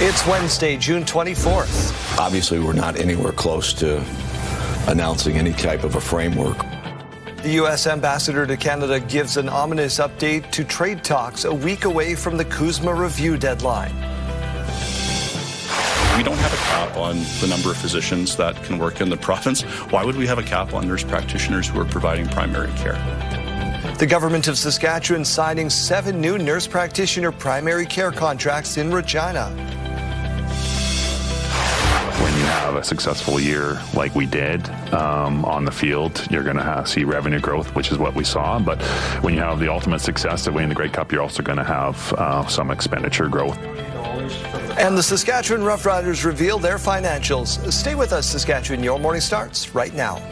It's Wednesday, June 24th. Obviously, we're not anywhere close to announcing any type of a framework. The U.S. ambassador to Canada gives an ominous update to trade talks a week away from the CUSMA review deadline. We don't have a cap on the number of physicians that can work in the province. Why would we have a cap on nurse practitioners who are providing primary care? The government of Saskatchewan signing 7 new nurse practitioner primary care contracts in Regina. When you have a successful year like we did on the field, you're going to see revenue growth, which is what we saw. But when you have the ultimate success of winning the Grey Cup, you're also going to have some expenditure growth. And the Saskatchewan Roughriders reveal their financials. Stay with us, Saskatchewan. Your morning starts right now.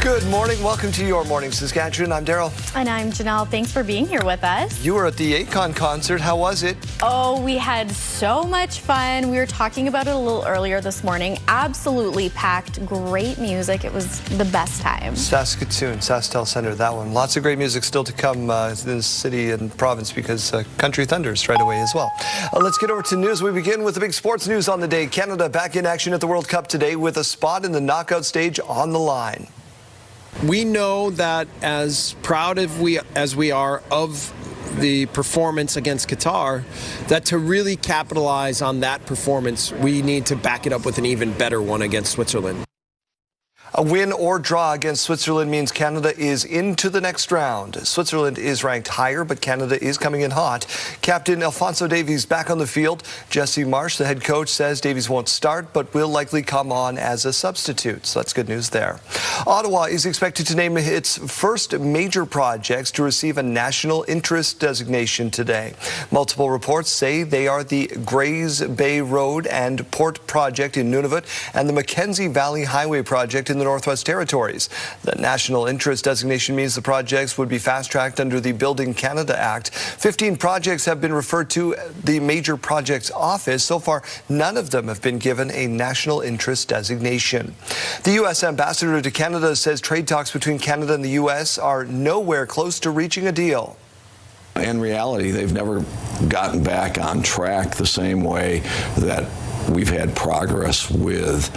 Good morning. Welcome to Your Morning Saskatchewan. I'm Daryl. And I'm Janelle. Thanks for being here with us. You were at the Akon concert. How was it? Oh, we had so much fun. We were talking about it a little earlier this morning. Absolutely packed. Great music. It was the best time. Saskatoon, SaskTel Centre, that one. Lots of great music still to come in the city and province because Country Thunder's right away as well. Let's get over to news. We begin with the big sports news on the day. Canada back in action at the World Cup today with a spot in the knockout stage on the line. We know that as proud as we are of the performance against Qatar, that to really capitalize on that performance, we need to back it up with an even better one against Switzerland. A win or draw against Switzerland means Canada is into the next round. Switzerland is ranked higher, but Canada is coming in hot. Captain Alphonso Davies back on the field. Jesse Marsh, the head coach, says Davies won't start, but will likely come on as a substitute. So that's good news there. Ottawa is expected to name its first major projects to receive a national interest designation today. Multiple reports say they are the Grays Bay Road and Port Project in Nunavut and the Mackenzie Valley Highway Project in the Northwest Territories. The national interest designation means the projects would be fast-tracked under the Building Canada Act. 15 projects have been referred to the Major Projects Office. So far, none of them have been given a national interest designation. The U.S. ambassador to Canada says trade talks between Canada and the U.S. are nowhere close to reaching a deal. In reality, they've never gotten back on track the same way that we've had progress with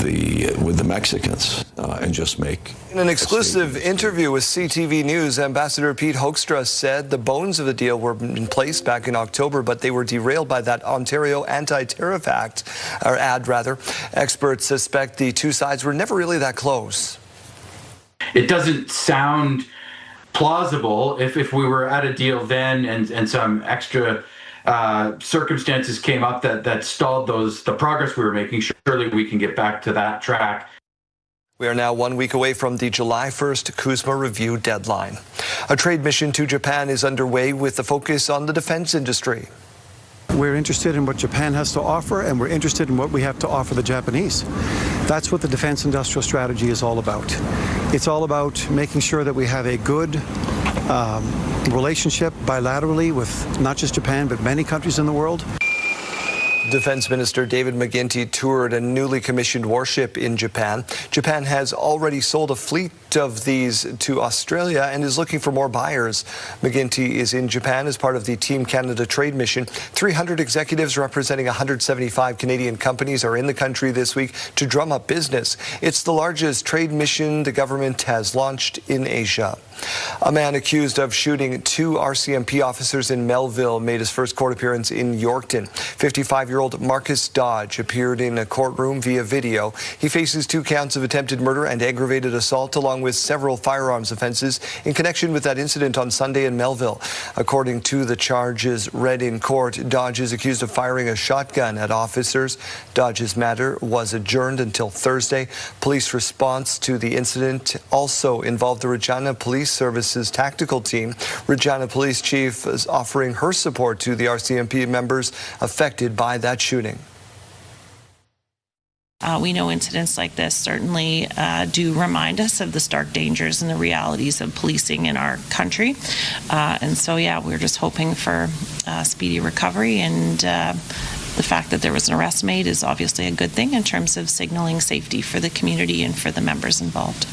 the Mexicans and just make. In an exclusive interview with CTV News, Ambassador Pete Hoekstra said the bones of the deal were in place back in October, but they were derailed by that Ontario Anti-Tariff Act, or ad rather. Experts suspect the two sides were never really that close. It doesn't sound plausible if we were at a deal then and some extra circumstances came up that stalled the progress we were making. Surely we can get back to that track. We are now 1 week away from the July 1st CUSMA review deadline. A trade mission to Japan is underway with the focus on the defense industry. We're interested in what Japan has to offer, and we're interested in what we have to offer the Japanese. That's what the defense industrial strategy is all about. It's all about making sure that we have a good relationship bilaterally with not just Japan, but many countries in the world. Defense Minister David McGuinty toured a newly commissioned warship in Japan. Japan has already sold a fleet of these to Australia and is looking for more buyers. McGuinty is in Japan as part of the Team Canada trade mission. 300 executives representing 175 Canadian companies are in the country this week to drum up business. It's the largest trade mission the government has launched in Asia. A man accused of shooting 2 RCMP officers in Melville made his first court appearance in Yorkton. 55-year-old Marcus Dodge appeared in a courtroom via video. He faces 2 counts of attempted murder and aggravated assault, along with several firearms offenses in connection with that incident on Sunday in Melville. According to the charges read in court, Dodge is accused of firing a shotgun at officers. Dodge's matter was adjourned until Thursday. Police response to the incident also involved the Regina Police Services tactical team. Regina Police Chief is offering her support to the RCMP members affected by that shooting. We know incidents like this certainly do remind us of the stark dangers and the realities of policing in our country. And so, yeah, we're just hoping for speedy recovery and The fact that there was an arrest made is obviously a good thing in terms of signaling safety for the community and for the members involved.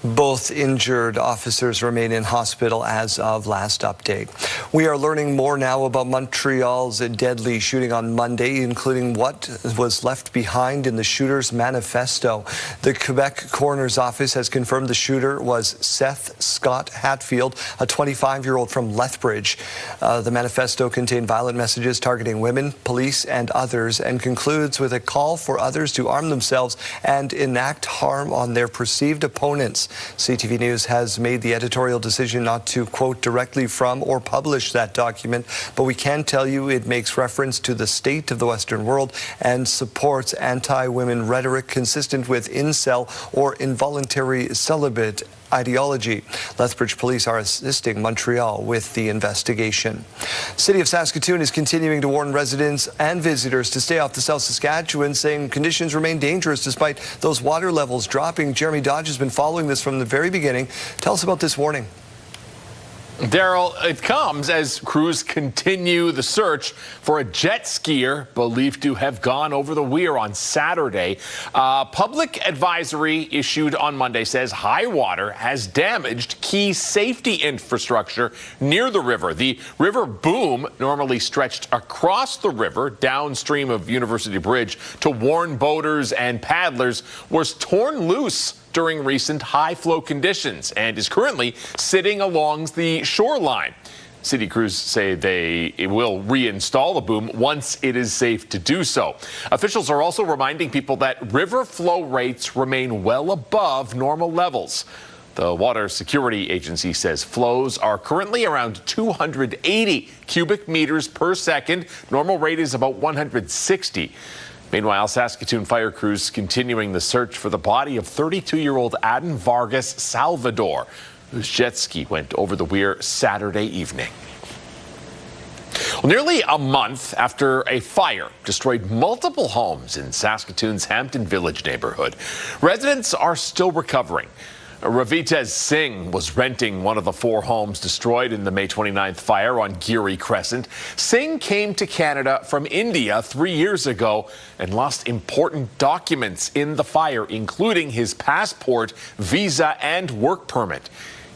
Both injured officers remain in hospital as of last update. We are learning more now about Montreal's deadly shooting on Monday, including what was left behind in the shooter's manifesto. The Quebec coroner's office has confirmed the shooter was Seth Scott Hatfield, a 25-year-old from Lethbridge. The manifesto contained violent messages targeting women, police, and others, and concludes with a call for others to arm themselves and enact harm on their perceived opponents. CTV News has made the editorial decision not to quote directly from or publish that document, but we can tell you it makes reference to the state of the Western world and supports anti-women rhetoric consistent with incel or involuntary celibate ideology. Lethbridge police are assisting Montreal with the investigation. City of Saskatoon is continuing to warn residents and visitors to stay off the South Saskatchewan, saying conditions remain dangerous despite those water levels dropping. Jeremy Dodge has been following this from the very beginning. Tell us about this warning. Daryl, it comes as crews continue the search for a jet skier believed to have gone over the weir on Saturday. Public advisory issued on Monday says high water has damaged key safety infrastructure near the river. The river boom, normally stretched across the river downstream of University Bridge to warn boaters and paddlers, was torn loose during recent high flow conditions and is currently sitting along the shoreline. City crews say they will reinstall the boom once it is safe to do so. Officials are also reminding people that river flow rates remain well above normal levels. The Water Security Agency says flows are currently around 280 cubic meters per second. Normal rate is about 160. Meanwhile, Saskatoon fire crews continuing the search for the body of 32-year-old Aden Vargas Salvador, whose jet ski went over the weir Saturday evening. Well, nearly a month after a fire destroyed multiple homes in Saskatoon's Hampton Village neighborhood, residents are still recovering. Ravitez Singh was renting one of the 4 homes destroyed in the May 29th fire on Geary Crescent. Singh came to Canada from India 3 years ago and lost important documents in the fire, including his passport, visa, and work permit.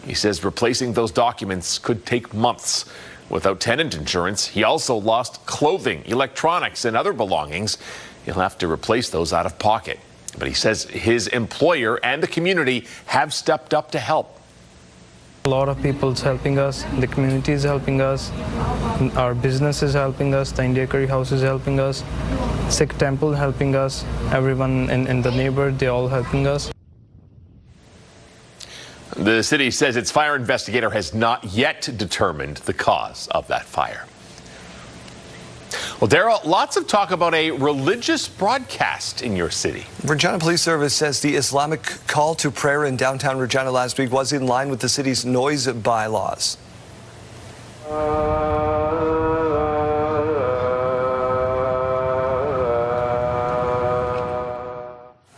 He says replacing those documents could take months. Without tenant insurance, he also lost clothing, electronics, and other belongings. He'll have to replace those out of pocket. But he says his employer and the community have stepped up to help. A lot of people's helping us, the community is helping us, our business is helping us, the India Curry House is helping us, Sikh Temple helping us, everyone in the neighborhood, they're all helping us. The city says its fire investigator has not yet determined the cause of that fire. Well, Daryl, lots of talk about a religious broadcast in your city. Regina Police Service says the Islamic call to prayer in downtown Regina last week was in line with the city's noise bylaws.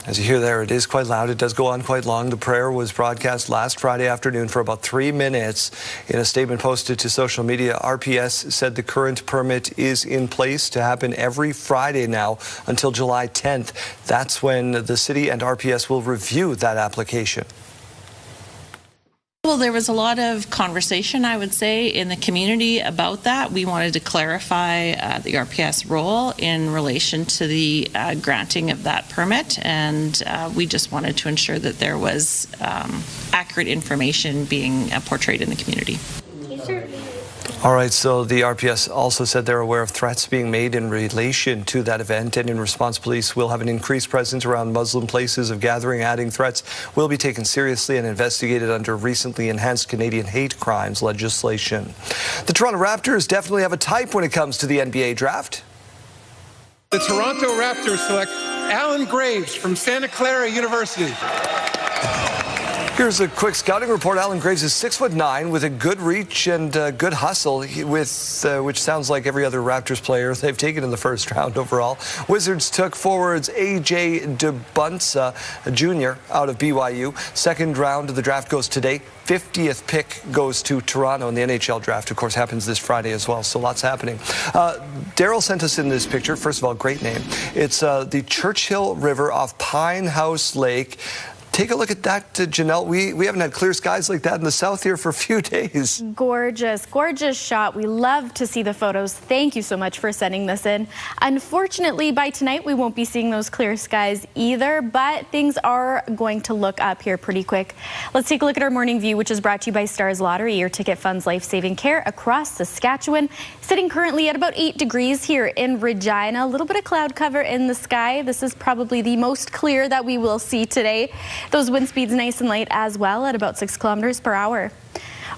As you hear there, it is quite loud. It does go on quite long. The prayer was broadcast last Friday afternoon for about 3 minutes. In a statement posted to social media, RPS said the current permit is in place to happen every Friday now until July 10th. That's when the city and RPS will review that application. Well, there was a lot of conversation, I would say, in the community about that. We wanted to clarify the RPS role in relation to the granting of that permit, and we just wanted to ensure that there was accurate information being portrayed in the community. All right, so the RPS also said they're aware of threats being made in relation to that event, and in response, police will have an increased presence around Muslim places of gathering. Adding threats will be taken seriously and investigated under recently enhanced Canadian hate crimes legislation. The Toronto Raptors definitely have a type when it comes to the NBA draft. The Toronto Raptors select Alan Graves from Santa Clara University. Here's a quick scouting report. Alan Graves is 6'9" with a good reach and good hustle, which sounds like every other Raptors player they've taken in the first round overall. Wizards took forwards A.J. DeBunsa Jr. out of BYU. Second round of the draft goes today. 50th pick goes to Toronto, and the NHL draft, of course, happens this Friday as well, so lots happening. Daryl sent us in this picture. First of all, great name. It's the Churchill River off Pine House Lake. Take a look at that, Janelle. We haven't had clear skies like that in the south here for a few days. Gorgeous, gorgeous shot. We love to see the photos. Thank you so much for sending this in. Unfortunately, by tonight, we won't be seeing those clear skies either, but things are going to look up here pretty quick. Let's take a look at our morning view, which is brought to you by Stars Lottery, your ticket funds life-saving care across Saskatchewan. Sitting currently at about 8 degrees here in Regina. A little bit of cloud cover in the sky. This is probably the most clear that we will see today. Those wind speeds nice and light as well at about 6 kilometers per hour.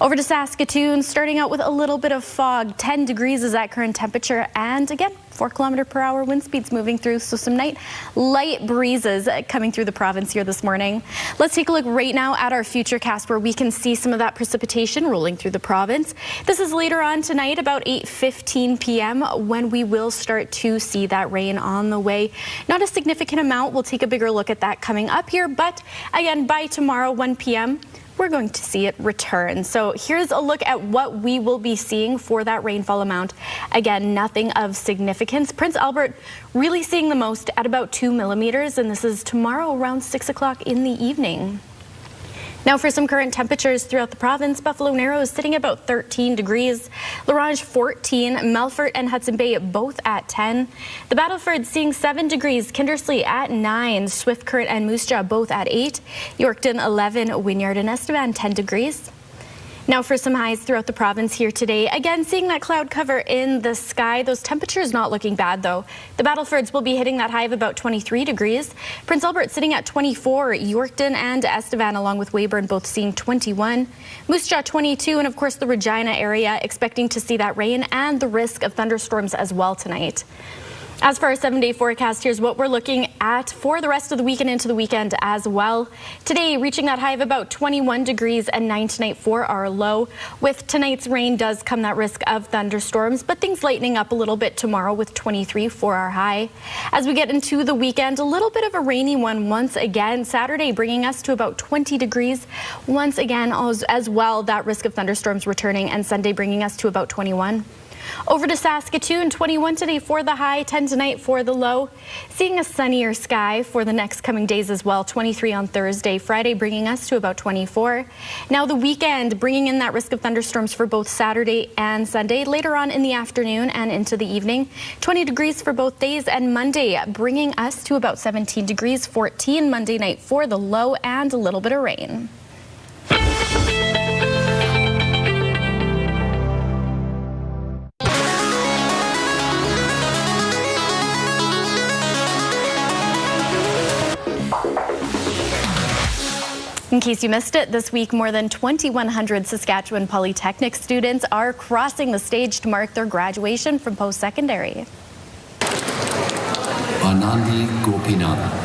Over to Saskatoon, starting out with a little bit of fog. 10 degrees is that current temperature, and again, 4 kilometer per hour wind speeds moving through, so some light breezes coming through the province here this morning. Let's take a look right now at our futurecast, where we can see some of that precipitation rolling through the province. This is later on tonight, about 8:15 p.m., when we will start to see that rain on the way. Not a significant amount. We'll take a bigger look at that coming up here, but again, by tomorrow, 1 p.m., we're going to see it return. So here's a look at what we will be seeing for that rainfall amount. Again, nothing of significance. Prince Albert really seeing the most at about 2 millimeters, and this is tomorrow around 6 o'clock in the evening. Now for some current temperatures throughout the province, Buffalo Narrows sitting about 13 degrees, La Ronge 14, Melfort and Hudson Bay both at 10. The Battleford seeing 7 degrees, Kindersley at 9, Swift Current and Moose Jaw both at 8, Yorkton 11, Wynyard and Estevan 10 degrees. Now for some highs throughout the province here today. Again, seeing that cloud cover in the sky. Those temperatures not looking bad, though. The Battlefords will be hitting that high of about 23 degrees. Prince Albert sitting at 24. Yorkton and Estevan, along with Weyburn, both seeing 21. Moose Jaw 22. And, of course, the Regina area expecting to see that rain and the risk of thunderstorms as well tonight. As for our 7-day forecast, here's what we're looking at for the rest of the week and into the weekend as well. Today, reaching that high of about 21 degrees and 9 tonight for our low. With tonight's rain does come that risk of thunderstorms, but things lightening up a little bit tomorrow with 23 for our high. As we get into the weekend, a little bit of a rainy one once again. Saturday bringing us to about 20 degrees once again as well. That risk of thunderstorms returning, and Sunday bringing us to about 21. Over to Saskatoon, 21 today for the high, 10 tonight for the low. Seeing a sunnier sky for the next coming days as well, 23 on Thursday. Friday bringing us to about 24. Now the weekend bringing in that risk of thunderstorms for both Saturday and Sunday. Later on in the afternoon and into the evening, 20 degrees for both days, and Monday bringing us to about 17 degrees, 14 Monday night for the low, and a little bit of rain. In case you missed it, this week more than 2,100 Saskatchewan Polytechnic students are crossing the stage to mark their graduation from post-secondary. Anandi Gopinath.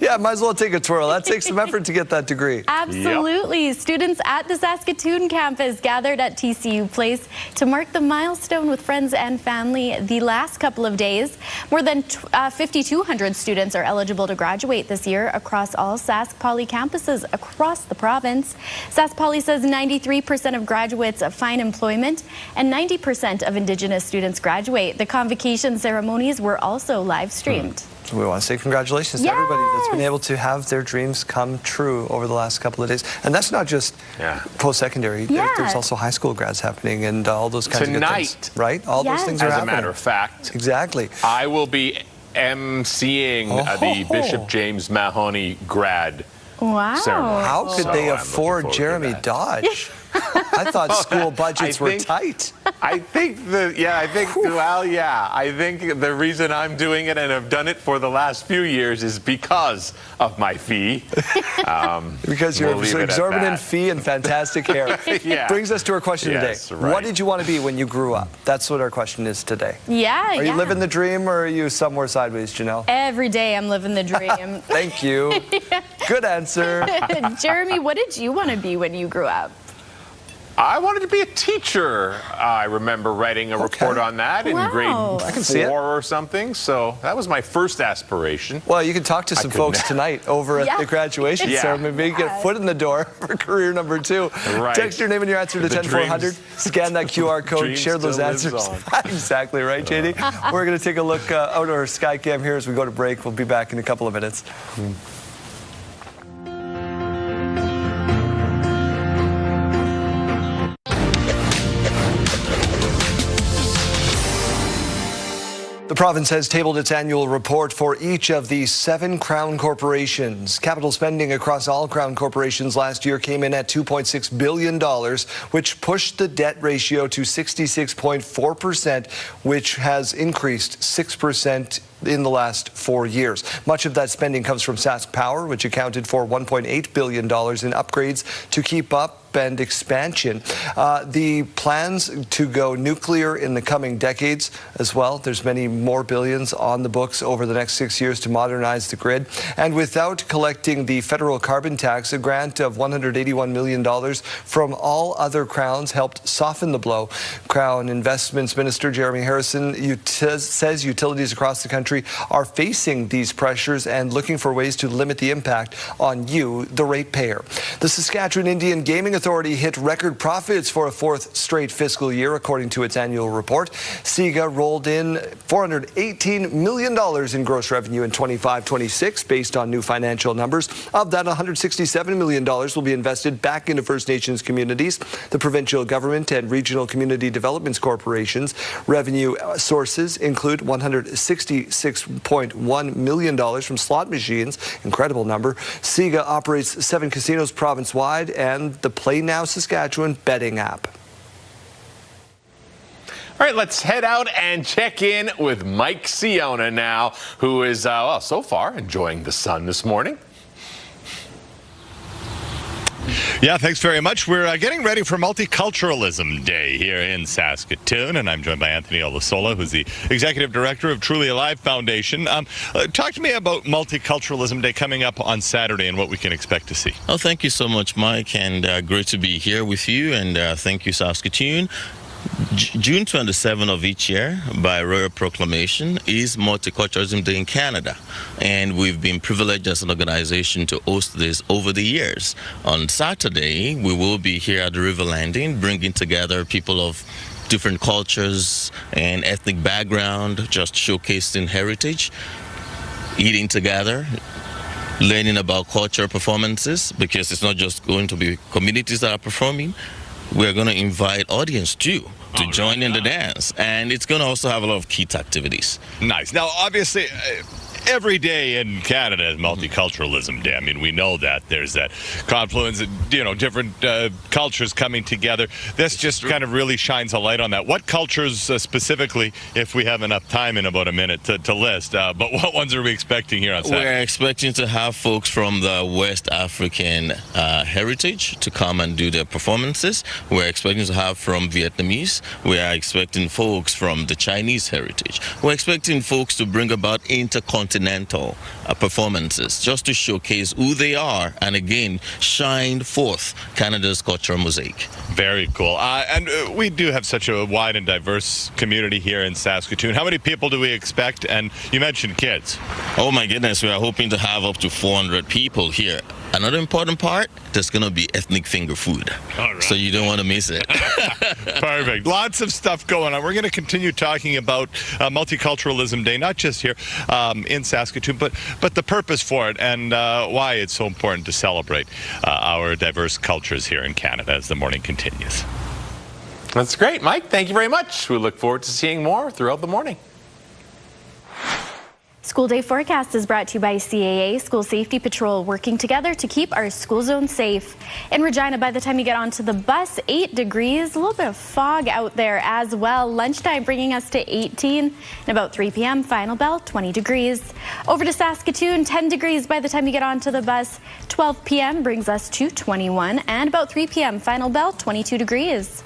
Yeah, might as well take a twirl. That takes some effort to get that degree. Absolutely. Yep. Students at the Saskatoon campus gathered at TCU Place to mark the milestone with friends and family the last couple of days. More than 5,200 students are eligible to graduate this year across all Sask Poly campuses across the province. Sask Poly says 93% of graduates find employment and 90% of Indigenous students graduate. The convocation ceremonies were also live streamed. So we want to say congratulations to everybody that's been able to have their dreams come true over the last couple of days. And that's not just post-secondary. There's also high school grads happening and all those kinds of good things. Right? All those things are happening. As a matter of fact. Exactly. I will be emceeing the Bishop James Mahoney grad ceremony. How could they afford Jeremy Dodge? I thought school budgets were tight. I think I think the reason I'm doing it and have done it for the last few years is because of my fee. Because you're an exorbitant fee and fantastic hair. Yeah. Brings us to our question today. Right. What did you want to be when you grew up? That's what our question is today. Yeah, Are you living the dream or are you somewhere sideways, Janelle? Every day I'm living the dream. Thank you. Good answer. Jeremy, what did you want to be when you grew up? I wanted to be a teacher. I remember writing a report on that in grade 4 or something. So that was my first aspiration. Well, you can talk to some folks tonight over at the graduation ceremony. Maybe get a foot in the door for career number 2. Right. Text your name and your answer to 10400. Scan that QR code. Share those answers. Exactly right, JD. We're going to take a look out our Skycam here as we go to break. We'll be back in a couple of minutes. The province has tabled its annual report for each of the 7 Crown corporations. Capital spending across all Crown corporations last year came in at $2.6 billion, which pushed the debt ratio to 66.4%, which has increased 6% in the last 4 years. Much of that spending comes from Sask Power, which accounted for $1.8 billion in upgrades to keep up and expansion. The plans to go nuclear in the coming decades as well. There's many more billions on the books over the next 6 years to modernize the grid. And without collecting the federal carbon tax, a grant of $181 million from all other Crowns helped soften the blow. Crown Investments Minister Jeremy Harrison says utilities across the country are facing these pressures and looking for ways to limit the impact on you, the ratepayer. The Saskatchewan Indian Gaming Authority hit record profits for a 4th straight fiscal year, according to its annual report. SIGA rolled in $418 million in gross revenue in 25-26, based on new financial numbers. Of that, $167 million will be invested back into First Nations communities, the provincial government and regional community developments corporations. Revenue sources include $166.1 million from slot machines, incredible number. SIGA operates 7 casinos province-wide and the Play Now Saskatchewan betting app. All right, let's head out and check in with Mike Siona now, who is, well, so far enjoying the sun this morning. Yeah, thanks very much. We're getting ready for Multiculturalism Day here in Saskatoon, and I'm joined by Anthony Olasola, who's the Executive Director of Truly Alive Foundation. Talk to me about Multiculturalism Day coming up on Saturday and what we can expect to see. Oh, thank you so much, Mike, and great to be here with you, and thank you, Saskatoon. June 27 of each year, by royal proclamation, is Multiculturalism Day in Canada, and we've been privileged as an organization to host this over the years. On Saturday, we will be here at the River Landing, bringing together people of different cultures and ethnic background, just showcasing heritage, eating together, learning about cultural performances, because it's not just going to be communities that are performing. We're going to invite audience too to join in the dance, and it's going to also have a lot of kids activities. Nice. Now, obviously, every day in Canada is Multiculturalism Day. I mean, we know that there's that confluence of, different cultures coming together. This just kind of really shines a light on that. What cultures specifically, if we have enough time in about a minute to list, but what ones are we expecting here on Saturday? We're expecting to have folks from the West African heritage to come and do their performances. We're expecting to have from Vietnamese. We are expecting folks from the Chinese heritage. We're expecting folks to bring about intercontinental performances, just to showcase who they are and again shine forth Canada's cultural mosaic. Very cool. And we do have such a wide and diverse community here in Saskatoon. How many people do we expect? And you mentioned kids. Oh my goodness, we are hoping to have up to 400 people here. Another important part, there's going to be ethnic finger food. All right. So you don't want to miss it. Perfect. Lots of stuff going on. We're going to continue talking about Multiculturalism Day, not just here in Saskatoon, but the purpose for it and why it's so important to celebrate our diverse cultures here in Canada as the morning continues. That's great, Mike. Thank you very much. We look forward to seeing more throughout the morning. School day forecast is brought to you by CAA, School Safety Patrol, working together to keep our school zone safe. In Regina, by the time you get onto the bus, 8 degrees, a little bit of fog out there as well. Lunchtime bringing us to 18, and about 3 p.m. final bell, 20 degrees. Over to Saskatoon, 10 degrees by the time you get onto the bus. 12 p.m. brings us to 21, and about 3 p.m. final bell, 22 degrees.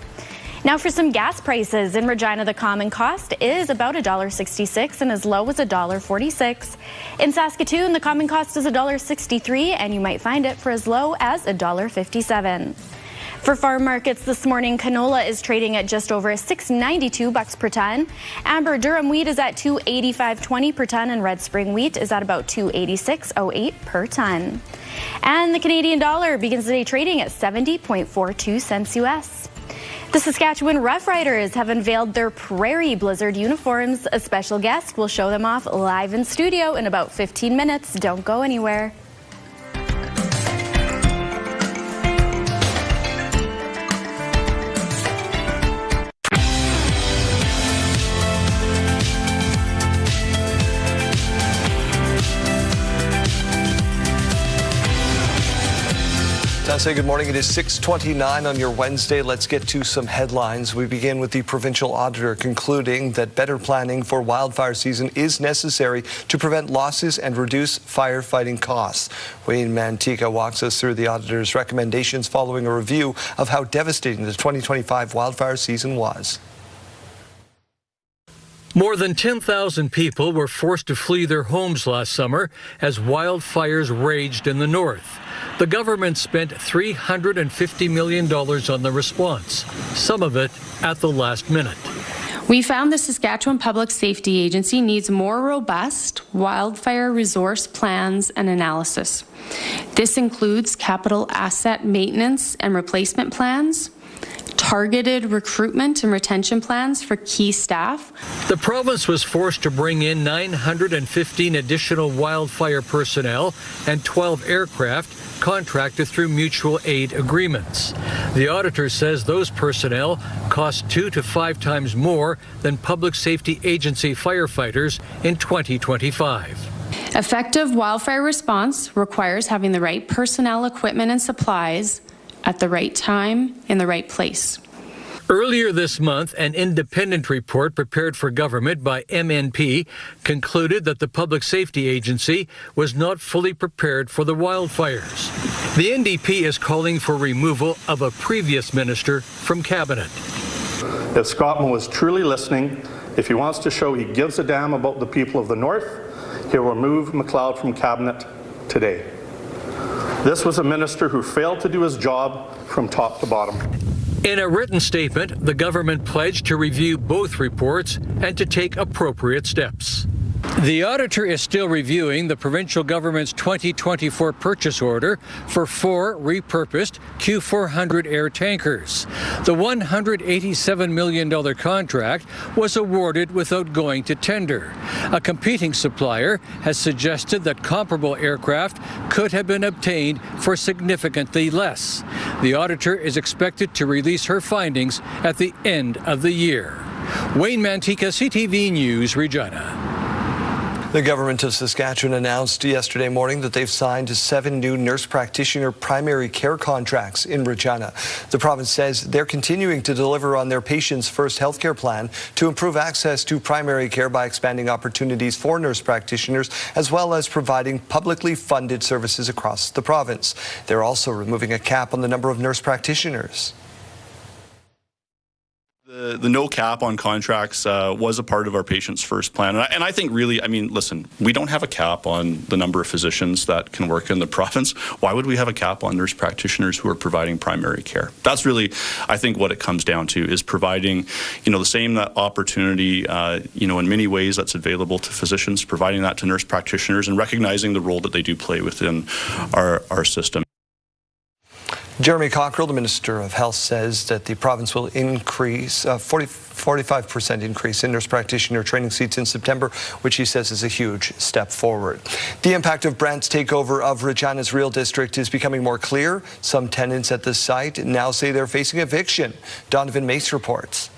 Now for some gas prices. In Regina, the common cost is about $1.66 and as low as $1.46. In Saskatoon, the common cost is $1.63 and you might find it for as low as $1.57. For farm markets this morning, canola is trading at just over $6.92 per ton. Amber Durham wheat is at $285.20 per ton, and red spring wheat is at about $286.08 per ton. And the Canadian dollar begins the day trading at 70.42 cents US. The Saskatchewan Rough Riders have unveiled their Prairie Blizzard uniforms. A special guest will show them off live in studio in about 15 minutes. Don't go anywhere. Say good morning. It is 6:29 on your Wednesday. Let's get to some headlines. We begin with the provincial auditor concluding that better planning for wildfire season is necessary to prevent losses and reduce firefighting costs. Wayne Mantika walks us through the auditor's recommendations following a review of how devastating the 2025 wildfire season was. More than 10,000 people were forced to flee their homes last summer as wildfires raged in the north. The government spent $350 million on the response, some of it at the last minute. We found the Saskatchewan Public Safety Agency needs more robust wildfire resource plans and analysis. This includes capital asset maintenance and replacement plans, targeted recruitment and retention plans for key staff. The province was forced to bring in 915 additional wildfire personnel and 12 aircraft contracted through mutual aid agreements. The auditor says those personnel cost 2 to 5 times more than public safety agency firefighters in 2025. Effective wildfire response requires having the right personnel, equipment, and supplies at the right time in the right place. Earlier this month, an independent report prepared for government by MNP concluded that the Public Safety Agency was not fully prepared for the wildfires. The NDP is calling for removal of a previous minister from cabinet. If Scott Moe is truly listening, if he wants to show he gives a damn about the people of the north, he will remove McLeod from cabinet today. This was a minister who failed to do his job from top to bottom. In a written statement, the government pledged to review both reports and to take appropriate steps. The auditor is still reviewing the provincial government's 2024 purchase order for 4 repurposed Q400 air tankers. The $187 million contract was awarded without going to tender. A competing supplier has suggested that comparable aircraft could have been obtained for significantly less. The auditor is expected to release her findings at the end of the year. Wayne Mantika, CTV News, Regina. The government of Saskatchewan announced yesterday morning that they've signed 7 new nurse practitioner primary care contracts in Regina. The province says they're continuing to deliver on their Patients First healthcare plan to improve access to primary care by expanding opportunities for nurse practitioners, as well as providing publicly funded services across the province. They're also removing a cap on the number of nurse practitioners. The no cap on contracts was a part of our Patients First plan. And I think really, I mean, listen, we don't have a cap on the number of physicians that can work in the province. Why would we have a cap on nurse practitioners who are providing primary care? That's really, I think, what it comes down to, is providing, the same opportunity, in many ways that's available to physicians, providing that to nurse practitioners and recognizing the role that they do play within our system. Jeremy Cockrell, the Minister of Health, says that the province will increase 45% increase in nurse practitioner training seats in September, which he says is a huge step forward. The impact of Brandt's takeover of Regina's Real District is becoming more clear. Some tenants at the site now say they're facing eviction. Donovan Mace reports.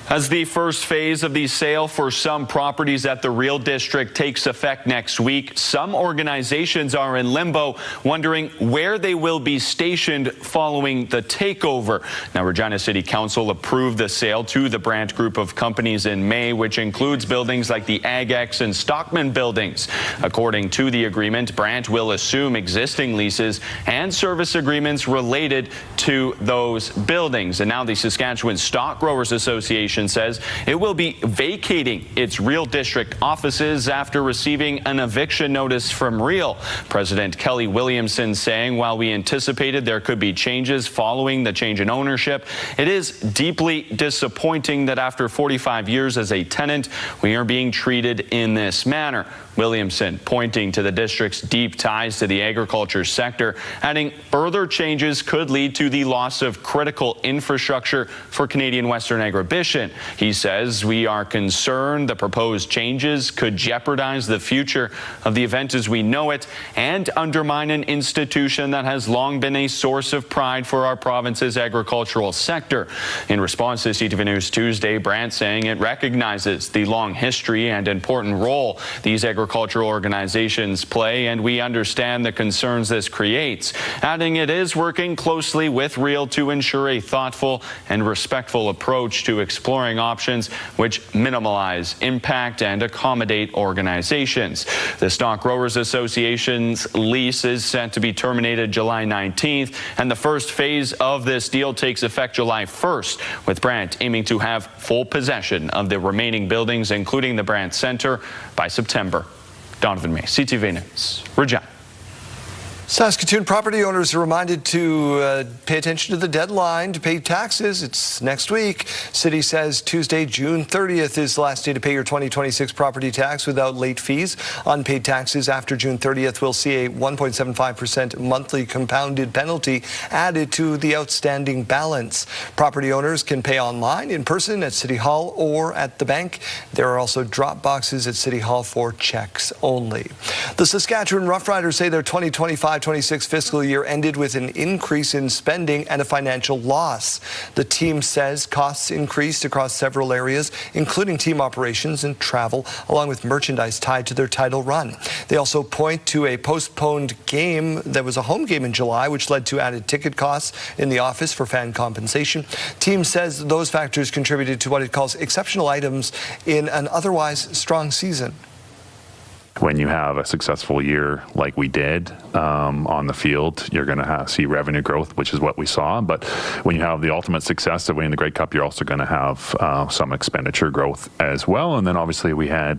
As the first phase of the sale for some properties at the Real District takes effect next week, some organizations are in limbo, wondering where they will be stationed following the takeover. Now, Regina City Council approved the sale to the Brandt Group of companies in May, which includes buildings like the AgX and Stockman buildings. According to the agreement, Brandt will assume existing leases and service agreements related to those buildings. And now the Saskatchewan Stock Growers Association says it will be vacating its Real District offices after receiving an eviction notice from Real. President Kelly Williamson saying while we anticipated there could be changes following the change in ownership, it is deeply disappointing that after 45 years as a tenant, we are being treated in this manner. Williamson pointing to the district's deep ties to the agriculture sector, adding further changes could lead to the loss of critical infrastructure for Canadian Western agribition. He says we are concerned the proposed changes could jeopardize the future of the event as we know it and undermine an institution that has long been a source of pride for our province's agricultural sector. In response to CTV News Tuesday, Brandt saying it recognizes the long history and important role these agricultural organizations play, and we understand the concerns this creates, adding it is working closely with Real to ensure a thoughtful and respectful approach to exploring options which minimize impact and accommodate organizations. The Stock Growers Association's lease is set to be terminated July 19th, and the first phase of this deal takes effect July 1st, with Brandt aiming to have full possession of the remaining buildings, including the Brandt Centre, by September. Donovan May, CTV News, Regina. Saskatoon property owners are reminded to pay attention to the deadline to pay taxes. It's next week. City says Tuesday, June 30th is the last day to pay your 2026 property tax without late fees. Unpaid taxes after June 30th will see a 1.75% monthly compounded penalty added to the outstanding balance. Property owners can pay online, in person, at City Hall, or at the bank. There are also drop boxes at City Hall for checks only. The Saskatchewan Roughriders say their 2025-26 fiscal year ended with an increase in spending and a financial loss. The team says costs increased across several areas, including team operations and travel, along with merchandise tied to their title run. They also point to a postponed game that was a home game in July, which led to added ticket costs in the office for fan compensation. Team says those factors contributed to what it calls exceptional items in an otherwise strong season. When you have a successful year like we did on the field, you're going to see revenue growth, which is what we saw. But when you have the ultimate success of winning the Grey Cup, you're also going to have some expenditure growth as well. And then obviously we had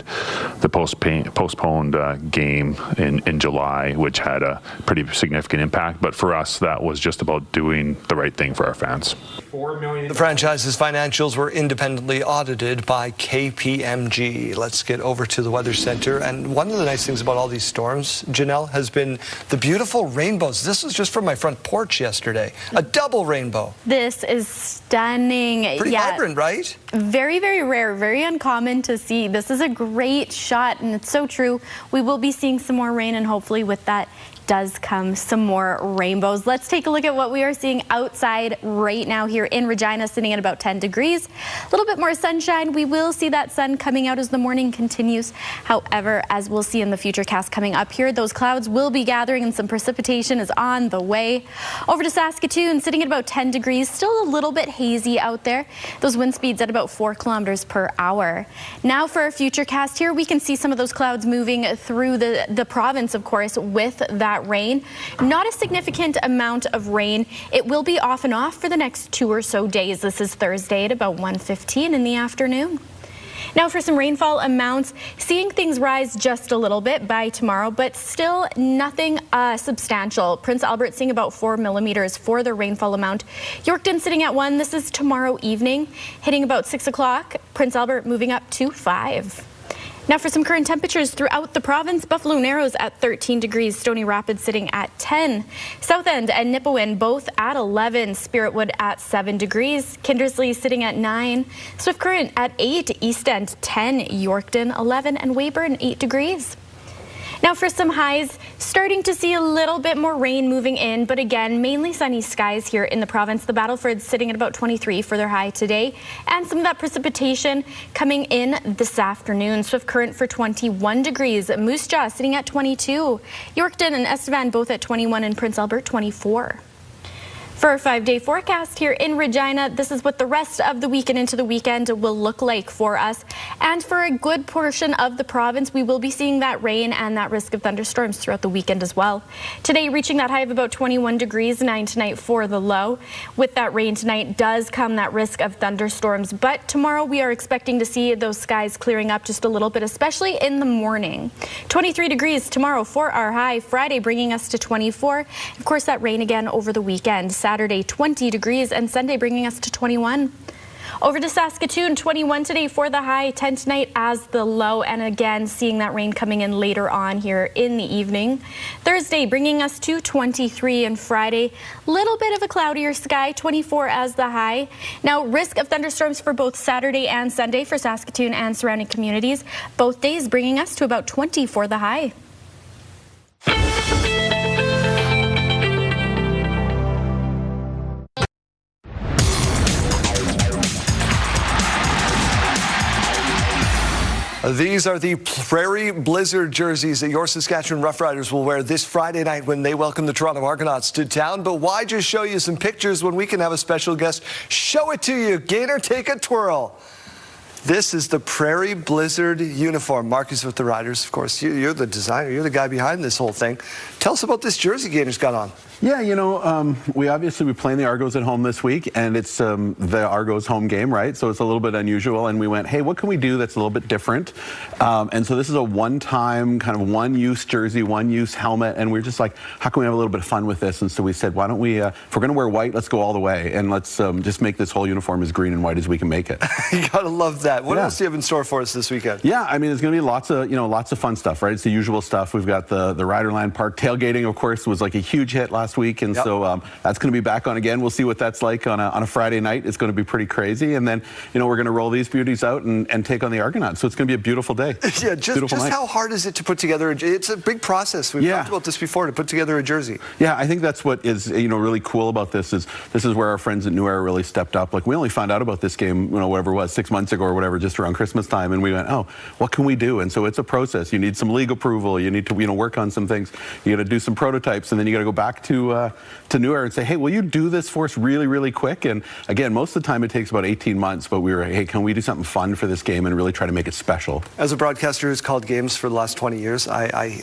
the postponed game in July, which had a pretty significant impact. But for us, that was just about doing the right thing for our fans. The franchise's financials were independently audited by KPMG. Let's get over to the Weather Center. And one of the nice things about all these storms, Janelle, has been the beautiful rainbows. This was just from my front porch yesterday. A double rainbow. This is stunning. Pretty vibrant, right? Very, very rare, very uncommon to see. This is a great shot, and it's so true. We will be seeing some more rain, and hopefully with that does come some more rainbows. Let's take a look at what we are seeing outside right now here in Regina, sitting at about 10 degrees. A little bit more sunshine. We will see that sun coming out as the morning continues. However, as we'll see in the future cast coming up here, those clouds will be gathering and some precipitation is on the way. Over to Saskatoon, sitting at about 10 degrees, still a little bit hazy out there. Those wind speeds at about 4 kilometers per hour. Now for our future cast here, we can see some of those clouds moving through the province, of course, with that rain. Not a significant amount of rain. It will be off and off for the next 2 or so days. This is Thursday at about 1:15 in the afternoon. Now for some rainfall amounts, seeing things rise just a little bit by tomorrow, but still nothing substantial. Prince Albert seeing about 4 millimeters for the rainfall amount. Yorkton sitting at 1. This is tomorrow evening, hitting about 6 o'clock. Prince Albert moving up to 5. Now for some current temperatures throughout the province, Buffalo Narrows at 13 degrees, Stony Rapids sitting at 10, South End and Nipawin both at 11, Spiritwood at 7 degrees, Kindersley sitting at 9, Swift Current at 8, East End 10, Yorkton 11, and Weyburn 8 degrees. Now for some highs, starting to see a little bit more rain moving in, but again, mainly sunny skies here in the province. The Battleford's sitting at about 23 for their high today, and some of that precipitation coming in this afternoon. Swift Current for 21 degrees. Moose Jaw sitting at 22. Yorkton and Estevan both at 21, and Prince Albert 24. For our 5-day forecast here in Regina, this is what the rest of the week and into the weekend will look like for us. And for a good portion of the province, we will be seeing that rain and that risk of thunderstorms throughout the weekend as well. Today, reaching that high of about 21 degrees, 9 tonight for the low. With that rain tonight does come that risk of thunderstorms. But tomorrow, we are expecting to see those skies clearing up just a little bit, especially in the morning. 23 degrees tomorrow for our high. Friday bringing us to 24. Of course, that rain again over the weekend. Saturday 20 degrees, and Sunday bringing us to 21. Over to Saskatoon, 21 today for the high, 10 tonight as the low, and again seeing that rain coming in later on here in the evening. Thursday bringing us to 23, and Friday little bit of a cloudier sky, 24 as the high. Now risk of thunderstorms for both Saturday and Sunday for Saskatoon and surrounding communities. Both days bringing us to about 20 for the high. These are the Prairie Blizzard jerseys that your Saskatchewan Roughriders will wear this Friday night when they welcome the Toronto Argonauts to town. But why just show you some pictures when we can have a special guest show it to you? Gaynor, take a twirl. This is the Prairie Blizzard uniform. Marcus with the Riders, of course. You're the designer. You're the guy behind this whole thing. Tell us about this jersey Gaynor's got on. Yeah, you know, we play the Argos at home this week, and it's the Argos home game, right? So it's a little bit unusual, and we went, hey, what can we do that's a little bit different? And so this is a one-time, kind of one-use jersey, one-use helmet, and we're just like, how can we have a little bit of fun with this? And so we said, why don't we, if we're going to wear white, let's go all the way, and let's just make this whole uniform as green and white as we can make it. You gotta love that. What else do you have in store for us this weekend? Yeah, I mean, there's going to be lots of fun stuff, right? It's the usual stuff. We've got the Riderland Park tailgating, of course, was like a huge hit last week, and so that's going to be back on again. We'll see what that's like on a Friday night. It's going to be pretty crazy, and then we're going to roll these beauties out and take on the Argonauts. So it's going to be a beautiful day. Yeah, just how hard is it to put together? It's a big process. We've talked about this before, to put together a jersey. Yeah, I think that's what is really cool about this is where our friends at New Era really stepped up. Like we only found out about this game, whatever it was, 6 months ago or whatever, just around Christmas time, and we went, oh, what can we do? And so it's a process. You need some legal approval. You need to work on some things. You got to do some prototypes, and then you got to go back to New Era and say, hey, will you do this for us really, really quick? And again, most of the time it takes about 18 months, but we were, hey, can we do something fun for this game and really try to make it special? As a broadcaster who's called games for the last 20 years, I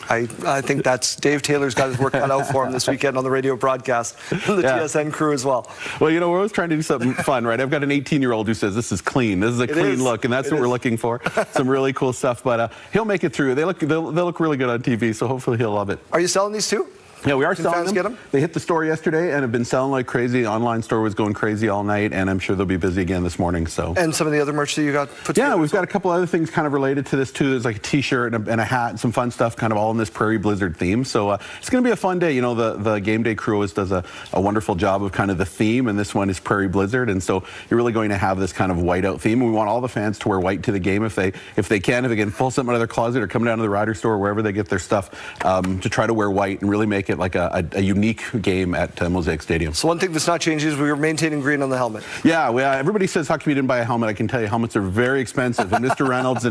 think that's Dave Taylor's got his work cut out for him this weekend on the radio broadcast, and the TSN crew as well. Well, we're always trying to do something fun, right? I've got an 18-year-old who says this is clean. This is a clean look, and that's what we're looking for. Some really cool stuff, but he'll make it through. They'll look really good on TV, so hopefully he'll love it. Are you selling these too? Yeah, we are Can selling fans them. Get them. They hit the store yesterday and have been selling like crazy. The online store was going crazy all night, and I'm sure they'll be busy again this morning. So. And some of the other merch that you got put together? Yeah, we've got a couple other things kind of related to this too. There's like a T-shirt and a hat and some fun stuff kind of all in this Prairie Blizzard theme. So it's going to be a fun day. The game day crew always does a wonderful job of kind of the theme, and this one is Prairie Blizzard. And so you're really going to have this kind of whiteout theme. We want all the fans to wear white to the game if they can pull something out of their closet or come down to the Rider store, wherever they get their stuff, to try to wear white and really make it like a unique game at Mosaic Stadium. So one thing that's not changing is we were maintaining green on the helmet. Yeah, everybody says, how come you didn't buy a helmet? I can tell you helmets are very expensive. And Mr. Reynolds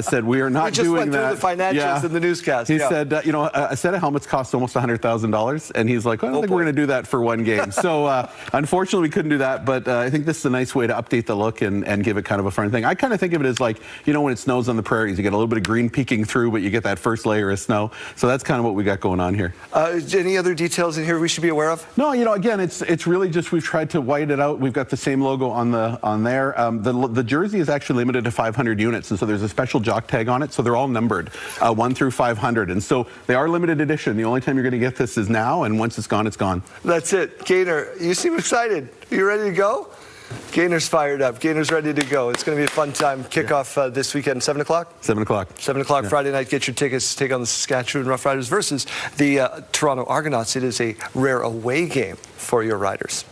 said, we are not doing that. We just went through the financials in the newscast. He said, a set of helmets costs almost $100,000. And he's like, I don't think we're going to do that for one game. So unfortunately, we couldn't do that. But I think this is a nice way to update the look and give it kind of a fun thing. I kind of think of it as like, when it snows on the prairies, you get a little bit of green peeking through, but you get that first layer of snow. So that's kind of what we got going on here. Any other details in here we should be aware of? No, again, it's really just we've tried to white it out. We've got the same logo on there. The jersey is actually limited to 500 units, and so there's a special jock tag on it. So they're all numbered 1 through 500, and so they are limited edition. The only time you're going to get this is now, and once it's gone, it's gone. That's it. Gaynor, you seem excited. Are you ready to go? Gaynor's fired up. Gaynor's ready to go. It's going to be a fun time. Kickoff this weekend, 7 o'clock? 7 o'clock. 7 o'clock Friday night. Get your tickets to take on the Saskatchewan Roughriders versus the Toronto Argonauts. It is a rare away game for your Riders.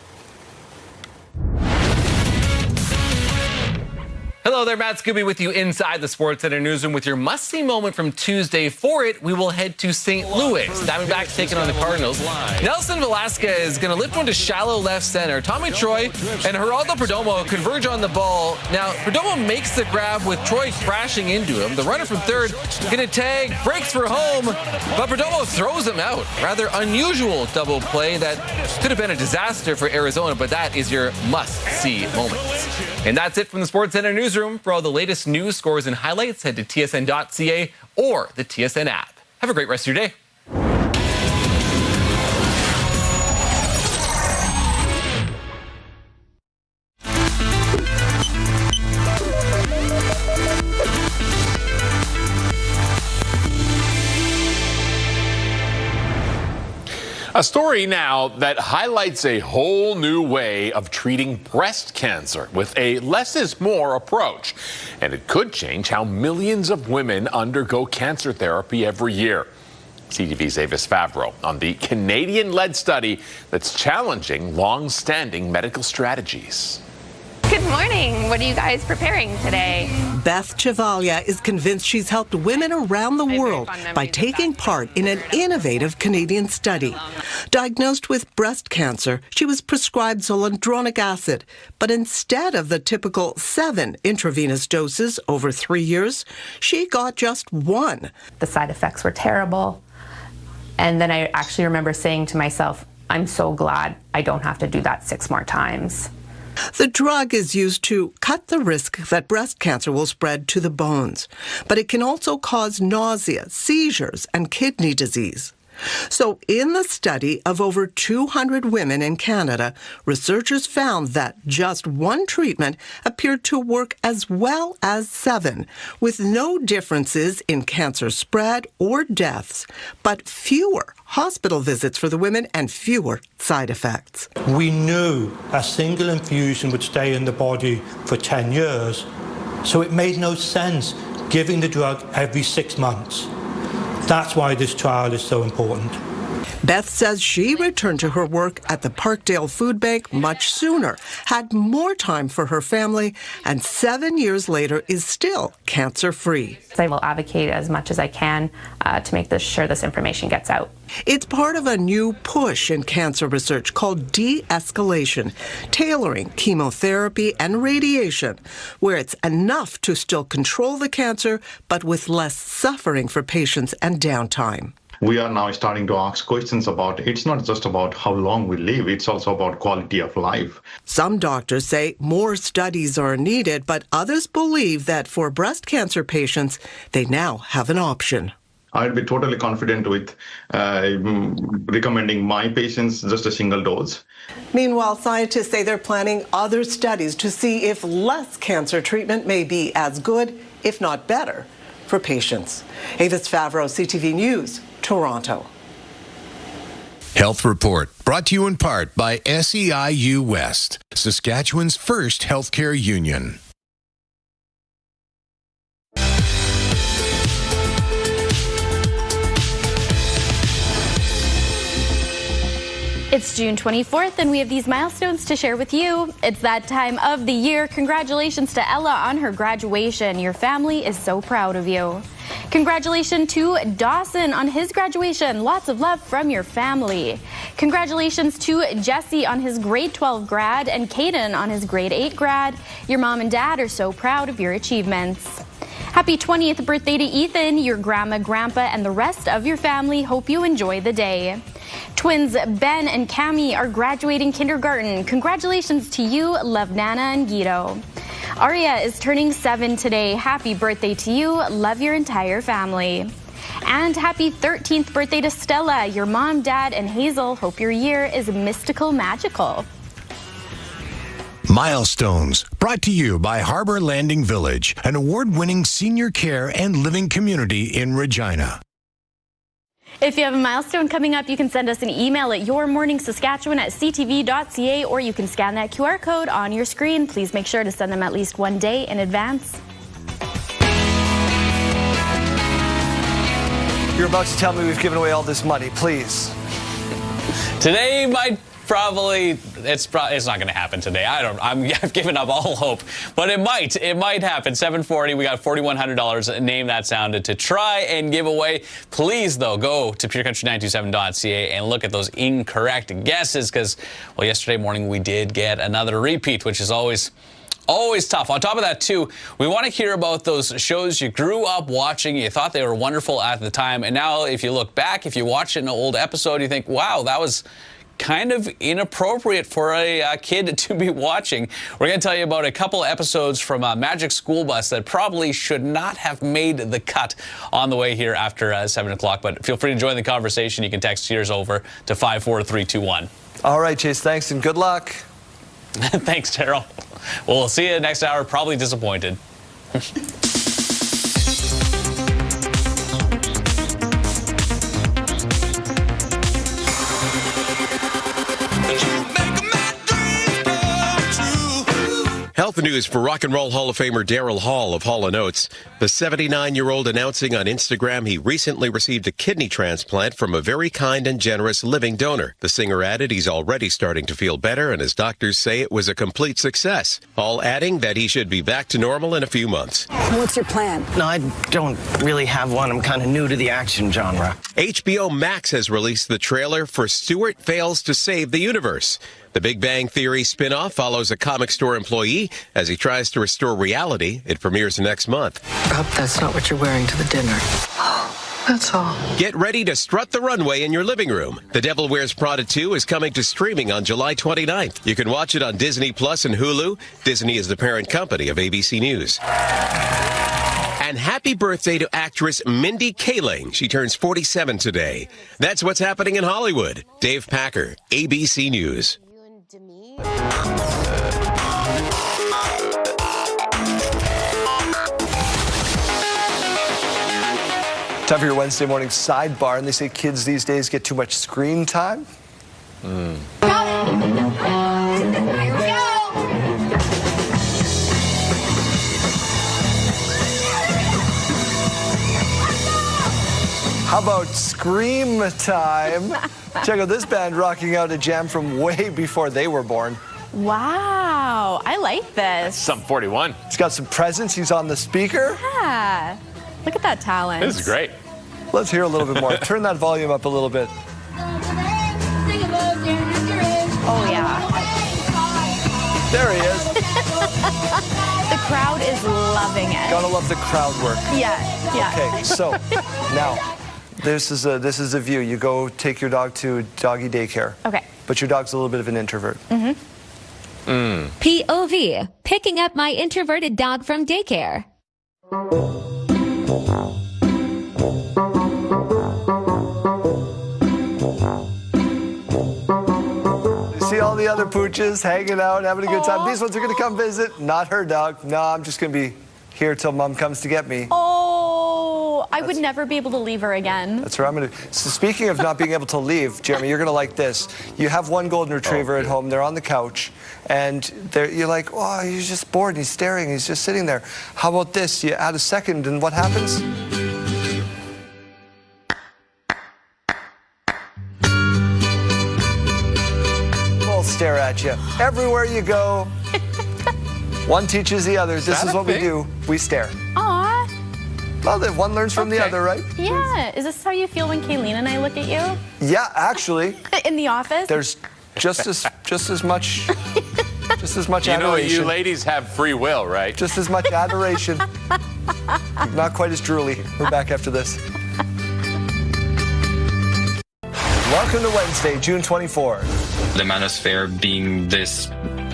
Hello there, Matt Scooby with you inside the Sports Center newsroom with your must-see moment from Tuesday. For it, we will head to St. Louis. Diamondbacks taking on the Cardinals. Nelson Velasquez is going to lift one to shallow left center. Tommy Troy and Geraldo Perdomo converge on the ball. Now, Perdomo makes the grab with Troy crashing into him. The runner from third going to tag, breaks for home, but Perdomo throws him out. Rather unusual double play that could have been a disaster for Arizona, but that is your must-see moment. And that's it from the Sports Center newsroom. For all the latest news, scores, and highlights, head to tsn.ca or the TSN app. Have a great rest of your day. A story now that highlights a whole new way of treating breast cancer with a less is more approach. And it could change how millions of women undergo cancer therapy every year. CTV's Avis Favreau on the Canadian-led study that's challenging long-standing medical strategies. Good morning. What are you guys preparing today? Beth Chavalia is convinced she's helped women around the world by taking part in an innovative Canadian study. Diagnosed with breast cancer, she was prescribed zoledronic acid, but instead of the typical 7 intravenous doses over 3 years, she got just 1. The side effects were terrible. And then I actually remember saying to myself, I'm so glad I don't have to do that 6 more times. The drug is used to cut the risk that breast cancer will spread to the bones, but it can also cause nausea, seizures, and kidney disease. So in the study of over 200 women in Canada, researchers found that just 1 treatment appeared to work as well as 7, with no differences in cancer spread or deaths, but fewer hospital visits for the women and fewer side effects. We knew a single infusion would stay in the body for 10 years, so it made no sense giving the drug every 6 months. That's why this trial is so important. Beth says she returned to her work at the Parkdale Food Bank much sooner, had more time for her family, and 7 years later is still cancer-free. I will advocate as much as I can to make sure this information gets out. It's part of a new push in cancer research called de-escalation, tailoring chemotherapy and radiation, where it's enough to still control the cancer, but with less suffering for patients and downtime. We are now starting to ask questions about it's not just about how long we live, it's also about quality of life. Some doctors say more studies are needed, but others believe that for breast cancer patients, they now have an option. I'd be totally confident with recommending my patients just a single dose. Meanwhile, scientists say they're planning other studies to see if less cancer treatment may be as good, if not better, for patients. Avis Favreau, CTV News, Toronto. Health Report, brought to you in part by SEIU West, Saskatchewan's first healthcare union. It's June 24th, and we have these milestones to share with you. It's that time of the year. Congratulations to Ella on her graduation. Your family is so proud of you. Congratulations to Dawson on his graduation. Lots of love from your family. Congratulations to Jesse on his grade 12 grad and Caden on his grade 8 grad. Your mom and dad are so proud of your achievements. Happy 20th birthday to Ethan. Your grandma, grandpa, and the rest of your family hope you enjoy the day. Twins Ben and Cami are graduating kindergarten. Congratulations to you. Love Nana and Guido. Aria is turning 7 today. Happy birthday to you. Love your entire family. And happy 13th birthday to Stella. Your mom, dad, and Hazel hope your year is mystical magical. Milestones, brought to you by Harbor Landing Village, an award-winning senior care and living community in Regina. If you have a milestone coming up, you can send us an email at yourmorningsaskatchewan@ctv.ca, or you can scan that QR code on your screen. Please make sure to send them at least one day in advance. You're about to tell me we've given away all this money, please. Today, my it's not going to happen today. I've given up all hope, but it might happen. 7:40. We got $4,100. Name that sound to try and give away. Please though, go to purecountry927.ca and look at those incorrect guesses because, well, yesterday morning we did get another repeat, which is always tough. On top of that, too, we want to hear about those shows you grew up watching, you thought they were wonderful at the time, and now if you look back, if you watch an old episode, you think, wow, that was kind of inappropriate for a kid to be watching. We're going to tell you about a couple episodes from Magic School Bus that probably should not have made the cut on the way here after 7 o'clock, but feel free to join the conversation. You can text yours over to 54321. All right, Chase, thanks and good luck. Thanks, Terrell. We'll see you next hour. Probably disappointed. Health news for Rock and Roll Hall of Famer Daryl Hall of Hall & Oates. The 79-year-old announcing on Instagram he recently received a kidney transplant from a very kind and generous living donor. The singer added he's already starting to feel better and his doctors say it was a complete success. Hall adding that he should be back to normal in a few months. What's your plan? No, I don't really have one. I'm kind of new to the action genre. HBO Max has released the trailer for Stewart Fails to Save the Universe. The Big Bang Theory spin-off follows a comic store employee as he tries to restore reality. It premieres next month. I hope that's not what you're wearing to the dinner. That's all. Get ready to strut the runway in your living room. The Devil Wears Prada 2 is coming to streaming on July 29th. You can watch it on Disney Plus and Hulu. Disney is the parent company of ABC News. And happy birthday to actress Mindy Kaling. She turns 47 today. That's what's happening in Hollywood. Dave Packer, ABC News. Time for your Wednesday morning sidebar, and they say kids these days get too much screen time. Here we go. How about Scream time? Check out this band rocking out a jam from way before they were born. Wow, I like this. Some 41. He's got some presence. He's on the speaker. Yeah, look at that talent. This is great. Let's hear a little bit more. Turn that volume up a little bit. Oh, yeah. There he is. The crowd is loving it. Gotta love the crowd work. Yeah. Okay, so now this is a view. You go take your dog to doggy daycare. Okay. But your dog's a little bit of an introvert. POV, picking up my introverted dog from daycare. See all the other pooches hanging out, having a good time. These ones are going to come visit. Not her dog. No, I'm just going to be here till Mom comes to get me. Oh, I would never be able to leave her again. That's where I'm going to. So speaking of not being able to leave, Jeremy, you're going to like this. You have one golden retriever at home. They're on the couch, and you're like, oh, he's just bored. He's staring. He's just sitting there. How about this? You add a second, and what happens? We'll stare at you everywhere you go. One teaches the other. This is what we do. We stare. Aw. Well, one learns from the other, right? Yeah. Is this how you feel when Kayleen and I look at you? Yeah, actually. In the office? There's just as much adoration. You know, you ladies have free will, right? Just as much adoration. Not quite as drooly. We're back after this. Welcome to Wednesday, June 24. The Manosphere being this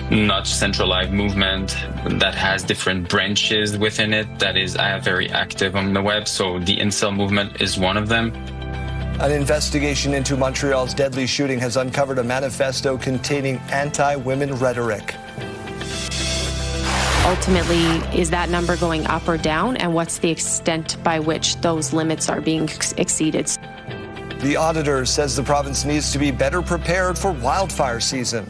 not centralized movement that has different branches within it that is very active on the web. So the incel movement is one of them. An investigation into Montreal's deadly shooting has uncovered a manifesto containing anti-women rhetoric. Ultimately, is that number going up or down, and what's the extent by which those limits are being exceeded? The auditor says the province needs to be better prepared for wildfire season.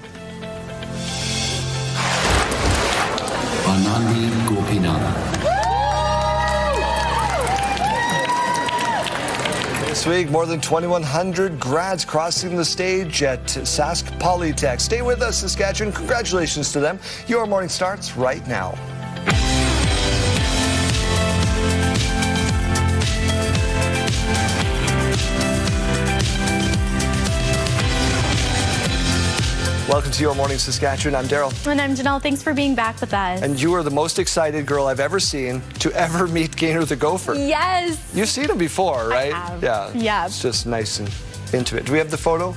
Anandi Gopinath. So week, more than 2,100 grads crossing the stage at Sask Polytech. Stay with us, Saskatchewan. Congratulations to them. Your morning starts right now. Welcome to Your Morning Saskatchewan. I'm Daryl. And I'm Janelle. Thanks for being back with us. And you are the most excited girl I've ever seen to ever meet Gaynor the Gopher. Yes. You've seen him before, right? I have. Yeah. Yeah. It's just nice and intimate. Do we have the photo?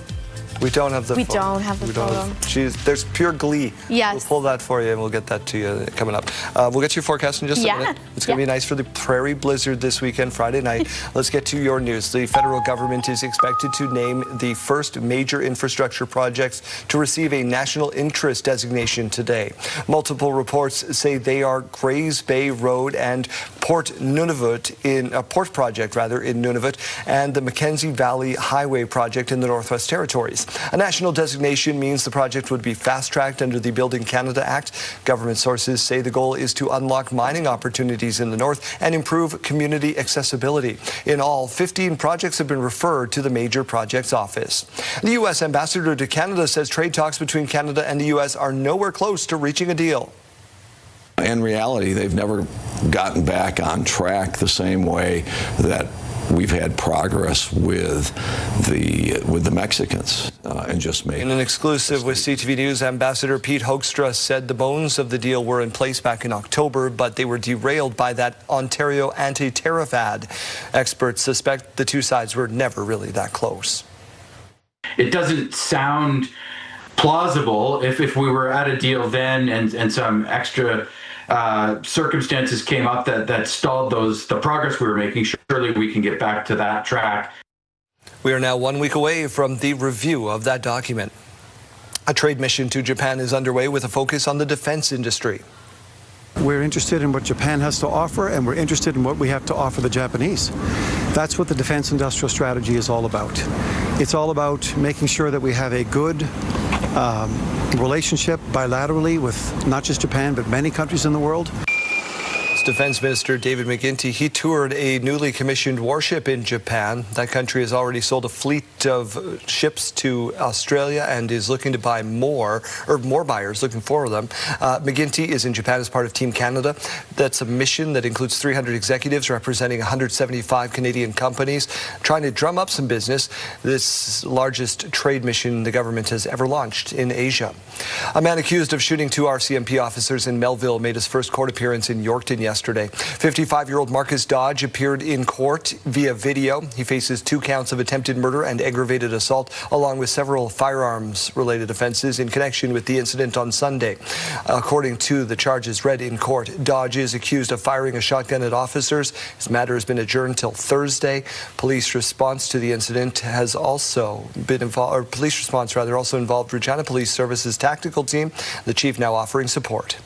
We don't have the photo. We don't have the photo. There's pure glee. Yes. We'll pull that for you and we'll get that to you coming up. We'll get to your forecast in just a minute. It's going to be nice for the prairie blizzard this weekend, Friday night. Let's get to your news. The federal government is expected to name the first major infrastructure projects to receive a national interest designation today. Multiple reports say they are Grays Bay Road and Port project in Nunavut, and the Mackenzie Valley Highway project in the Northwest Territories. A national designation means the project would be fast-tracked under the Building Canada Act. Government sources say the goal is to unlock mining opportunities in the north and improve community accessibility. In all, 15 projects have been referred to the Major Projects Office. The U.S. ambassador to Canada says trade talks between Canada and the U.S. are nowhere close to reaching a deal. In reality, they've never gotten back on track the same way that we've had progress with the Mexicans and just made. In an exclusive with CTV News, Ambassador Pete Hoekstra said the bones of the deal were in place back in October, but they were derailed by that Ontario anti-tariff ad. Experts suspect the two sides were never really that close. It doesn't sound plausible if we were at a deal then and some extra circumstances came up that stalled the progress we were making. Surely we can get back to that track. We are now 1 week away from the review of that document. A trade mission to Japan is underway with a focus on the defense industry. We're interested in what Japan has to offer, and we're interested in what we have to offer the Japanese. That's what the defense industrial strategy is all about. It's all about making sure that we have a good relationship bilaterally with not just Japan, but many countries in the world. Defense Minister David McGuinty, he toured a newly commissioned warship in Japan. That country has already sold a fleet of ships to Australia and is looking to buy more buyers looking for them. McGuinty is in Japan as part of Team Canada. That's a mission that includes 300 executives representing 175 Canadian companies, trying to drum up some business. This largest trade mission the government has ever launched in Asia. A man accused of shooting two RCMP officers in Melville made his first court appearance in Yorkton yesterday. 55-year-old Marcus Dodge appeared in court via video. He faces 2 counts of attempted murder and aggravated assault, along with several firearms-related offenses in connection with the incident on Sunday. According to the charges read in court, Dodge is accused of firing a shotgun at officers. His matter has been adjourned till Thursday. Police response to the incident has also been involved, also involved Regina Police Services tactical team. The chief now offering support.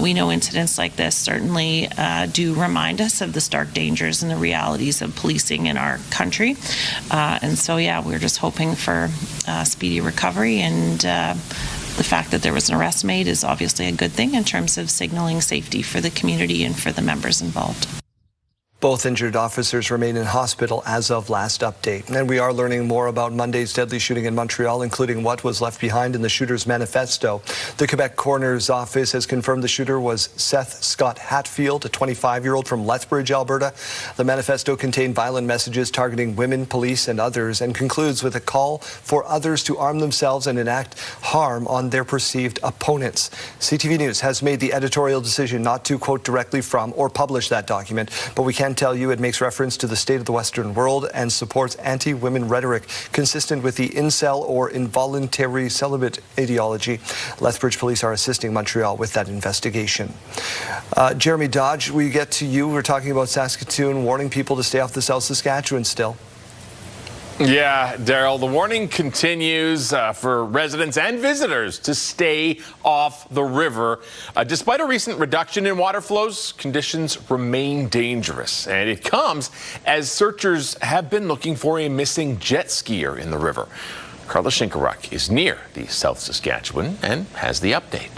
We know incidents like this certainly do remind us of the stark dangers and the realities of policing in our country. And so, yeah, we're just hoping for speedy recovery. And the fact that there was an arrest made is obviously a good thing in terms of signaling safety for the community and for the members involved. Both injured officers remain in hospital as of last update. And we are learning more about Monday's deadly shooting in Montreal, including what was left behind in the shooter's manifesto. The Quebec coroner's office has confirmed the shooter was Seth Scott Hatfield, a 25-year-old from Lethbridge, Alberta. The manifesto contained violent messages targeting women, police, and others, and concludes with a call for others to arm themselves and enact harm on their perceived opponents. CTV News has made the editorial decision not to quote directly from or publish that document, but we can tell you it makes reference to the state of the Western world and supports anti-women rhetoric consistent with the incel or involuntary celibate ideology. Lethbridge police are assisting Montreal with that investigation. Jeremy Dodge, we get to you. We're talking about Saskatoon warning people to stay off the South Saskatchewan still. Yeah, Daryl, the warning continues for residents and visitors to stay off the river. Despite a recent reduction in water flows, conditions remain dangerous. And it comes as searchers have been looking for a missing jet skier in the river. Carla Shinkaruk is near the South Saskatchewan and has the update.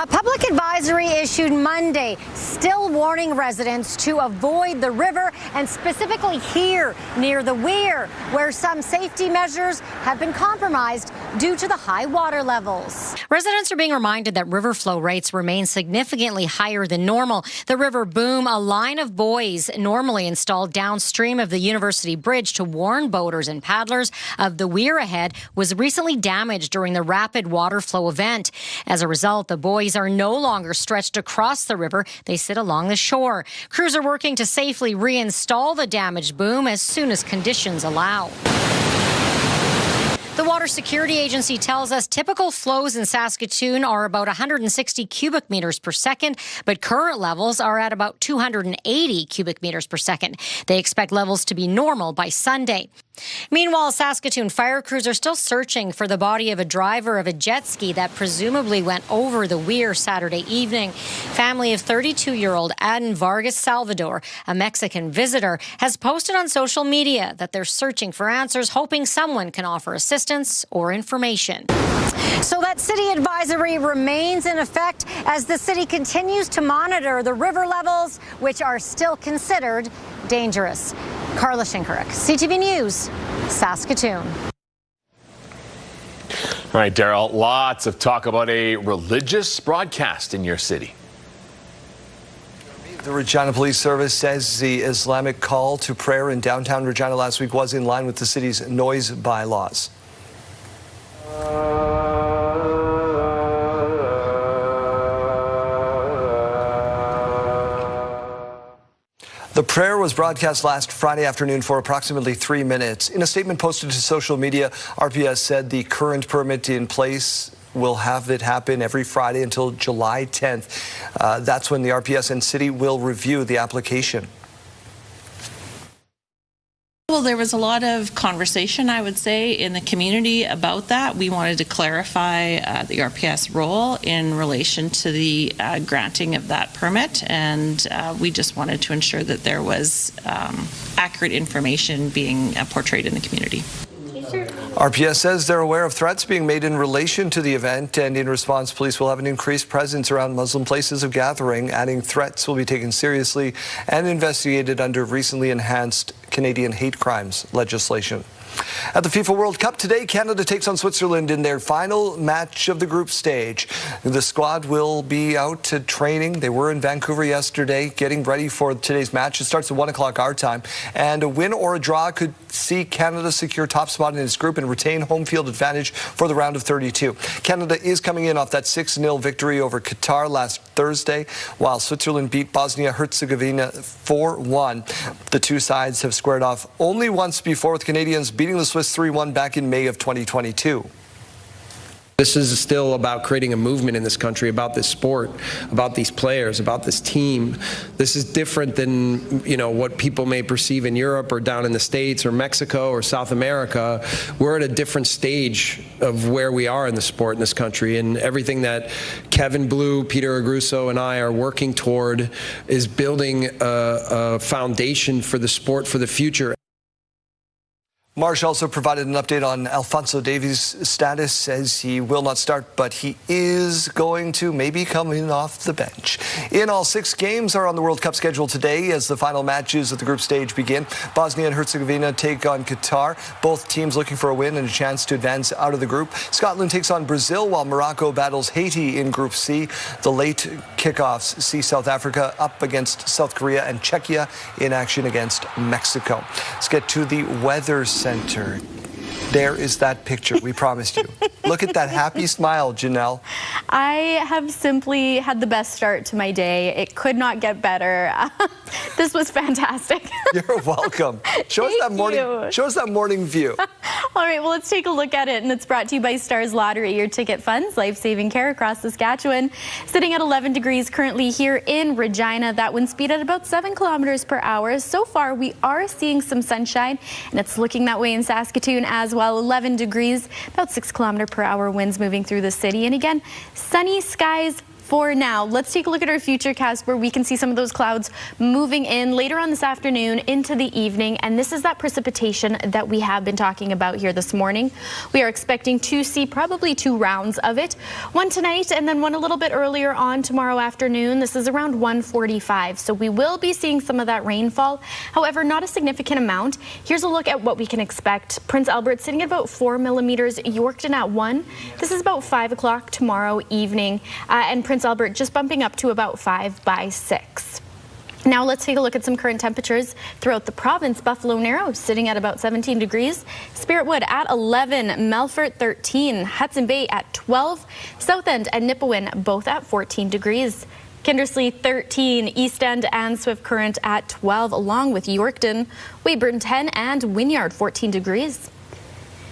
Public advisory issued Monday, still warning residents to avoid the river, and specifically here near the weir, where some safety measures have been compromised due to the high water levels. Residents are being reminded that river flow rates remain significantly higher than normal. The river boom, a line of buoys normally installed downstream of the University Bridge to warn boaters and paddlers of the weir ahead, was recently damaged during the rapid water flow event. As a result, the buoys are no longer stretched across the river. They sit along the shore. Crews are working to safely reinstall the damaged boom as soon as conditions allow. The Water Security Agency tells us typical flows in Saskatoon are about 160 cubic meters per second, but current levels are at about 280 cubic meters per second. They expect levels to be normal by Sunday. Meanwhile, Saskatoon fire crews are still searching for the body of a driver of a jet ski that presumably went over the weir Saturday evening. Family of 32-year-old Aden Vargas Salvador, a Mexican visitor, has posted on social media that they're searching for answers, hoping someone can offer assistance or information. So that city advisory remains in effect as the city continues to monitor the river levels, which are still considered dangerous. Carla Shinkarek, CTV News, Saskatoon. All right, Daryl, lots of talk about a religious broadcast in your city. The Regina Police Service says the Islamic call to prayer in downtown Regina last week was in line with the city's noise bylaws. The prayer was broadcast last Friday afternoon for approximately 3 minutes. In a statement posted to social media, RPS said the current permit in place will have it happen every Friday until July 10th. That's when the RPS and city will review the application. Well, there was a lot of conversation, I would say, in the community about that. We wanted to clarify the RPS role in relation to the granting of that permit, and we just wanted to ensure that there was accurate information being portrayed in the community. RPS says they're aware of threats being made in relation to the event, and in response, police will have an increased presence around Muslim places of gathering, adding threats will be taken seriously and investigated under recently enhanced Canadian hate crimes legislation. At the FIFA World Cup today, Canada takes on Switzerland in their final match of the group stage. The squad will be out to training. They were in Vancouver yesterday getting ready for today's match. It starts at 1 o'clock our time. And a win or a draw could see Canada secure top spot in its group and retain home field advantage for the round of 32. Canada is coming in off that 6-0 victory over Qatar last Thursday, while Switzerland beat Bosnia-Herzegovina 4-1. The two sides have squared off only once before, with Canadians beating the Swiss 3-1 back in May of 2022. This is still about creating a movement in this country, about this sport, about these players, about this team. This is different than, you know, what people may perceive in Europe or down in the States or Mexico or South America. We're at a different stage of where we are in the sport in this country, and everything that Kevin Blue, Peter Agruso, and I are working toward is building a foundation for the sport for the future. Marsh also provided an update on Alfonso Davies' status, says he will not start, but he is going to maybe come in off the bench. In all, 6 games are on the World Cup schedule today as the final matches of the group stage begin. Bosnia and Herzegovina take on Qatar, both teams looking for a win and a chance to advance out of the group. Scotland takes on Brazil, while Morocco battles Haiti in Group C. The late kickoffs see South Africa up against South Korea and Czechia in action against Mexico. Let's get to the weather center. There is that picture we promised you. Look at that happy smile, Janelle. I have simply had the best start to my day. It could not get better. This was fantastic. You're welcome. Show us that morning view. All right, well, let's take a look at it, and it's brought to you by Stars Lottery, your ticket funds, life-saving care across Saskatchewan. Sitting at 11 degrees currently here in Regina. That wind speed at about 7 kilometers per hour. So far, we are seeing some sunshine, and it's looking that way in Saskatoon as well. 11 degrees, about 6 kilometer per hour winds moving through the city. And again, sunny skies for now. Let's take a look at our futurecast where we can see some of those clouds moving in later on this afternoon into the evening. And this is that precipitation that we have been talking about here this morning. We are expecting to see probably 2 rounds of it. One tonight and then one a little bit earlier on tomorrow afternoon. This is around 1:45. So we will be seeing some of that rainfall. However, not a significant amount. Here's a look at what we can expect. Prince Albert sitting at about 4 millimeters. Yorkton at 1. This is about 5 o'clock tomorrow evening. And Prince Albert just bumping up to about 5 by 6. Now let's take a look at some current temperatures throughout the province. Buffalo Narrows sitting at about 17 degrees. Spirit Wood at 11. Melfort 13. Hudson Bay at 12. South End and Nipawin both at 14 degrees. Kindersley 13. East End and Swift Current at 12, along with Yorkton. Weyburn 10 and Wynyard 14 degrees.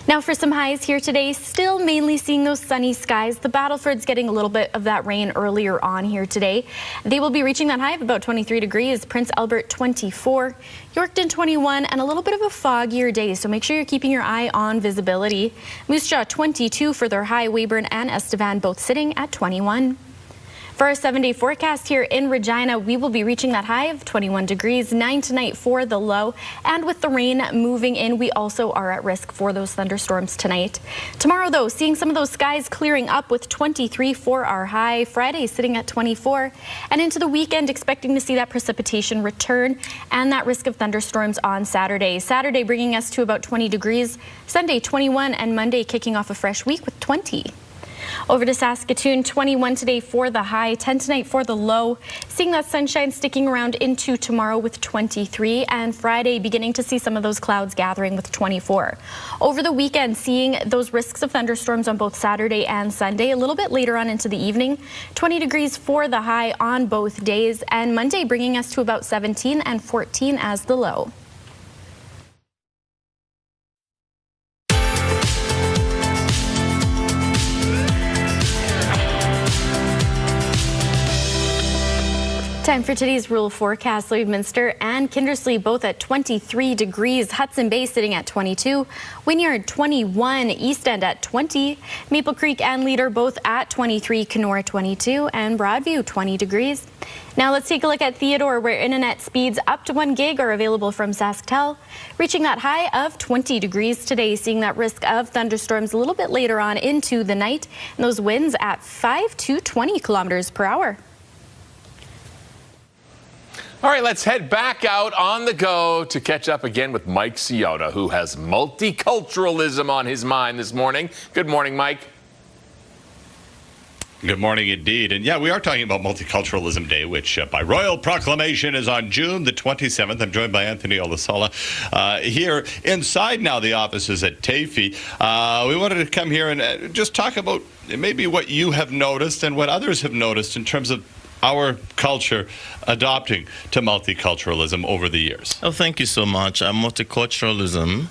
Now for some highs here today, still mainly seeing those sunny skies. The Battleford's getting a little bit of that rain earlier on here today. They will be reaching that high of about 23 degrees. Prince Albert 24, Yorkton 21, and a little bit of a foggier day, so make sure you're keeping your eye on visibility. Moose Jaw 22 for their high. Weyburn and Estevan both sitting at 21. For our 7-day forecast here in Regina, we will be reaching that high of 21 degrees, 9 tonight for the low. And with the rain moving in, we also are at risk for those thunderstorms tonight. Tomorrow, though, seeing some of those skies clearing up with 23 for our high. Friday sitting at 24. And into the weekend, expecting to see that precipitation return and that risk of thunderstorms on Saturday. Saturday bringing us to about 20 degrees. Sunday 21, and Monday kicking off a fresh week with 20. Over to Saskatoon, 21 today for the high, 10 tonight for the low. Seeing that sunshine sticking around into tomorrow with 23, and Friday beginning to see some of those clouds gathering with 24. Over the weekend, seeing those risks of thunderstorms on both Saturday and Sunday, a little bit later on into the evening. 20 degrees for the high on both days, and Monday bringing us to about 17 and 14 as the low. Time for today's rural forecast. Lloydminster and Kindersley both at 23 degrees. Hudson Bay sitting at 22. Wynyard 21. East End at 20. Maple Creek and Leader both at 23. Kenora 22. And Broadview 20 degrees. Now let's take a look at Theodore, where internet speeds up to 1 gig are available from SaskTel, reaching that high of 20 degrees today, seeing that risk of thunderstorms a little bit later on into the night, and those winds at 5 to 20 kilometers per hour. All right, let's head back out on the go to catch up again with Mike Ciota, who has multiculturalism on his mind this morning. Good morning, Mike. Good morning indeed. And yeah, we are talking about Multiculturalism Day, which by royal proclamation is on June the 27th. I'm joined by Anthony Olasola here inside now the offices at TAFE. We wanted to come here and just talk about maybe what you have noticed and what others have noticed in terms of our culture adopting to multiculturalism over the years. Oh, thank you so much. Multiculturalism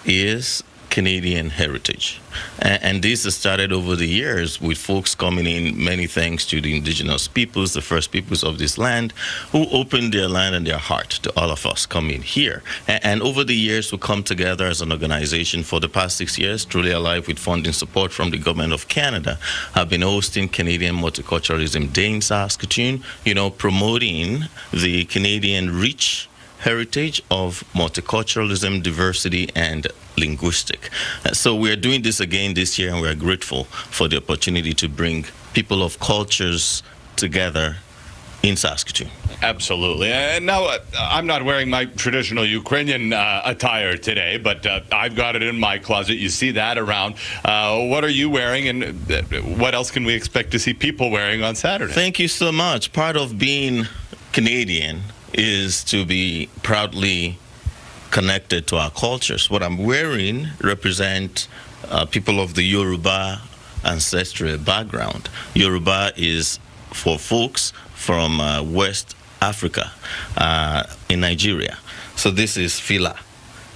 is Canadian heritage. And this has started over the years with folks coming in, many thanks to the indigenous peoples, the first peoples of this land, who opened their land and their heart to all of us coming here. And over the years, we come together as an organization. For the past 6 years, Truly Alive, with funding support from the Government of Canada, have been hosting Canadian Multiculturalism Day in Saskatoon, promoting the Canadian rich heritage of multiculturalism, diversity, and linguistic. So we are doing this again this year, and we are grateful for the opportunity to bring people of cultures together in Saskatoon. Absolutely. And now I'm not wearing my traditional Ukrainian attire today, but I've got it in my closet. You see that around. What are you wearing, and what else can we expect to see people wearing on Saturday? Thank you so much. Part of being Canadian is to be proudly connected to our cultures. What I'm wearing represent people of the Yoruba ancestral background. Yoruba is for folks from West Africa in Nigeria. So this is fila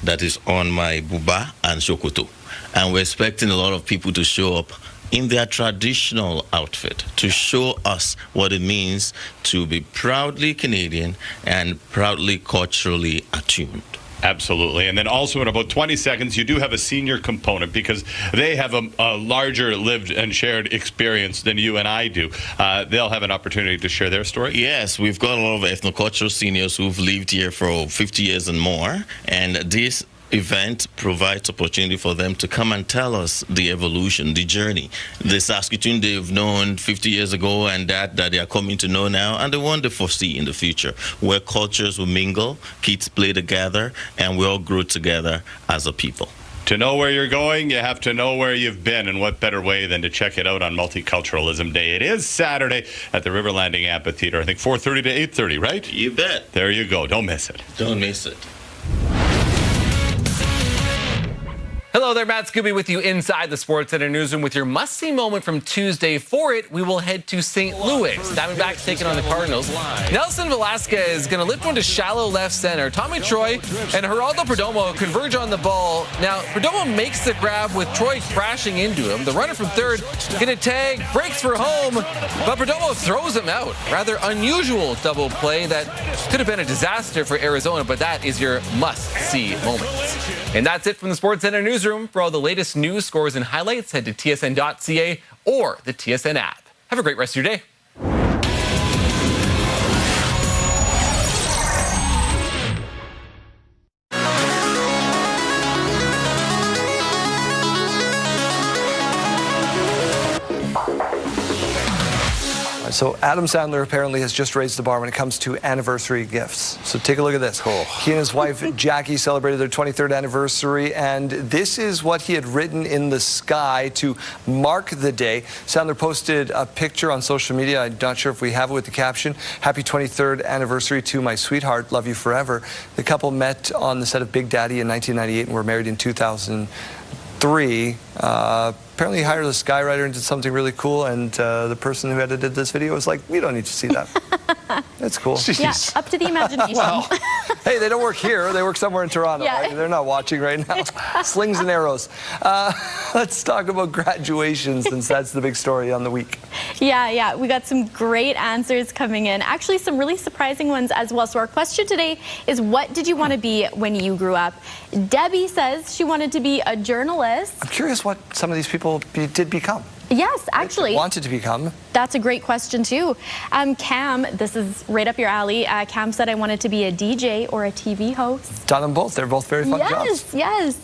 that is on my buba and shokoto. And we're expecting a lot of people to show up in their traditional outfit to show us what it means to be proudly Canadian and proudly culturally attuned. Absolutely. And then also in about 20 seconds, you do have a senior component because they have a larger lived and shared experience than you and I do. They'll have an opportunity to share their story. Yes, we've got a lot of ethnocultural seniors who've lived here for 50 years and more. And this event provides opportunity for them to come and tell us the evolution, the journey, the Saskatoon they've known 50 years ago and that they are coming to know now, and the one they foresee in the future, where cultures will mingle, kids play together, and we all grow together as a people. To know where you're going, you have to know where you've been, and what better way than to check it out on Multiculturalism Day. It is Saturday at the River Landing Amphitheatre. I think 4:30 to 8:30, right? You bet. There you go. Don't miss it. Don't miss it. Hello there, Matt Scooby with you inside the Sports Center newsroom with your must-see moment from Tuesday. For it, we will head to St. Louis. Diamondbacks taking on the Cardinals. Nelson Velasquez is going to lift one to shallow left center. Tommy Troy and Geraldo Perdomo converge on the ball. Now, Perdomo makes the grab with Troy crashing into him. The runner from third get a tag, breaks for home, but Perdomo throws him out. Rather unusual double play that could have been a disaster for Arizona, but that is your must-see moment. And that's it from the Sports Center newsroom. For all the latest news, scores, and highlights, head to tsn.ca or the TSN app. Have a great rest of your day. So Adam Sandler apparently has just raised the bar when it comes to anniversary gifts. So take a look at this. Cool. He and his wife Jackie celebrated their 23rd anniversary, and this is what he had written in the sky to mark the day. Sandler posted a picture on social media. I'm not sure if we have it with the caption, "Happy 23rd anniversary to my sweetheart, love you forever." The couple met on the set of Big Daddy in 1998 and were married in 2003. Apparently he hired a skywriter and did something really cool, and the person who edited this video was like, "We don't need to see that." That's cool. Jeez. Yeah, up to the imagination. Well, hey, they don't work here. They work somewhere in Toronto. Yeah. Right? They're not watching right now. Slings and arrows. Let's talk about graduation, since that's the big story on the week. Yeah, we got some great answers coming in. Actually, some really surprising ones as well. So our question today is, what did you want to be when you grew up? Debbie says she wanted to be a journalist. I'm curious what some of these people did become. Yes, actually. Wanted to become. That's a great question, too. Cam, this is right up your alley. Cam said, I wanted to be a DJ or a TV host. Done them both. They're both very fun jobs. Yes.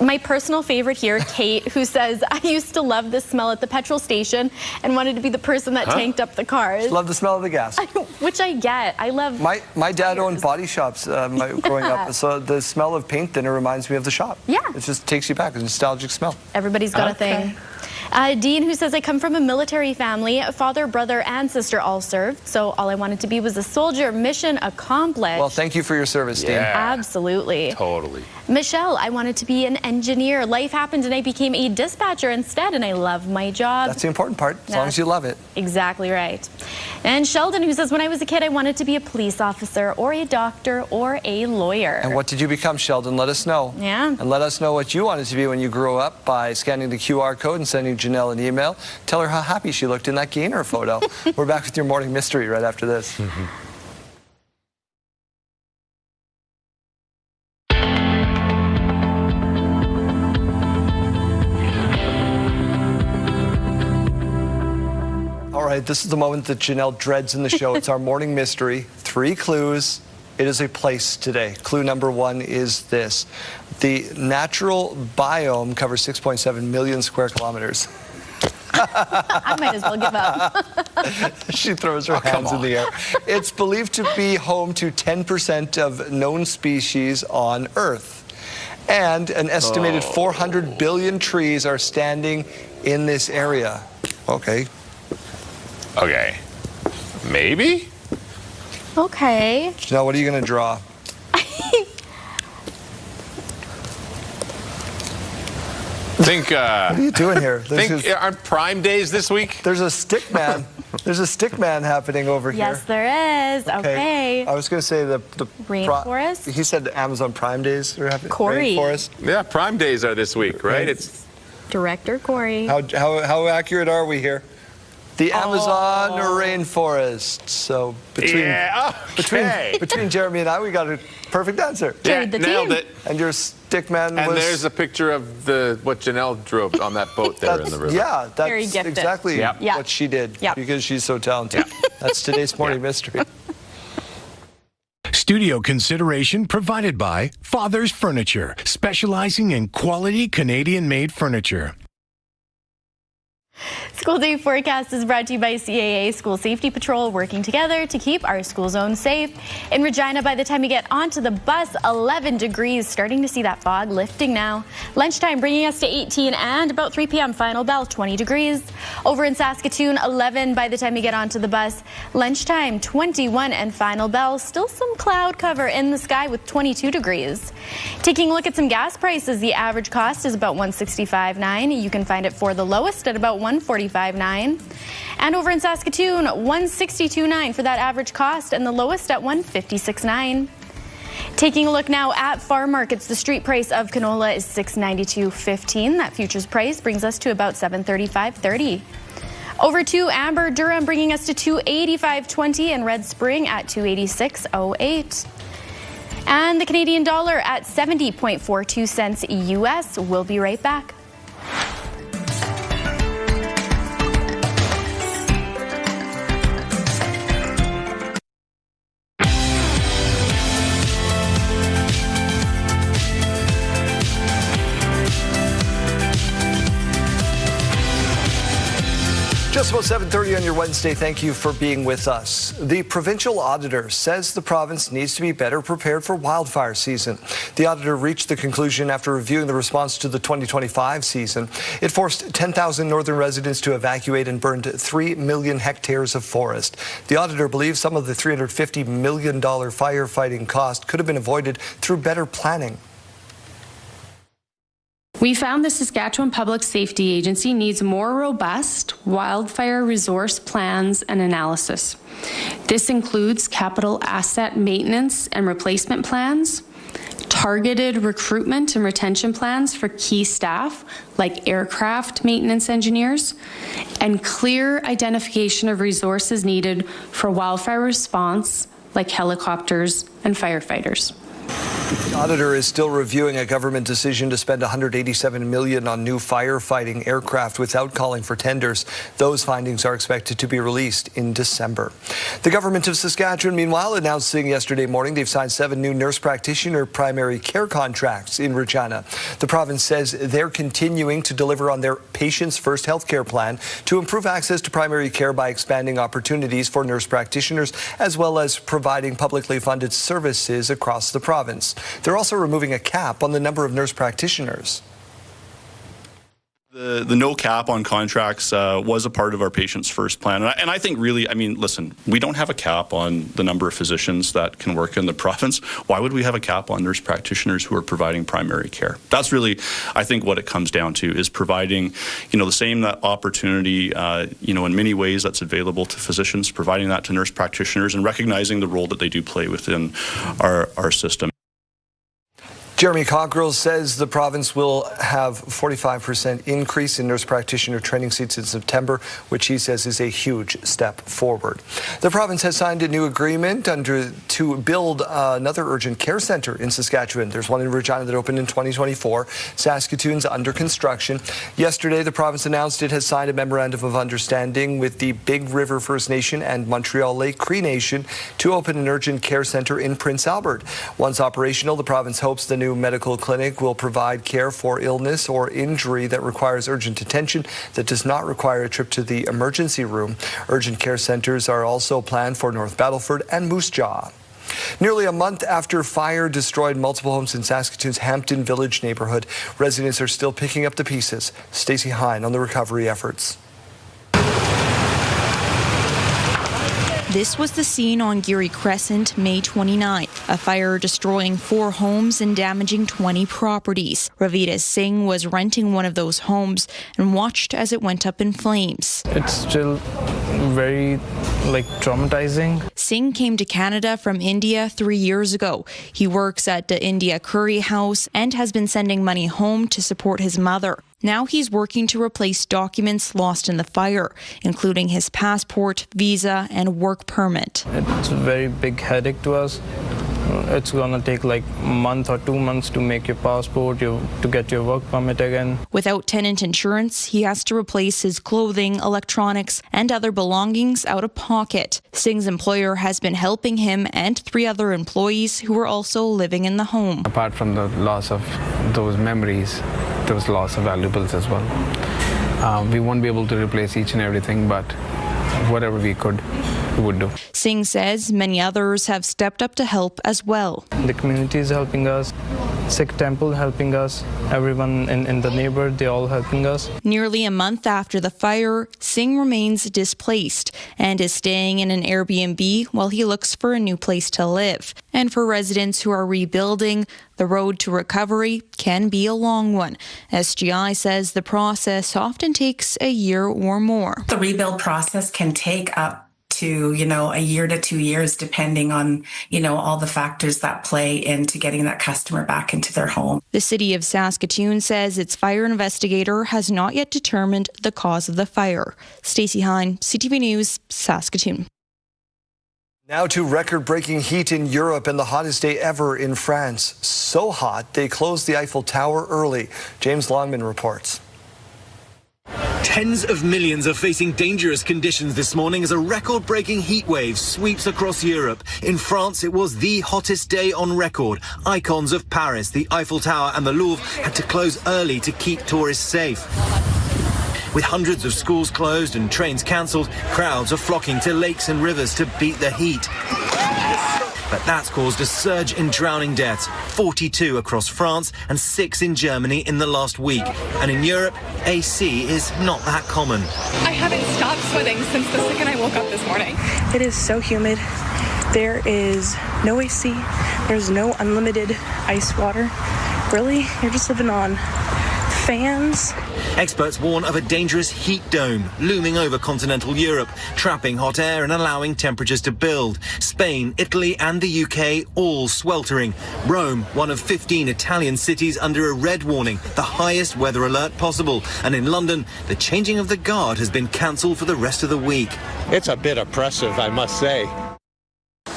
My personal favorite here, Kate, who says, I used to love the smell at the petrol station and wanted to be the person that tanked up the cars. Love the smell of the gas. Which I get. I love My dad owned body shops growing up, so the smell of paint thinner reminds me of the shop. Yeah. It just takes you back. It's a nostalgic smell. Everybody's got a thing. Dean, who says, I come from a military family. Father, brother, and sister all served. So all I wanted to be was a soldier. Mission accomplished. Well, thank you for your service, Dean. Yeah. Absolutely. Totally. Michelle, I wanted to be an engineer. Life happened and I became a dispatcher instead, and I love my job. That's the important part, as long as you love it. Exactly right. And Sheldon, who says, when I was a kid, I wanted to be a police officer or a doctor or a lawyer. And what did you become, Sheldon? Let us know. Yeah. And let us know what you wanted to be when you grew up by scanning the QR code and sending Janelle an email. Tell her how happy she looked in that gainer photo. We're back with your morning mystery right after this. All right, this is the moment that Janelle dreads in the show. It's our morning mystery. 3 clues. It is a place today. Clue number 1 is this. The natural biome covers 6.7 million square kilometers. I might as well give up. She throws her hands in the air. It's believed to be home to 10% of known species on Earth. And an estimated 400 billion trees are standing in this area. Okay. Okay. Maybe? Okay. Now, what are you going to draw? Think, what are you doing here? Aren't Prime Days this week? There's a stick man. There's a stick man happening over here. Yes, there is. Okay. I was going to say the Rainforest? He said Amazon Prime Days are happening. Corey. Rainforest. Yeah, Prime Days are this week, right? It's Director Corey. How accurate are we here? the Amazon rainforest. So between Jeremy and I, we got a perfect answer. Carried the nailed team. it. And your stick man and was... there's a picture of what Janelle drove on that boat there in the river. Yeah, that's exactly Yep. what she did because she's so talented. That's today's Morning Mystery. Studio consideration provided by Father's Furniture, specializing in quality Canadian-made furniture. School day forecast is brought to you by CAA School Safety Patrol, working together to keep our school zone safe. In Regina, by the time you get onto the bus, 11 degrees, starting to see that fog lifting now. Lunchtime bringing us to 18, and about 3 p.m. final bell, 20 degrees. Over in Saskatoon, 11 by the time you get onto the bus. Lunchtime, 21, and final bell, still some cloud cover in the sky with 22 degrees. Taking a look at some gas prices, the average cost is about $165.9. You can find it for the lowest at about $145.9. And over in Saskatoon, $162.9 for that average cost, and the lowest at $156.9. Taking a look now at farm markets, the street price of canola is $692.15. That futures price brings us to about $735.30. Over to Amber Durham, bringing us to $285.20, and Red Spring at $286.08. And the Canadian dollar at 70.42 cents US. We'll be right back. Just about 7:30 on your Wednesday. Thank you for being with us. The provincial auditor says the province needs to be better prepared for wildfire season. The auditor reached the conclusion after reviewing the response to the 2025 season. It forced 10,000 northern residents to evacuate and burned 3 million hectares of forest. The auditor believes some of the $350 million firefighting cost could have been avoided through better planning. We found the Saskatchewan Public Safety Agency needs more robust wildfire resource plans and analysis. This includes capital asset maintenance and replacement plans, targeted recruitment and retention plans for key staff like aircraft maintenance engineers, and clear identification of resources needed for wildfire response like helicopters and firefighters. The auditor is still reviewing a government decision to spend $187 million on new firefighting aircraft without calling for tenders. Those findings are expected to be released in December. The government of Saskatchewan, meanwhile, announcing yesterday morning they've signed 7 new nurse practitioner primary care contracts in Regina. The province says they're continuing to deliver on their Patients First healthcare plan to improve access to primary care by expanding opportunities for nurse practitioners, as well as providing publicly funded services across the province. They're also removing a cap on the number of nurse practitioners. The no cap on contracts was a part of our Patients First plan. And I think really, I mean, listen, we don't have a cap on the number of physicians that can work in the province. Why would we have a cap on nurse practitioners who are providing primary care? That's really, I think, what it comes down to, is providing, the same opportunity, in many ways that's available to physicians, providing that to nurse practitioners and recognizing the role that they do play within our system. Jeremy Cockrell says the province will have 45% increase in nurse practitioner training seats in September, which he says is a huge step forward. The province has signed a new agreement to build another urgent care centre in Saskatchewan. There's one in Regina that opened in 2024. Saskatoon's under construction. Yesterday, the province announced it has signed a memorandum of understanding with the Big River First Nation and Montreal Lake Cree Nation to open an urgent care centre in Prince Albert. Once operational, the province hopes the new medical clinic will provide care for illness or injury that requires urgent attention that does not require a trip to the emergency room. Urgent care centers are also planned for North Battleford and Moose Jaw. Nearly a month after fire destroyed multiple homes in Saskatoon's Hampton Village neighborhood, residents are still picking up the pieces. Stacey Hine on the recovery efforts. This was the scene on Geary Crescent, May 29th, a fire destroying 4 homes and damaging 20 properties. Ravita Singh was renting one of those homes and watched as it went up in flames. It's still very traumatizing. Singh came to Canada from India 3 years ago. He works at the India Curry House and has been sending money home to support his mother. Now he's working to replace documents lost in the fire, including his passport, visa, and work permit. It's a very big headache to us. It's going to take like a month or 2 months to make your passport, to get your work permit again. Without tenant insurance, he has to replace his clothing, electronics, and other belongings out of pocket. Singh's employer has been helping him and 3 other employees who were also living in the home. Apart from the loss of those memories, there was loss of valuables as well. We won't be able to replace each and everything, but whatever we could, we would do. Singh says many others have stepped up to help as well. The community is helping us, Sikh temple helping us, everyone in the neighborhood, they all helping us. Nearly a month after the fire, Singh remains displaced and is staying in an Airbnb while he looks for a new place to live. And for residents who are rebuilding, the road to recovery can be a long one. SGI says the process often takes a year or more. The rebuild process can take up to, a year to 2 years, depending on, all the factors that play into getting that customer back into their home. The city of Saskatoon says its fire investigator has not yet determined the cause of the fire. Stacey Hine, CTV News, Saskatoon. Now to record-breaking heat in Europe and the hottest day ever in France. So hot, they closed the Eiffel Tower early. James Longman reports. Tens of millions are facing dangerous conditions this morning as a record-breaking heat wave sweeps across Europe. In France, it was the hottest day on record. Icons of Paris, the Eiffel Tower and the Louvre had to close early to keep tourists safe. With hundreds of schools closed and trains cancelled, crowds are flocking to lakes and rivers to beat the heat. But that's caused a surge in drowning deaths, 42 across France and 6 in Germany in the last week. And in Europe, AC is not that common. I haven't stopped sweating since the second I woke up this morning. It is so humid. There is no AC. There's no unlimited ice water. Really, you're just living on fans. Experts warn of a dangerous heat dome looming over continental Europe, trapping hot air and allowing temperatures to build. Spain, Italy and the UK all sweltering. Rome, one of 15 Italian cities under a red warning, the highest weather alert possible. And in London, the changing of the guard has been cancelled for the rest of the week. It's a bit oppressive, I must say.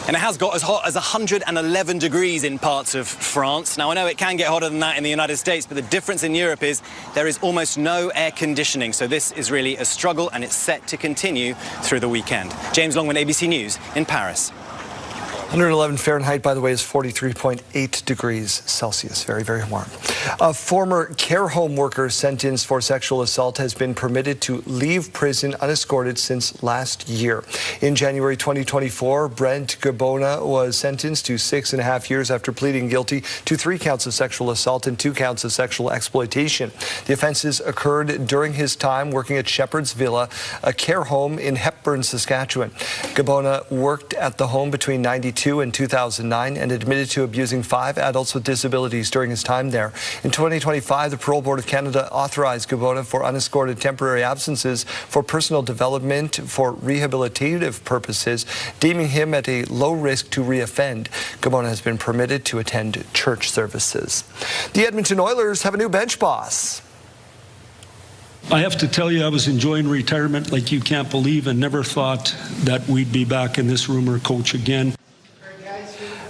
And it has got as hot as 111 degrees in parts of France. Now, I know it can get hotter than that in the United States, but the difference in Europe is there is almost no air conditioning. So this is really a struggle, and it's set to continue through the weekend. James Longman, ABC News in Paris. 111 Fahrenheit, by the way, is 43.8 degrees Celsius. Very, very warm. A former care home worker sentenced for sexual assault has been permitted to leave prison unescorted since last year. In January 2024, Brent Gabona was sentenced to 6.5 years after pleading guilty to 3 counts of sexual assault and 2 counts of sexual exploitation. The offenses occurred during his time working at Shepherd's Villa, a care home in Hepburn, Saskatchewan. Gabona worked at the home between 1992 and 2009 and admitted to abusing 5 adults with disabilities during his time there. In 2025, the Parole Board of Canada authorized Gabona for unescorted temporary absences for personal development for rehabilitative purposes, deeming him at a low risk to reoffend. Gabona has been permitted to attend church services. The Edmonton Oilers have a new bench boss. I have to tell you, I was enjoying retirement like you can't believe and never thought that we'd be back in this room or coach again.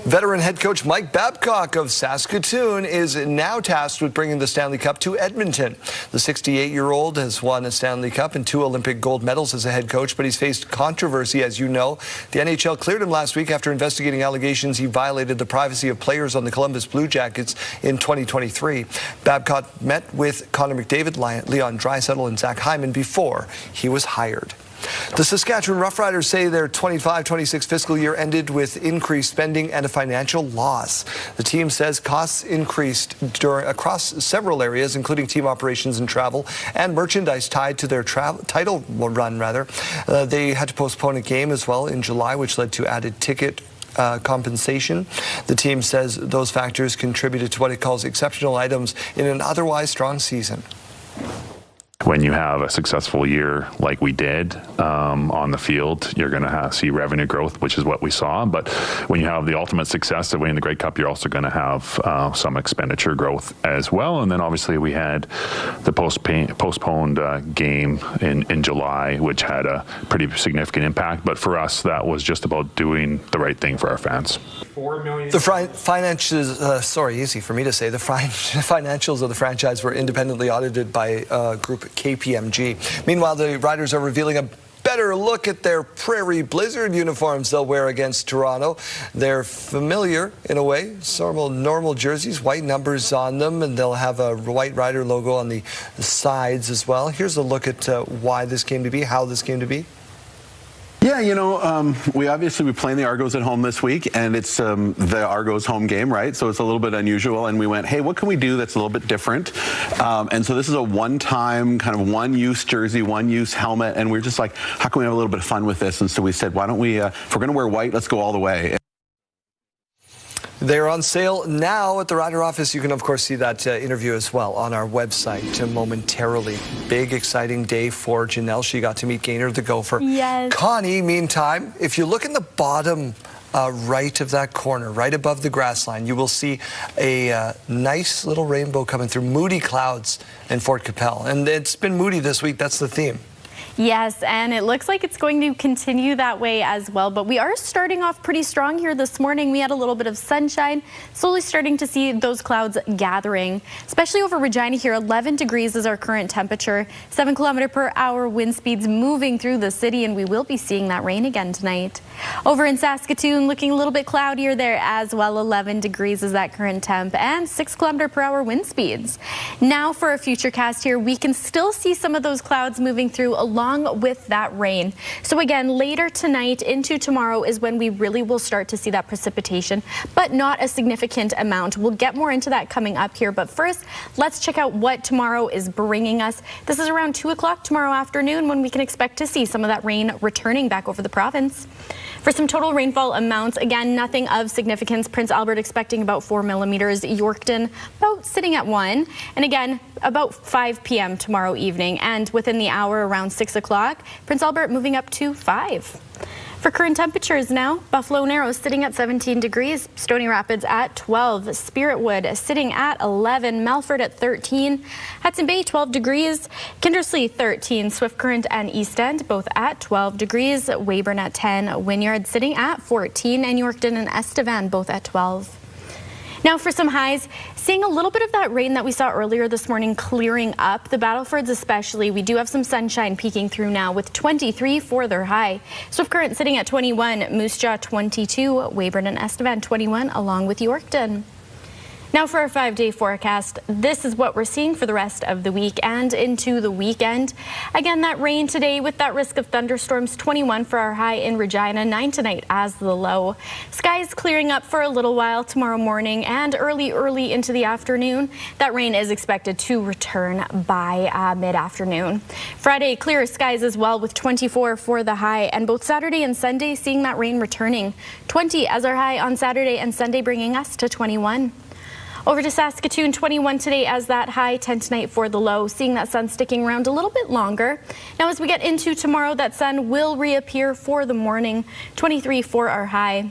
Veteran head coach Mike Babcock of Saskatoon is now tasked with bringing the Stanley Cup to Edmonton. The 68-year-old has won a Stanley Cup and 2 Olympic gold medals as a head coach, but he's faced controversy, as you know. The NHL cleared him last week after investigating allegations he violated the privacy of players on the Columbus Blue Jackets in 2023. Babcock met with Connor McDavid, Leon Draisaitl, and Zach Hyman before he was hired. The Saskatchewan Roughriders say their 25-26 fiscal year ended with increased spending and a financial loss. The team says costs increased across several areas, including team operations and travel and merchandise tied to their title run. They had to postpone a game as well in July, which led to added ticket compensation. The team says those factors contributed to what it calls exceptional items in an otherwise strong season. When you have a successful year like we did on the field, you're going to see revenue growth, which is what we saw. But when you have the ultimate success of winning the Grey Cup, you're also going to have some expenditure growth as well. And then obviously we had the postponed game in July, which had a pretty significant impact. But for us, that was just about doing the right thing for our fans. The finances, easy for me to say, the financials of the franchise were independently audited by group KPMG. Meanwhile, the Riders are revealing a better look at their Prairie Blizzard uniforms they'll wear against Toronto. They're familiar in a way, normal jerseys, white numbers on them, and they'll have a white Rider logo on the sides as well. Here's a look at why this came to be, how this came to be. Yeah, we playing the Argos at home this week, and it's the Argos home game, right? So it's a little bit unusual, and we went, hey, what can we do that's a little bit different? And so this is a one-time kind of one-use jersey, one-use helmet, and we're just like, how can we have a little bit of fun with this? And so we said, why don't we, if we're going to wear white, let's go all the way. They're on sale now at the Rider office. You can, of course, see that interview as well on our website momentarily. Big, exciting day for Janelle. She got to meet Gaynor the Gopher. Yes. Connie, meantime, if you look in the bottom right of that corner, right above the grass line, you will see a nice little rainbow coming through. Moody clouds in Fort Capel. And it's been moody this week. That's the theme. Yes, and it looks like it's going to continue that way as well. But we are starting off pretty strong here this morning. We had a little bit of sunshine, slowly starting to see those clouds gathering, especially over Regina here. 11 degrees is our current temperature, 7 km/h wind speeds moving through the city, and we will be seeing that rain again tonight. Over in Saskatoon, looking a little bit cloudier there as well. 11 degrees is that current temp and 6 km/h wind speeds. Now for a future cast here, we can still see some of those clouds moving through along with that rain. So again, later tonight into tomorrow is when we really will start to see that precipitation, but not a significant amount. We'll get more into that coming up here. But first, let's check out what tomorrow is bringing us. This is around 2 o'clock tomorrow afternoon when we can expect to see some of that rain returning back over the province. For some total rainfall amounts, again, nothing of significance. Prince Albert expecting about 4 millimeters. Yorkton about sitting at 1. And again, about 5 p.m. tomorrow evening. And within the hour around 6 o'clock, Prince Albert moving up to 5. For current temperatures now, Buffalo Narrows sitting at 17 degrees, Stony Rapids at 12, Spiritwood sitting at 11, Melfort at 13, Hudson Bay 12 degrees, Kindersley 13, Swift Current and East End both at 12 degrees, Weyburn at 10, Wynyard sitting at 14, and Yorkton and Estevan both at 12. Now for some highs, seeing a little bit of that rain that we saw earlier this morning clearing up. The Battlefords especially, we do have some sunshine peeking through now with 23 for their high. Swift Current sitting at 21, Moose Jaw 22, Weyburn and Estevan 21 along with Yorkton. Now for our 5-day forecast, this is what we're seeing for the rest of the week and into the weekend. Again, that rain today with that risk of thunderstorms, 21 for our high in Regina, 9 tonight as the low. Skies clearing up for a little while tomorrow morning and early into the afternoon. That rain is expected to return by mid-afternoon. Friday, clear skies as well with 24 for the high, and both Saturday and Sunday seeing that rain returning. 20 as our high on Saturday and Sunday, bringing us to 21. Over to Saskatoon, 21 today as that high, 10 tonight for the low, seeing that sun sticking around a little bit longer. Now as we get into tomorrow, that sun will reappear for the morning, 23 for our high.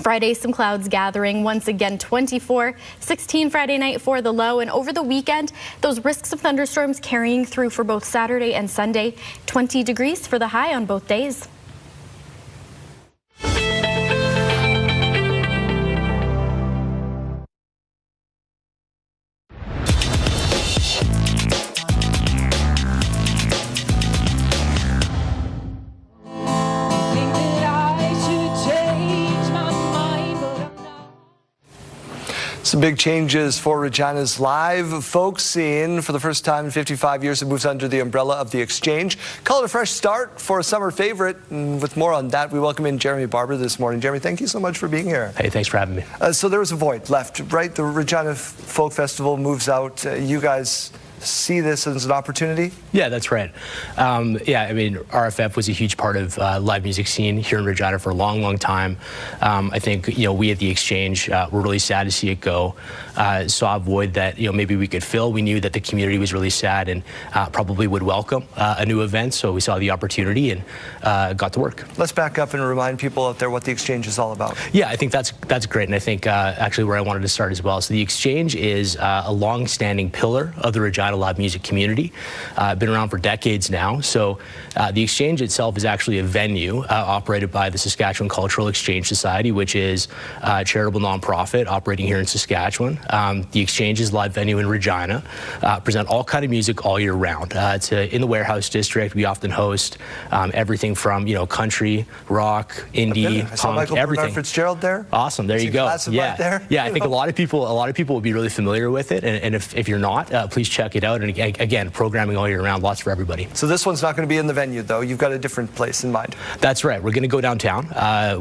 Friday, some clouds gathering, once again 24, 16 Friday night for the low, and over the weekend, those risks of thunderstorms carrying through for both Saturday and Sunday, 20 degrees for the high on both days. Some big changes for Regina's live folk scene. For the first time in 55 years, it moves under the umbrella of the Exchange. Call it a fresh start for a summer favorite. And with more on that, we welcome in Jeremy Barber this morning. Jeremy, thank you so much for being here. Hey, thanks for having me. So there was a void left, right? The Regina Folk Festival moves out. You guys see this as an opportunity? Yeah, that's right. Yeah, I mean, RFF was a huge part of live music scene here in Regina for a long, long time. I think, we at the Exchange were really sad to see it go. Saw a void that, maybe we could fill. We knew that the community was really sad and probably would welcome a new event, so we saw the opportunity and got to work. Let's back up and remind people out there what the Exchange is all about. Yeah, I think that's great, and I think actually where I wanted to start as well. So the Exchange is a long-standing pillar of the Regina live music community. Been around for decades now. So the Exchange itself is actually a venue operated by the Saskatchewan Cultural Exchange Society, which is a charitable nonprofit operating here in Saskatchewan. The Exchange is a live venue in Regina. Present all kind of music all year round. It's in the Warehouse District. We often host everything from country, rock, indie, punk, everything. Fitzgerald there. Awesome. There you go. Yeah, right there. Yeah. I think a lot of people will be really familiar with it. And if you're not, please check it out. And again, programming all year round, lots for everybody. So this one's not going to be in the venue, though. You've got a different place in mind. That's right. We're going to go downtown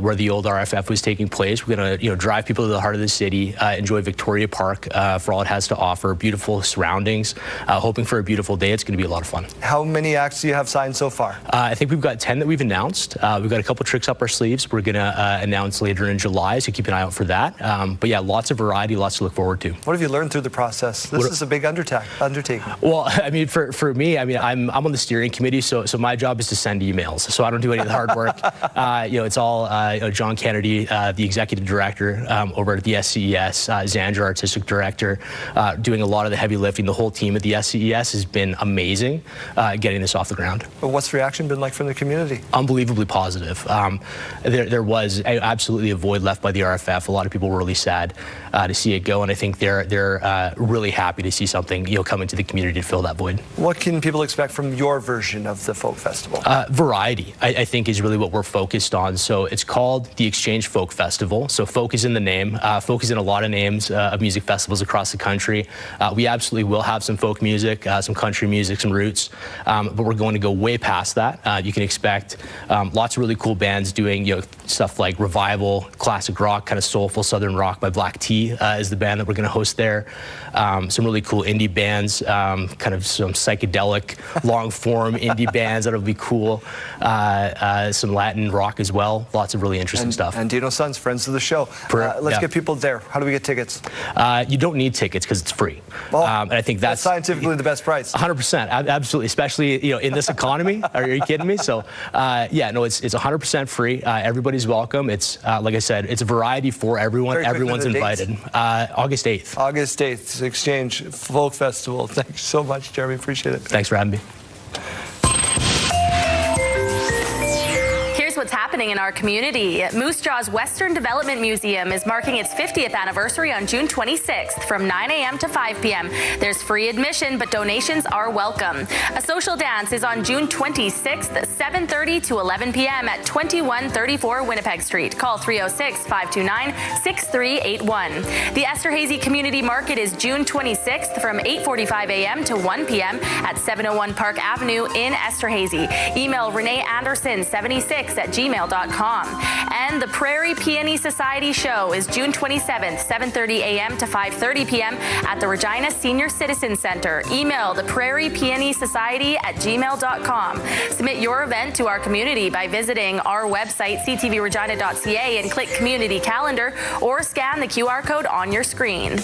where the old RFF was taking place. We're going to drive people to the heart of the city, enjoy Victoria Park for all it has to offer, beautiful surroundings, hoping for a beautiful day. It's going to be a lot of fun. How many acts do you have signed so far? I think we've got 10 that we've announced. We've got a couple tricks up our sleeves. We're going to announce later in July, so keep an eye out for that. But yeah, lots of variety, lots to look forward to. What have you learned through the process? This is a big undertaking. Well, I mean, for me, I mean, I'm on the steering committee, so my job is to send emails. So I don't do any of the hard work. It's all John Kennedy, the executive director over at the SCES, Xandra, artistic director, doing a lot of the heavy lifting. The whole team at the SCES has been amazing getting this off the ground. What's the reaction been like from the community? Unbelievably positive. There was absolutely a void left by the RFF. A lot of people were really sad to see it go, and I think they're really happy to see something coming to the community to fill that void. What can people expect from your version of the folk festival? Variety, I think, is really what we're focused on. So it's called the Exchange Folk Festival. So folk is in the name. Folk is in a lot of names of music festivals across the country. We absolutely will have some folk music, some country music, some roots, but we're going to go way past that. You can expect lots of really cool bands doing stuff like revival, classic rock, kind of soulful southern rock by Black Tea is the band that we're going to host there. Some really cool indie bands, kind of some psychedelic, long-form indie bands that'll be cool. Some Latin rock as well. Lots of really interesting stuff. And Dino Sons, friends of the show. Let's get people there. How do we get tickets? You don't need tickets because it's free. Well, and I think that's scientifically the best price. 100%, absolutely, especially in this economy. Are you kidding me? So yeah, no, it's 100% free. Everybody's welcome. It's like I said, it's a variety for everyone. Everyone's invited. August 8th. August 8th, Exchange Folk Festival. Thanks so much, Jeremy. Appreciate it. Thanks for having me. What's happening in our community. Moose Jaw's Western Development Museum is marking its 50th anniversary on June 26th from 9 a.m. to 5 p.m. There's free admission, but donations are welcome. A social dance is on June 26th, 7:30 to 11 p.m. at 2134 Winnipeg Street. Call 306-529-6381. The Esterhazy Community Market is June 26th from 8:45 a.m. to 1 p.m. at 701 Park Avenue in Esterhazy. Email Renee Anderson 76@gmail.com. And the Prairie Peony Society Show is June 27th, 7:30 a.m. to 5:30 p.m. at the Regina Senior Citizen Center. Email the Prairie Peony Society at gmail.com. Submit your event to our community by visiting our website, ctvregina.ca, and click Community Calendar or scan the QR code on your screen.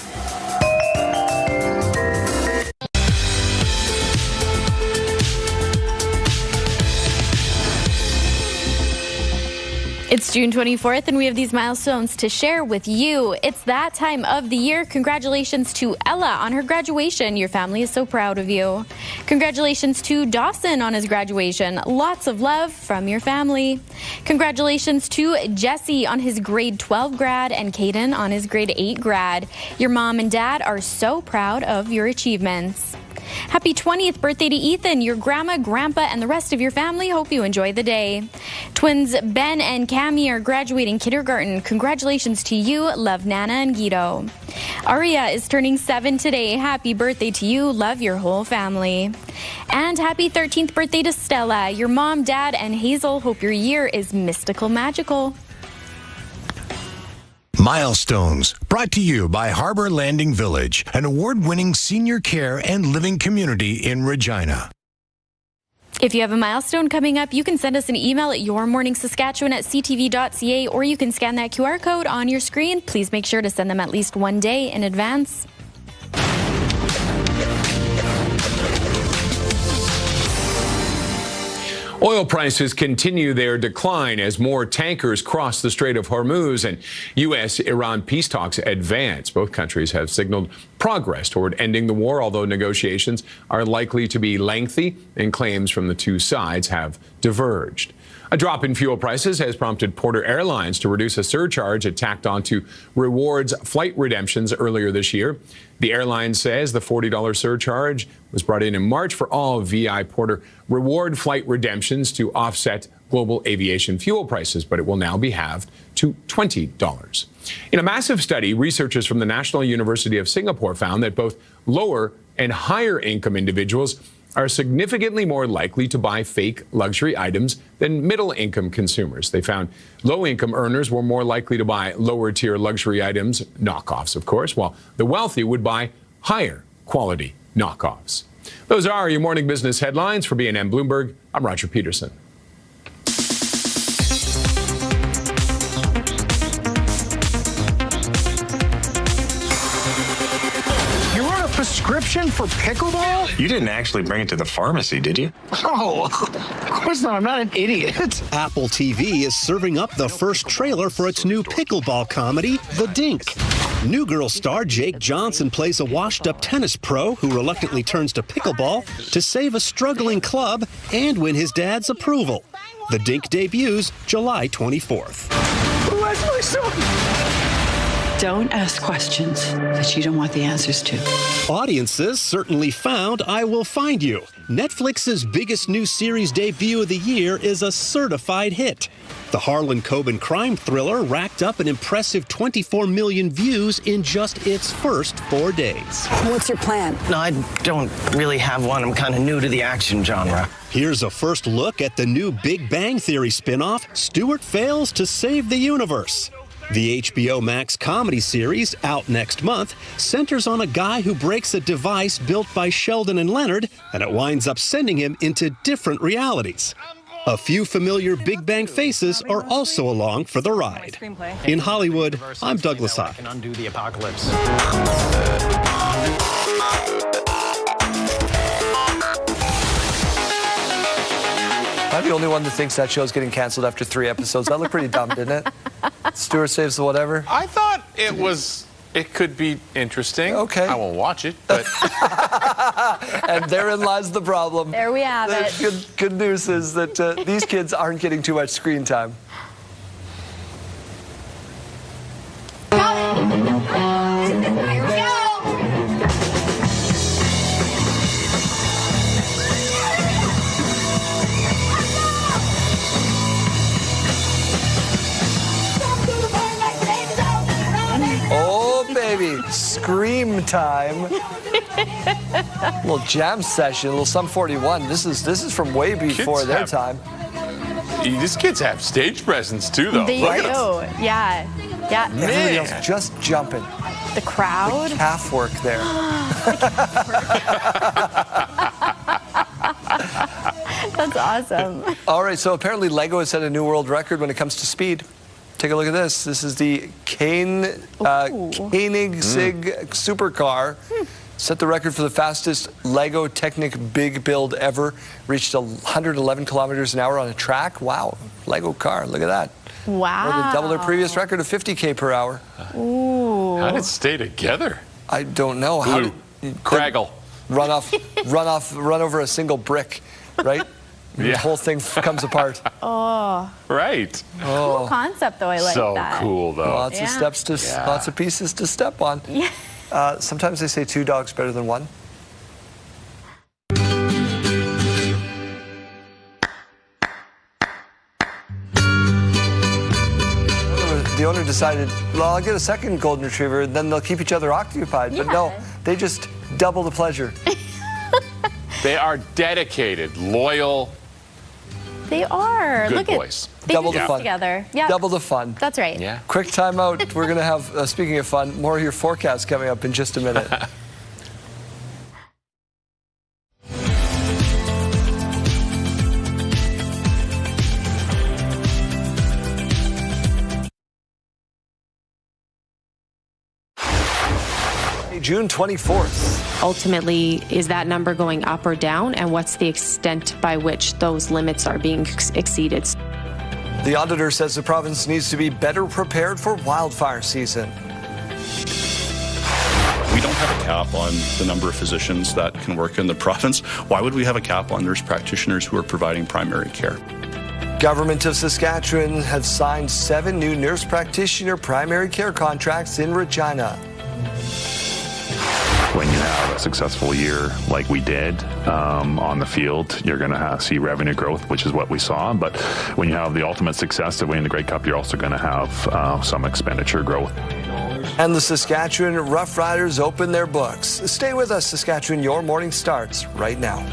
It's June 24th, and we have these milestones to share with you. It's that time of the year. Congratulations to Ella on her graduation. Your family is so proud of you. Congratulations to Dawson on his graduation. Lots of love from your family. Congratulations to Jesse on his grade 12 grad and Caden on his grade 8 grad. Your mom and dad are so proud of your achievements. Happy 20th birthday to Ethan, your grandma, grandpa, and the rest of your family. Hope you enjoy the day. Twins Ben and Cami are graduating kindergarten. Congratulations to you. Love Nana and Guido. Aria is turning 7 today. Happy birthday to you. Love your whole family. And happy 13th birthday to Stella. Your mom, dad, and Hazel. Hope your year is mystical, magical. Milestones, brought to you by Harbor Landing Village, an award-winning senior care and living community in Regina. If you have a milestone coming up, you can send us an email at yourmorningsaskatchewan@ctv.ca, or you can scan that QR code on your screen. Please make sure to send them at least one day in advance. Oil prices continue their decline as more tankers cross the Strait of Hormuz and U.S.-Iran peace talks advance. Both countries have signaled progress toward ending the war, although negotiations are likely to be lengthy and claims from the two sides have diverged. A drop in fuel prices has prompted Porter Airlines to reduce a surcharge it tacked onto rewards flight redemptions earlier this year. The airline says the $40 surcharge was brought in March for all VI Porter reward flight redemptions to offset global aviation fuel prices, but it will now be halved to $20. In a massive study, researchers from the National University of Singapore found that both lower and higher income individuals are significantly more likely to buy fake luxury items than middle-income consumers. They found low-income earners were more likely to buy lower-tier luxury items, knockoffs, of course, while the wealthy would buy higher-quality knockoffs. Those are your morning business headlines. For BNN Bloomberg, I'm Roger Peterson. Prescription for pickleball? You didn't actually bring it to the pharmacy, did you? Oh, of course not. I'm not an idiot. Apple TV is serving up the first trailer for its new pickleball comedy, The Dink. New Girl star Jake Johnson plays a washed-up tennis pro who reluctantly turns to pickleball to save a struggling club and win his dad's approval. The Dink debuts July 24th. Where's my son? Don't ask questions that you don't want the answers to. Audiences certainly found I Will Find You. Netflix's biggest new series debut of the year is a certified hit. The Harlan Coben crime thriller racked up an impressive 24 million views in just its first 4 days. What's your plan? No, I don't really have one. I'm kind of new to the action genre. Here's a first look at the new Big Bang Theory spinoff, Stuart Fails to Save the Universe. The HBO Max comedy series, out next month, centers on a guy who breaks a device built by Sheldon and Leonard, and it winds up sending him into different realities. A few familiar Big Bang faces are also along for the ride. In Hollywood, I'm Douglas High. Undo the apocalypse. Am I the only one that thinks that show's getting canceled after 3 episodes? That looked pretty dumb, didn't it? Stuart Saves the whatever. I thought it could be interesting. Okay. I won't watch it, but. And therein lies the problem. There we have it. Good news is that these kids aren't getting too much screen time. Here we go. Oh, baby. Scream time. Little jam session, a little Sum 41. This is from way before their time. These kids have stage presence too, though. They right? do. Yeah. Yeah. Everybody else just jumping. The crowd. The calf work there. That's awesome. All right, so apparently Lego has set a new world record when it comes to speed. Take a look at this. This is the Koenigsegg supercar. Set the record for the fastest Lego Technic big build ever. Reached 111 kilometers an hour on a track. Wow, Lego car, look at that. Wow. More than double their previous record of 50K per hour. Ooh. How did it stay together? I don't know. How did Craggle run over a single brick, right? The whole thing comes apart. Oh. Right. Cool concept, though. I like so that. So cool, though. Lots of steps to, lots of pieces to step on. Yeah. Sometimes they say 2 dogs better than 1. The owner decided, well, I'll get a second golden retriever, then they'll keep each other occupied. But no, they just double the pleasure. They are dedicated, loyal They are. Good Look boys. They Double do the this fun. together. Yeah. Double the fun. That's right. Yeah. Quick time out. We're going to have, speaking of fun, more of your forecast coming up in just a minute. June 24th. Ultimately, is that number going up or down, and what's the extent by which those limits are being exceeded? The auditor says the province needs to be better prepared for wildfire season. We don't have a cap on the number of physicians that can work in the province. Why would we have a cap on nurse practitioners who are providing primary care? Government of Saskatchewan has signed 7 new nurse practitioner primary care contracts in Regina. When you have a successful year like we did on the field, you're going to see revenue growth, which is what we saw. But when you have the ultimate success of winning the Grey Cup, you're also going to have some expenditure growth. And the Saskatchewan Rough Riders open their books. Stay with us, Saskatchewan. Your morning starts right now.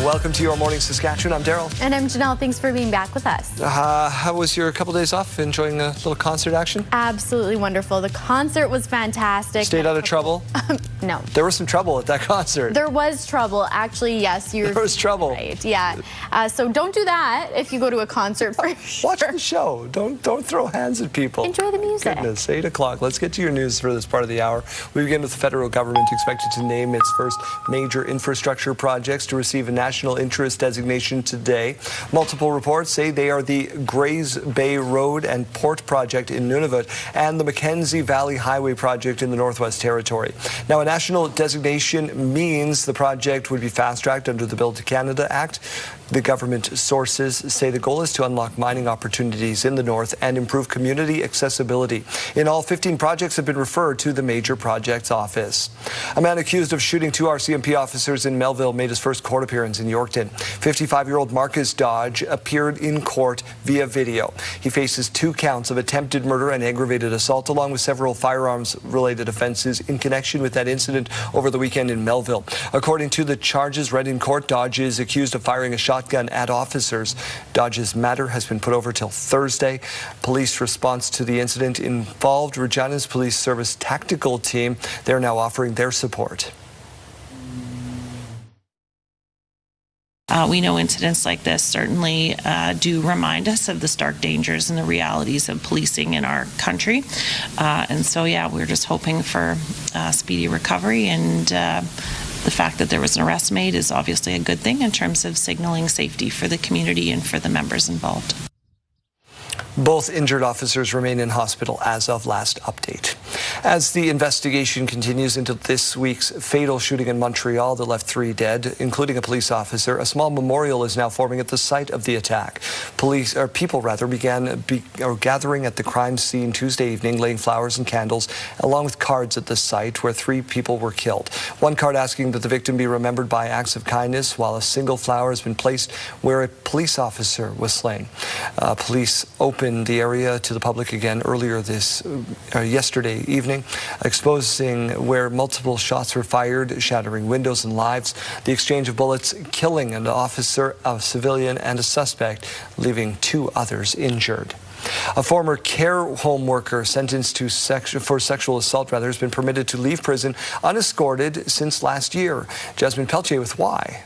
Welcome to Your Morning Saskatchewan. I'm Daryl. And I'm Janelle. Thanks for being back with us. How was your couple days off? Enjoying a little concert action? Absolutely wonderful. The concert was fantastic. Stayed out of trouble? No. There was some trouble at that concert. There was trouble. Actually, yes. There was trouble. Right. Yeah. So don't do that if you go to a concert for sure. Watch the show. Don't throw hands at people. Enjoy the music. Goodness, 8 o'clock. Let's get to your news for this part of the hour. We begin with the federal government expected to name its first major infrastructure projects to receive a national interest designation today. Multiple reports say they are the Grays Bay Road and Port project in Nunavut and the Mackenzie Valley Highway project in the Northwest Territory. Now, a national designation means the project would be fast-tracked under the Build to Canada Act. The government sources say the goal is to unlock mining opportunities in the north and improve community accessibility. In all, 15 projects have been referred to the Major Projects Office. A man accused of shooting 2 RCMP officers in Melville made his first court appearance in Yorkton. 55-year-old Marcus Dodge appeared in court via video. He faces 2 counts of attempted murder and aggravated assault, along with several firearms-related offenses in connection with that incident over the weekend in Melville. According to the charges read in court, Dodge is accused of firing a shotgun at officers. Dodge's matter has been put over till Thursday. Police response to the incident involved Regina's Police Service tactical team. They're now offering their support. We know incidents like this certainly do remind us of the stark dangers and the realities of policing in our country. And so, yeah, we're just hoping for speedy recovery, and the fact that there was an arrest made is obviously a good thing in terms of signaling safety for the community and for the members involved. Both injured officers remain in hospital as of last update. As the investigation continues into this week's fatal shooting in Montreal that left 3 dead, including a police officer, a small memorial is now forming at the site of the attack. People began gathering at the crime scene Tuesday evening, laying flowers and candles, along with cards at the site where 3 people were killed. One card asking that the victim be remembered by acts of kindness, while a single flower has been placed where a police officer was slain. Police opened the area to the public again earlier yesterday evening, exposing where multiple shots were fired, shattering windows and lives. The exchange of bullets killing an officer, a civilian, and a suspect, leaving 2 others injured. A former care home worker sentenced for sexual assault has been permitted to leave prison unescorted since last year. Jasmine Peltier with why.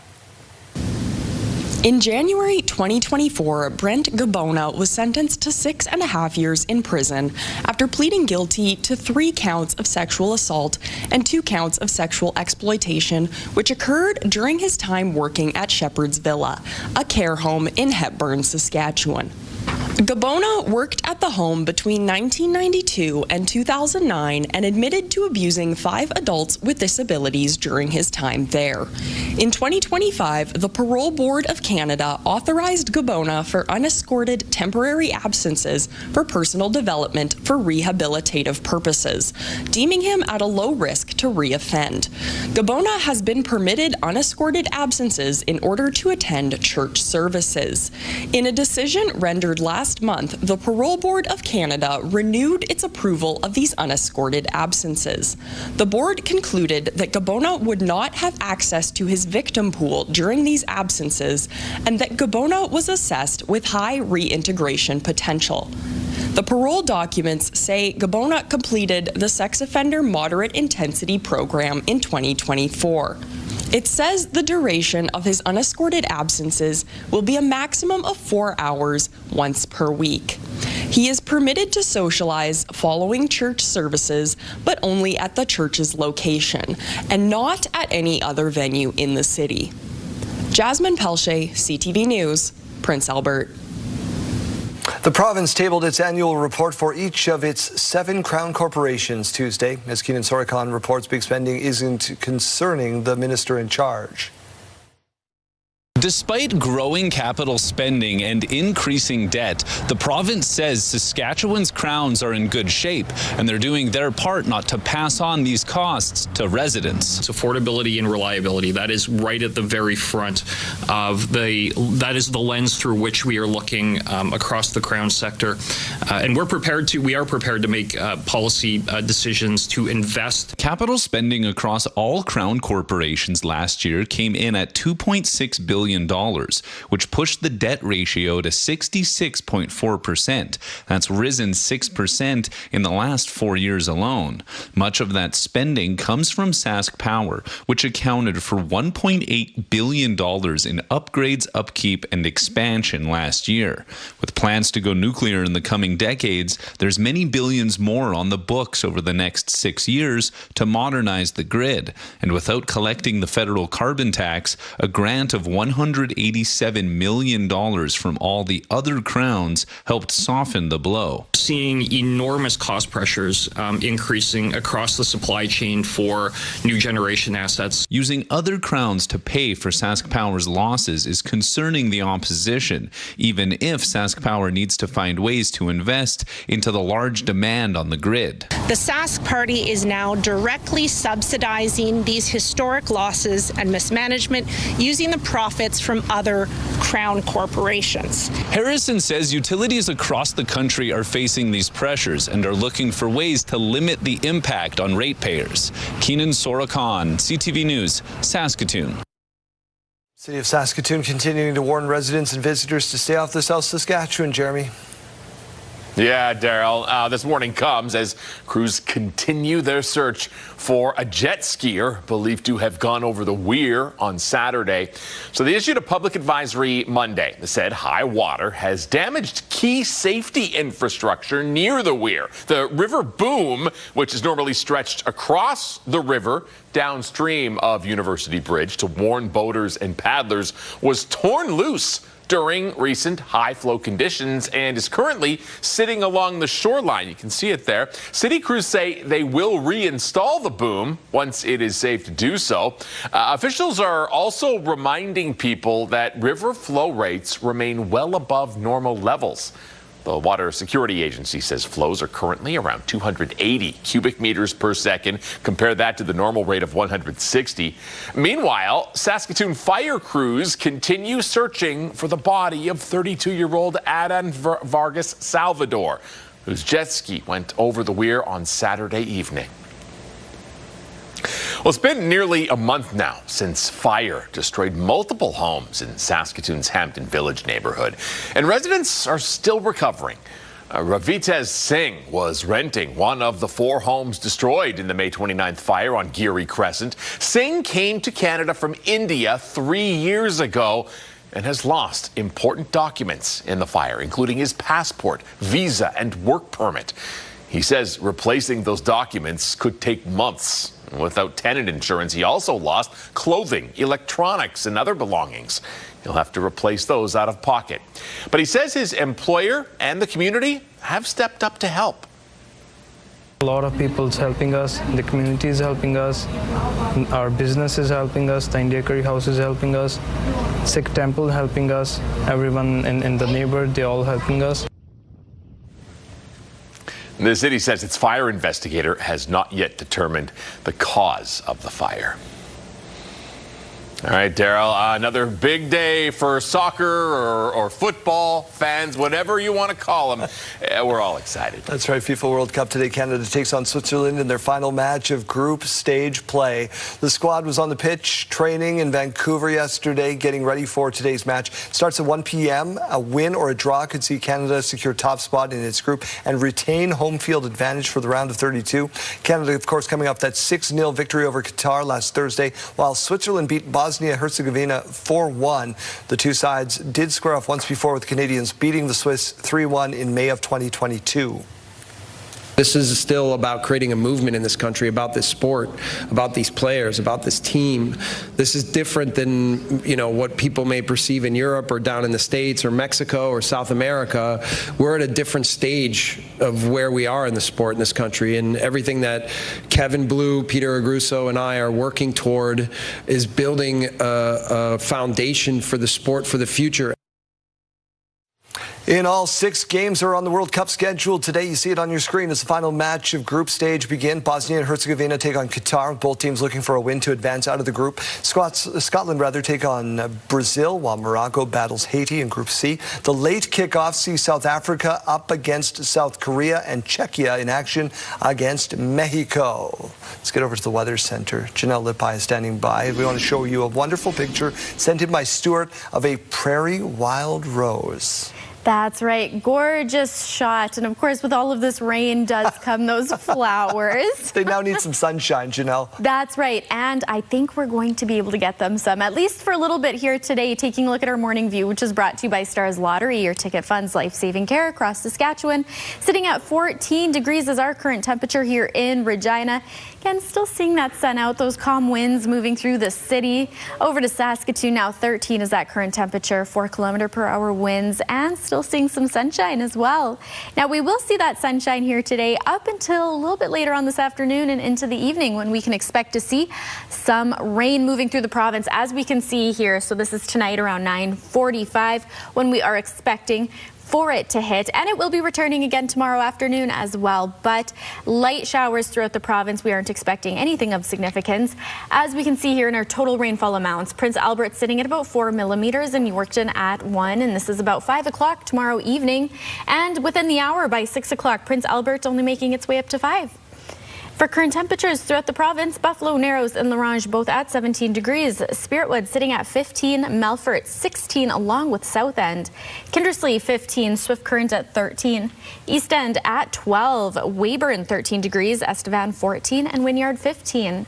In January 2024, Brent Gabona was sentenced to 6.5 years in prison after pleading guilty to 3 counts of sexual assault and 2 counts of sexual exploitation, which occurred during his time working at Shepherd's Villa, a care home in Hepburn, Saskatchewan. Gabona worked at the home between 1992 and 2009 and admitted to abusing 5 adults with disabilities during his time there. In 2025, the Parole Board of Canada authorized Gabona for unescorted temporary absences for personal development for rehabilitative purposes, deeming him at a low risk to reoffend. Gabona has been permitted unescorted absences in order to attend church services. In a decision rendered last last month, the Parole Board of Canada renewed its approval of these unescorted absences. The board concluded that Gabona would not have access to his victim pool during these absences and that Gabona was assessed with high reintegration potential. The parole documents say Gabona completed the sex offender moderate intensity program in 2024. It says the duration of his unescorted absences will be a maximum of 4 hours once per week. He is permitted to socialize following church services, but only at the church's location and not at any other venue in the city. Jasmine Pelche, CTV News, Prince Albert. The province tabled its annual report for each of its 7 Crown corporations Tuesday. As Keenan Sorokhan reports, big spending isn't concerning the minister in charge. Despite growing capital spending and increasing debt, the province says Saskatchewan's crowns are in good shape, and they're doing their part not to pass on these costs to residents. It's affordability and reliability. That is right at the very front of that is the lens through which we are looking across the crown sector. And we are prepared to make policy decisions to invest. Capital spending across all crown corporations last year came in at $2.6 billion, which pushed the debt ratio to 66.4%. That's risen 6% in the last 4 years alone. Much of that spending comes from Sask Power, which accounted for $1.8 billion in upgrades, upkeep, and expansion last year. With plans to go nuclear in the coming decades, there's many billions more on the books over the next 6 years to modernize the grid. And without collecting the federal carbon tax, a grant of $187 million from all the other crowns helped soften the blow. Seeing enormous cost pressures increasing across the supply chain for new generation assets. Using other crowns to pay for Sask Power's losses is concerning the opposition, even if Sask Power needs to find ways to invest into the large demand on the grid. The Sask Party is now directly subsidizing these historic losses and mismanagement using the profits from other crown corporations. Harrison says utilities across the country are facing these pressures and are looking for ways to limit the impact on ratepayers. Keenan Sorokhan, CTV News, Saskatoon. City of Saskatoon continuing to warn residents and visitors to stay off the South Saskatchewan. Jeremy. Yeah, Daryl, this warning comes as crews continue their search for a jet skier believed to have gone over the weir on Saturday. So they issued a public advisory Monday that said high water has damaged key safety infrastructure near the weir. The river boom, which is normally stretched across the river downstream of University Bridge to warn boaters and paddlers, was torn loose during recent high flow conditions and is currently sitting along the shoreline. You can see it there. City crews say they will reinstall the boom once it is safe to do so. Officials are also reminding people that river flow rates remain well above normal levels. The Water Security Agency says flows are currently around 280 cubic meters per second. Compare that to the normal rate of 160. Meanwhile, Saskatoon fire crews continue searching for the body of 32-year-old Adan Vargas Salvador, whose jet ski went over the weir on Saturday evening. Well, it's been nearly a month now since fire destroyed multiple homes in Saskatoon's Hampton Village neighborhood, and residents are still recovering. Ravitez Singh was renting one of the 4 homes destroyed in the May 29th fire on Geary Crescent. Singh came to Canada from India 3 years ago and has lost important documents in the fire, including his passport, visa, and work permit. He says replacing those documents could take months. Without tenant insurance, he also lost clothing, electronics, and other belongings. He'll have to replace those out of pocket. But he says his employer and the community have stepped up to help. A lot of people's helping us, the community is helping us, our business is helping us, the India Curry House is helping us, Sikh Temple helping us, everyone in the neighborhood, they're all helping us. The city says its fire investigator has not yet determined the cause of the fire. All right, Daryl, another big day for soccer or football fans, whatever you want to call them. We're all excited. That's right. FIFA World Cup today. Canada takes on Switzerland in their final match of group stage play. The squad was on the pitch training in Vancouver yesterday, getting ready for today's match. Starts at 1 p.m. A win or a draw could see Canada secure top spot in its group and retain home field advantage for the round of 32. Canada, of course, coming off that 6-0 victory over Qatar last Thursday, while Switzerland beat Bosnia-Herzegovina 4-1. The two sides did square off once before, with Canadians beating the Swiss 3-1 in May of 2022. This is still about creating a movement in this country, about this sport, about these players, about this team. This is different than, what people may perceive in Europe or down in the States or Mexico or South America. We're at a different stage of where we are in the sport in this country, and everything that Kevin Blue, Peter Agruso, and I are working toward is building a foundation for the sport for the future. In all, 6 games are on the World Cup schedule today. You see it on your screen as the final match of group stage begin. Bosnia and Herzegovina take on Qatar, both teams looking for a win to advance out of the group. Scotland take on Brazil, while Morocco battles Haiti in Group C. The late kickoff sees South Africa up against South Korea and Czechia in action against Mexico. Let's get over to the Weather Center. Janelle Lippi is standing by. We want to show you a wonderful picture sent in by Stuart of a prairie wild rose. That's right. Gorgeous shot. And of course, with all of this rain does come those flowers. They now need some sunshine, Janelle. That's right. And I think we're going to be able to get them some, at least for a little bit here today. Taking a look at our morning view, which is brought to you by Stars Lottery, your ticket funds life-saving care across Saskatchewan. Sitting at 14 degrees is our current temperature here in Regina. Again, still seeing that sun out, those calm winds moving through the city. Over to Saskatoon now, 13 is that current temperature, 4-kilometer-per-hour winds, and still seeing some sunshine as well. Now, we will see that sunshine here today up until a little bit later on this afternoon and into the evening, when we can expect to see some rain moving through the province, as we can see here. So this is tonight around 9:45 when we are expecting for it to hit, and it will be returning again tomorrow afternoon as well. But light showers throughout the province. We aren't expecting anything of significance. As we can see here in our total rainfall amounts, Prince Albert sitting at about 4 millimeters and Yorkton at 1, and this is about 5 o'clock tomorrow evening. And within the hour, by 6 o'clock, Prince Albert only making its way up to 5. For current temperatures throughout the province, Buffalo, Narrows, and Larange both at 17 degrees. Spiritwood sitting at 15, Melfort 16, along with South End. Kindersley 15, Swift Current at 13. East End at 12, Weyburn 13 degrees, Estevan 14, and Wynyard 15.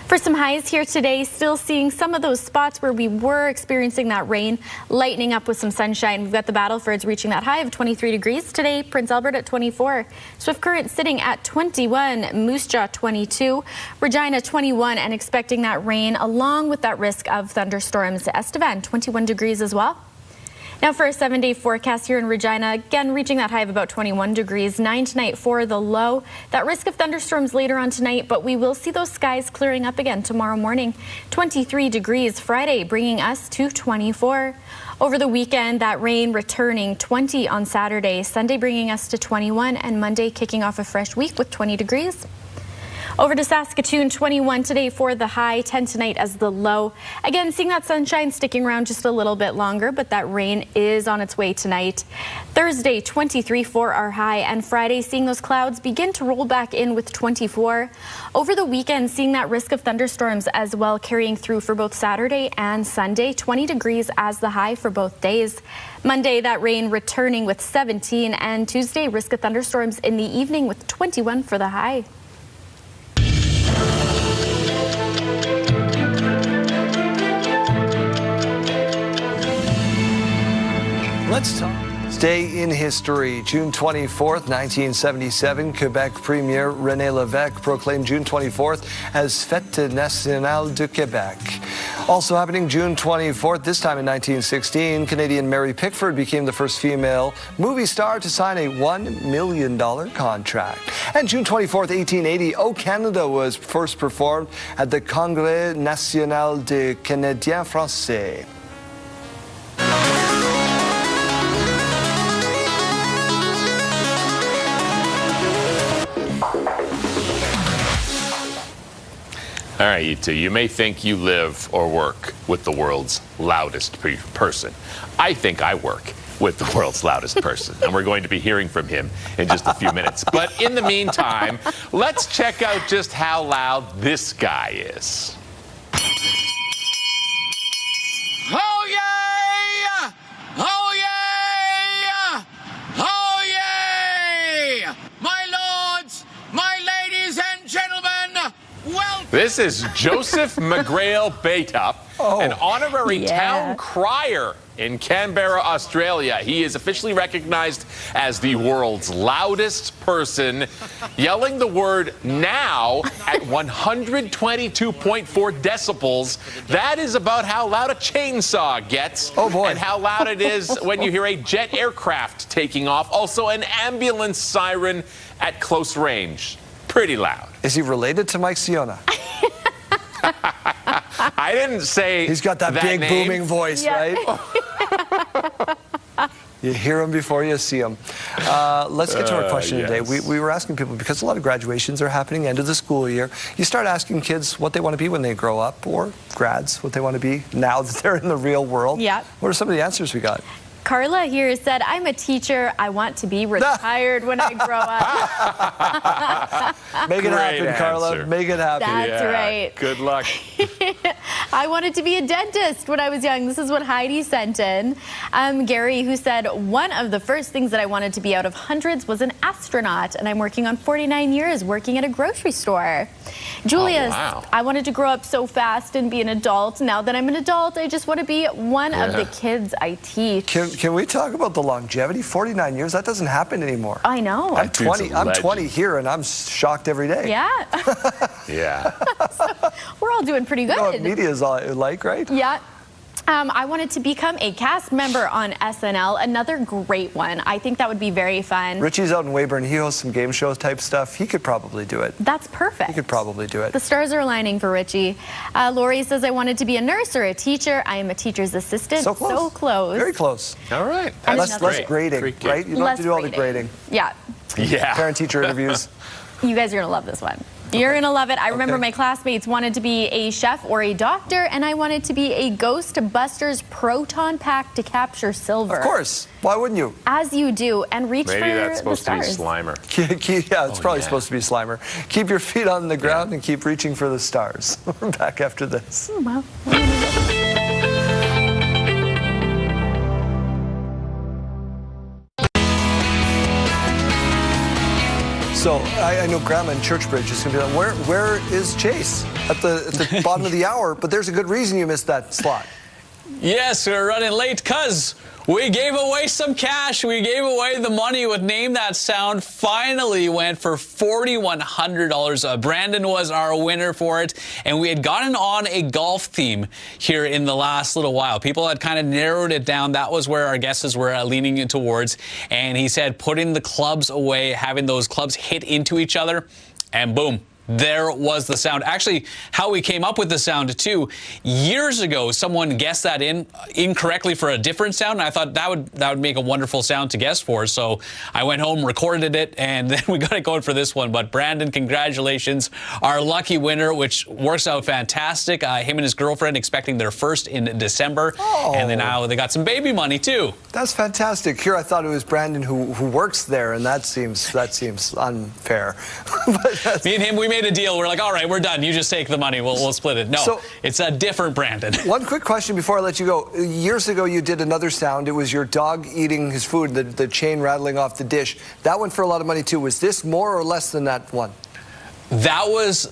For some highs here today, still seeing some of those spots where we were experiencing that rain, lightening up with some sunshine. We've got the Battlefords reaching that high of 23 degrees today, Prince Albert at 24, Swift Current sitting at 21, Moose Jaw 22, Regina 21, and expecting that rain along with that risk of thunderstorms. Estevan 21 degrees as well. Now for a 7-day forecast here in Regina, again reaching that high of about 21 degrees, 9 tonight for the low. That risk of thunderstorms later on tonight, but we will see those skies clearing up again tomorrow morning. 23 degrees Friday, bringing us to 24. Over the weekend, that rain returning, 20 on Saturday, Sunday bringing us to 21, and Monday kicking off a fresh week with 20 degrees. Over to Saskatoon, 21 today for the high, 10 tonight as the low. Again, seeing that sunshine sticking around just a little bit longer, but that rain is on its way tonight. Thursday, 23 for our high, and Friday, seeing those clouds begin to roll back in with 24. Over the weekend, seeing that risk of thunderstorms as well carrying through for both Saturday and Sunday, 20 degrees as the high for both days. Monday, that rain returning with 17, and Tuesday, risk of thunderstorms in the evening with 21 for the high. Let's talk. Day in history. June 24th, 1977, Quebec Premier René Lévesque proclaimed June 24th as Fête Nationale du Québec. Also happening June 24th, this time in 1916, Canadian Mary Pickford became the first female movie star to sign a $1 million contract. And June 24th, 1880, O Canada was first performed at the Congrès National des Canadiens Français. All right, you two. You may think you live or work with the world's loudest person. I think I work with the world's loudest person, and we're going to be hearing from him in just a few minutes. But in the meantime, let's check out just how loud this guy is. Oh, yeah! Oh, yeah! Oh, yeah! My lords, my ladies and gentlemen, welcome. This is Joseph McGrail Baytup, an honorary town crier in Canberra, Australia. He is officially recognized as the world's loudest person, yelling the word now at 122.4 decibels. That is about how loud a chainsaw gets. Oh boy. And how loud it is when you hear a jet aircraft taking off. Also an ambulance siren at close range. Pretty loud. Is he related to Mike Siona? I didn't say he's got that big name. booming voice, right? You hear him before you see him. Let's get to our question today. We were asking people, because a lot of graduations are happening, end of the school year. You start asking kids what they want to be when they grow up, or grads what they want to be now that they're in the real world. Yeah. What are some of the answers we got? Carla here said, I'm a teacher. I want to be retired when I grow up. Make it happen, answer. Carla. Make it happen. That's right. Good luck. I wanted to be a dentist when I was young. This is what Heidi sent in. Gary, who said, one of the first things that I wanted to be out of hundreds was an astronaut, and I'm working on 49 years working at a grocery store. Julius, I wanted to grow up so fast and be an adult. Now that I'm an adult, I just want to be one of the kids I teach. Can we talk about the longevity? 49 years, that doesn't happen anymore. I know. I'm 20. I'm 20 here, and I'm shocked every day. Yeah. Yeah. So we're all doing pretty good. You know what media is like, right? Yeah. I wanted to become a cast member on SNL. Another great one. I think that would be very fun. Richie's out in Weyburn. He hosts some game show type stuff. He could probably do it. That's perfect. He could probably do it. The stars are aligning for Richie. Lori says, I wanted to be a nurse or a teacher. I am a teacher's assistant. So close. So close. Very close. All right. And less grading, right? You don't have to do all the grading. Yeah. Yeah. Parent-teacher interviews. You guys are going to love this one. You're going to love it. I remember my classmates wanted to be a chef or a doctor, and I wanted to be a Ghostbusters proton pack to capture silver. Of course. Why wouldn't you? As you do, and reach Maybe for that's supposed the stars. to be Slimer. Yeah, it's probably supposed to be Slimer. Keep your feet on the ground and keep reaching for the stars. We're back after this. Oh, wow. So I know Grandma in Churchbridge is going to be like, where is Chase? At the bottom of the hour, but there's a good reason you missed that slot. Yes, we're running late because we gave away some cash. We gave away the money with Name That Sound. Finally went for $4,100. Brandon was our winner for it, and we had gotten on a golf theme here in the last little while. People had kind of narrowed it down. That was where our guesses were leaning in towards, and he said putting the clubs away, having those clubs hit into each other, and boom. There was the sound. Actually, how we came up with the sound, too, years ago, someone guessed that incorrectly for a different sound, and I thought that would make a wonderful sound to guess for. So I went home, recorded it, and then we got it going for this one. But Brandon, congratulations. Our lucky winner, which works out fantastic. Him and his girlfriend expecting their first in December. Oh. And then now they got some baby money, too. That's fantastic. Here I thought it was Brandon who works there, and that seems unfair. Me and him, we made a deal. We're like, all right, we're done. You just take the money. We'll split it. No, so, it's a different Brandon. One quick question before I let you go. Years ago, you did another sound. It was your dog eating his food, the chain rattling off the dish. That went for a lot of money, too. Was this more or less than that one? That was...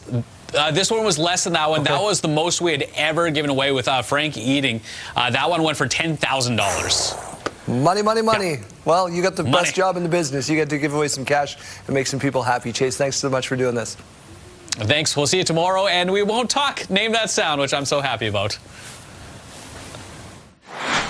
this one was less than that one. Okay. That was the most we had ever given away with Frank eating. That one went for $10,000. Money, money, money. Yeah. Well, you got the best job in the business. You get to give away some cash and make some people happy. Chase, thanks so much for doing this. Thanks. We'll see you tomorrow, and we won't talk Name That Sound, which I'm so happy about.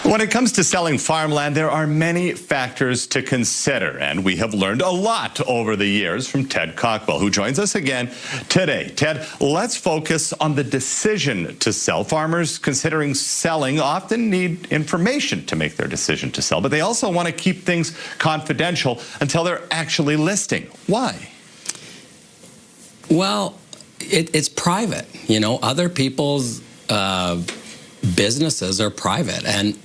When it comes to selling farmland, there are many factors to consider, and we have learned a lot over the years from Ted Cockwell, who joins us again today. Ted, let's focus on the decision to sell. Farmers considering selling often need information to make their decision to sell, but they also want to keep things confidential until they're actually listing. Why? Well, it's private. You know, other people's businesses are private, and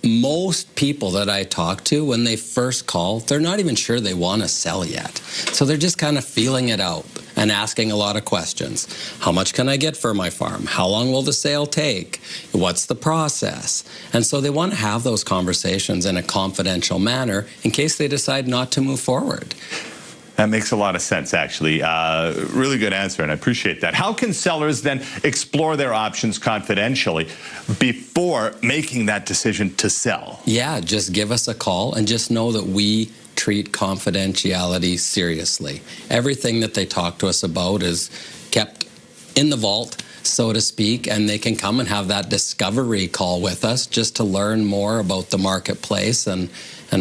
most people that I talk to, when they first call, they're not even sure they want to sell yet. So they're just kind of feeling it out and asking a lot of questions. How much can I get for my farm? How long will the sale take? What's the process? And so they want to have those conversations in a confidential manner in case they decide not to move forward. That makes a lot of sense, actually. Really good answer, and I appreciate that. How can sellers then explore their options confidentially before making that decision to sell? Yeah, just give us a call and just know that we treat confidentiality seriously. Everything that they talk to us about is kept in the vault, so to speak, and they can come and have that discovery call with us just to learn more about the marketplace and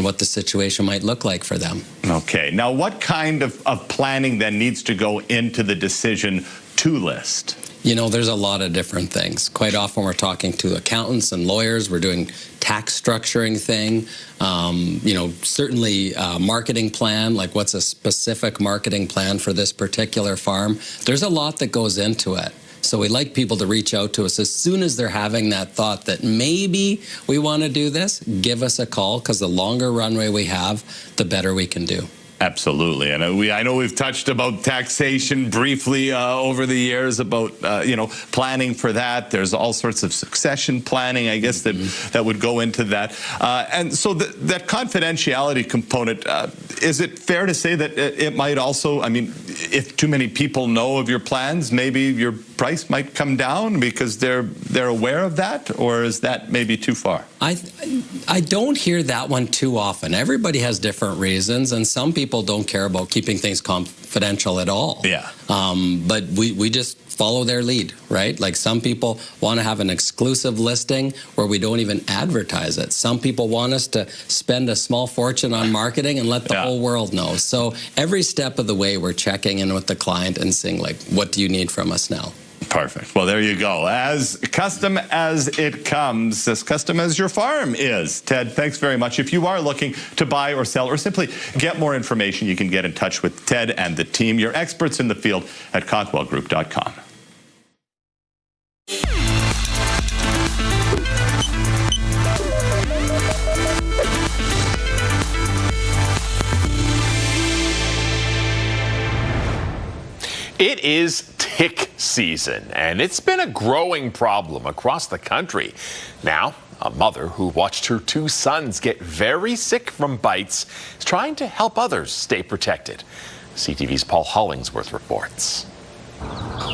what the situation might look like for them. Okay. Now, what kind of planning then needs to go into the decision to list? You know, there's a lot of different things. Quite often we're talking to accountants and lawyers. We're doing tax structuring thing. You know, certainly marketing plan, like what's a specific marketing plan for this particular farm. There's a lot that goes into it. So we like people to reach out to us as soon as they're having that thought that maybe we want to do this. Give us a call, because the longer runway we have, the better we can do. Absolutely. And I know we've touched about taxation briefly over the years, about, you know, planning for that. There's all sorts of succession planning, I guess, that would go into that. And so that confidentiality component, is it fair to say that it might also, I mean, if too many people know of your plans, maybe your price might come down because they're aware of that? Or is that maybe too far? I don't hear that one too often. Everybody has different reasons, and some people don't care about keeping things confidential at all. Yeah. But we just follow their lead, right? Like, some people want to have an exclusive listing where we don't even advertise it. Some people want us to spend a small fortune on marketing and let the whole world know. So every step of the way, we're checking in with the client and saying, like, what do you need from us now? Perfect. Well, there you go. As custom as it comes, as custom as your farm is. Ted, thanks very much. If you are looking to buy or sell or simply get more information, you can get in touch with Ted and the team. You're experts in the field at cockwellgroup.com. It is tick season, and it's been a growing problem across the country. Now, a mother who watched her two sons get very sick from bites is trying to help others stay protected. CTV's Paul Hollingsworth reports.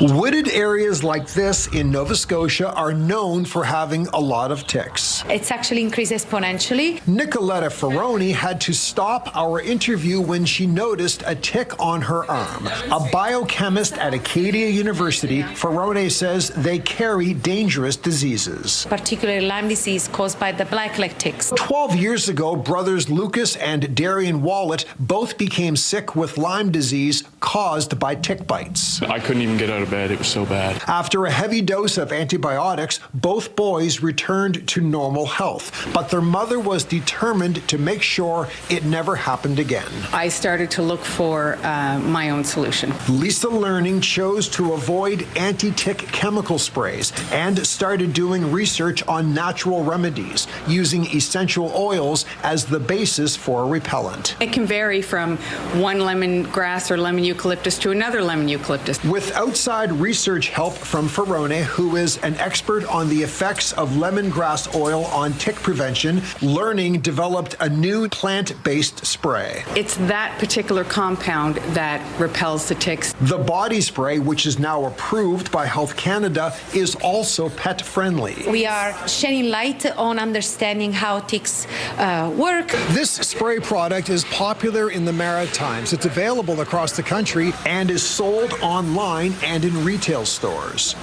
Wooded areas like this in Nova Scotia are known for having a lot of ticks. It's actually increased exponentially. Nicoletta Ferroni had to stop our interview when she noticed a tick on her arm. A biochemist at Acadia University, Ferroni says they carry dangerous diseases. Particularly Lyme disease caused by the blackleg ticks. 12 years ago, brothers Lucas and Darian Wallet both became sick with Lyme disease caused by tick bites. I couldn't even get out of bed. It was so bad. After a heavy dose of antibiotics, both boys returned to normal health, but their mother was determined to make sure it never happened again. I started to look for my own solution. Lisa Learning chose to avoid anti-tick chemical sprays and started doing research on natural remedies, using essential oils as the basis for a repellent. It can vary from one lemongrass or lemon eucalyptus to another lemon eucalyptus. With outside research help from Ferroni, who is an expert on the effects of lemongrass oil on tick prevention, Learning developed a new plant-based spray. It's that particular compound that repels the ticks. The body spray, which is now approved by Health Canada, is also pet-friendly. We are shedding light on understanding how ticks work. This spray product is popular in the Maritimes. It's available across the country and is sold online and in retail stores.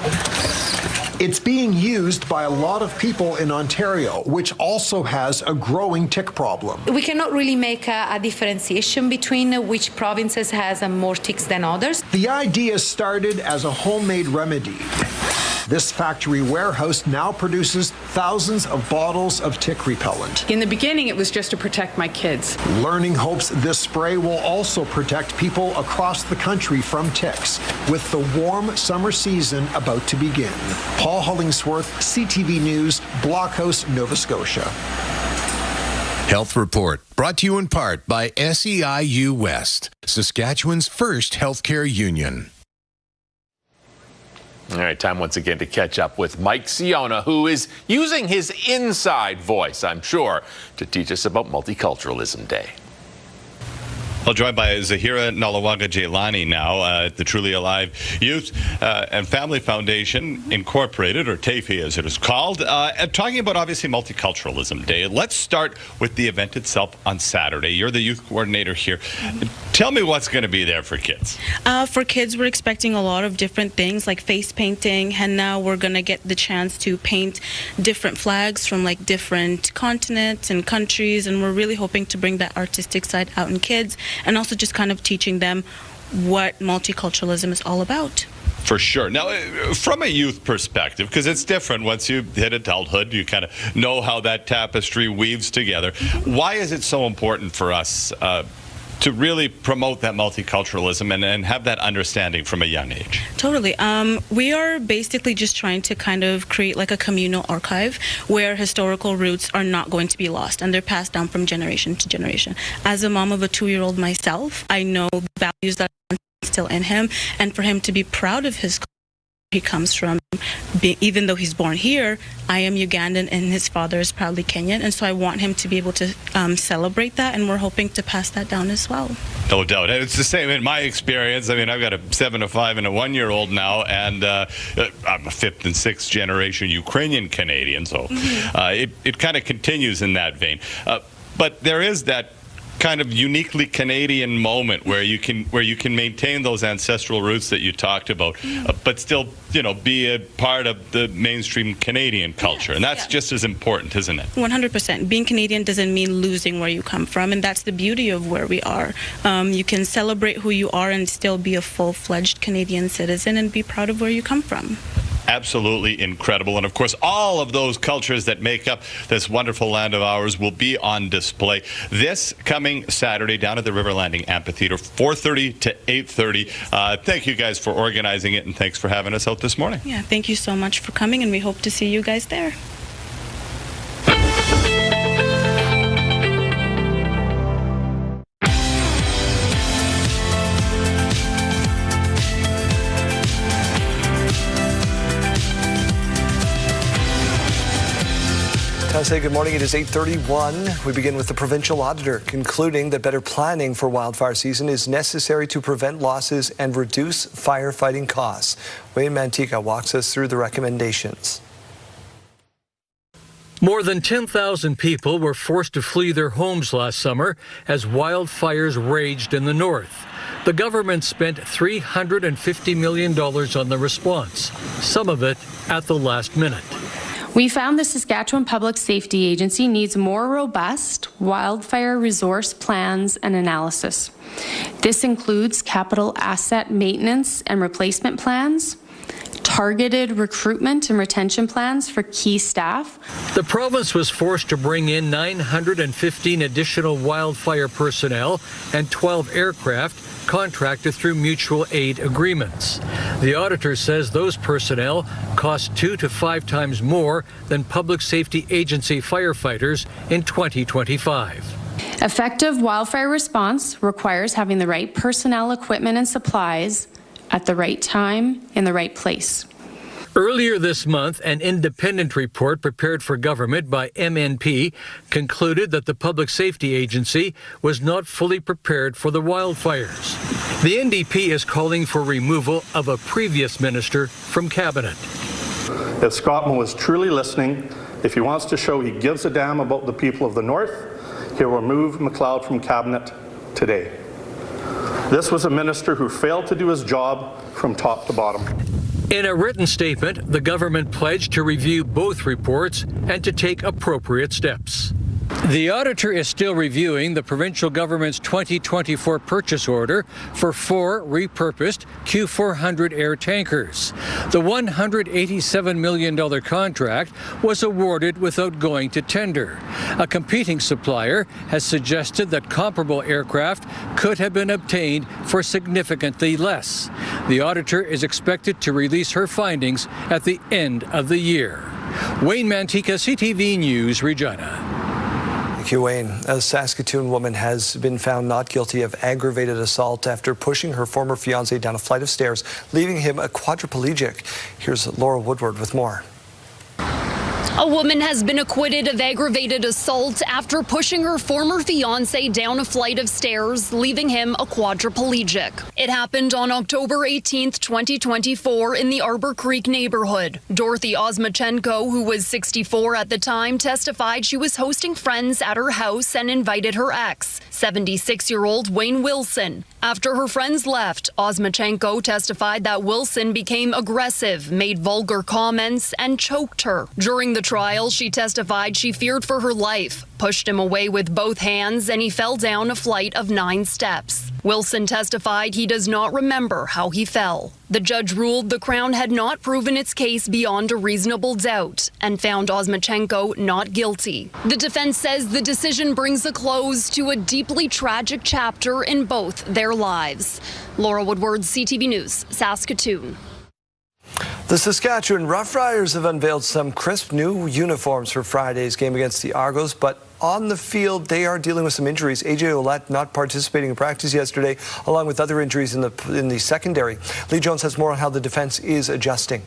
It's being used by a lot of people in Ontario, which also has a growing tick problem. We cannot really make a differentiation between which provinces has more ticks than others. The idea started as a homemade remedy. This factory warehouse now produces thousands of bottles of tick repellent. In the beginning, it was just to protect my kids. Learning hopes this spray will also protect people across the country from ticks, with the warm summer season about to begin. Paul Hollingsworth, CTV News, Blockhouse, Nova Scotia. Health Report, brought to you in part by SEIU West, Saskatchewan's first healthcare union. All right, time once again to catch up with Mike Siona, who is using his inside voice, I'm sure, to teach us about Multiculturalism Day. Well, joined by Zahira Nalawaga Jailani now at the Truly Alive Youth and Family Foundation Incorporated, or TAFE as it is called, and talking about obviously Multiculturalism Day. Let's start with the event itself on Saturday. You're the youth coordinator here. Tell me what's going to be there for kids. For kids, we're expecting a lot of different things like face painting, and now we're going to get the chance to paint different flags from like different continents and countries, and we're really hoping to bring that artistic side out in kids, and also just kind of teaching them what multiculturalism is all about. For sure. Now, from a youth perspective, because it's different once you hit adulthood, you kind of know how that tapestry weaves together. Why is it so important for us to really promote that multiculturalism and have that understanding from a young age? Totally. We are basically just trying to kind of create like a communal archive where historical roots are not going to be lost and they're passed down from generation to generation. As a mom of a 2-year-old myself, I know values that are still in him, and for him to be proud of his culture he comes from, even though he's born here, I am Ugandan and his father is proudly Kenyan, and so I want him to be able to celebrate that, and we're hoping to pass that down as well. No doubt. And it's the same in my experience. I mean, I've got a 7, a 5, and a 1-year-old now, and I'm a 5th and 6th generation Ukrainian Canadian, so it kind of continues in that vein. But there is that kind of uniquely Canadian moment where you can maintain those ancestral roots that you talked about, but still, you know, be a part of the mainstream Canadian culture, and that's just as important, isn't it? 100%. Being Canadian doesn't mean losing where you come from, and that's the beauty of where we are. You can celebrate who you are and still be a full-fledged Canadian citizen and be proud of where you come from. Absolutely incredible. And of course, all of those cultures that make up this wonderful land of ours will be on display this coming Saturday down at the River Landing Amphitheater, 4:30 to 8:30. Thank you guys for organizing it, and thanks for having us out this morning. Yeah, thank you so much for coming, and we hope to see you guys there. I say good morning. It is 8:31. We begin with the provincial auditor concluding that better planning for wildfire season is necessary to prevent losses and reduce firefighting costs. Wayne Mantika walks us through the recommendations. More than 10,000 people were forced to flee their homes last summer as wildfires raged in the north. The government spent $350 million on the response, some of it at the last minute. We found the Saskatchewan Public Safety Agency needs more robust wildfire resource plans and analysis. This includes capital asset maintenance and replacement plans, targeted recruitment and retention plans for key staff. The province was forced to bring in 915 additional wildfire personnel and 12 aircraft contracted through mutual aid agreements. The auditor says those personnel cost 2 to 5 times more than public safety agency firefighters in 2025. Effective wildfire response requires having the right personnel, equipment, and supplies at the right time in the right place. Earlier this month, an independent report prepared for government by MNP concluded that the Public Safety Agency was not fully prepared for the wildfires. The NDP is calling for removal of a previous minister from cabinet. If Scotland was truly listening, if he wants to show he gives a damn about the people of the north, he'll remove McLeod from cabinet today. This was a minister who failed to do his job from top to bottom. In a written statement, the government pledged to review both reports and to take appropriate steps. The auditor is still reviewing the provincial government's 2024 purchase order for 4 repurposed Q400 air tankers. The $187 million contract was awarded without going to tender. A competing supplier has suggested that comparable aircraft could have been obtained for significantly less. The auditor is expected to release her findings at the end of the year. Wayne Mantica, CTV News, Regina. Thank you, Wayne. A Saskatoon woman has been found not guilty of aggravated assault after pushing her former fiancé down a flight of stairs, leaving him a quadriplegic. Here's Laura Woodward with more. A woman has been acquitted of aggravated assault after pushing her former fiancé down a flight of stairs, leaving him a quadriplegic. It happened on October 18, 2024 in the Arbor Creek neighborhood. Dorothy Osmachenko, who was 64 at the time, testified she was hosting friends at her house and invited her ex, 76-year-old Wayne Wilson. After her friends left, Osmachenko testified that Wilson became aggressive, made vulgar comments, and choked her. During the trial, she testified she feared for her life, pushed him away with both hands, and he fell down a flight of 9 steps. Wilson testified he does not remember how he fell. The judge ruled the Crown had not proven its case beyond a reasonable doubt and found Osmachenko not guilty. The defense says the decision brings a close to a deeply tragic chapter in both their lives. Laura Woodward, CTV News, Saskatoon. The Saskatchewan Roughriders have unveiled some crisp new uniforms for Friday's game against the Argos, but on the field they are dealing with some injuries. AJ Ouellette not participating in practice yesterday, along with other injuries in the secondary. Lee Jones has more on how the defense is adjusting.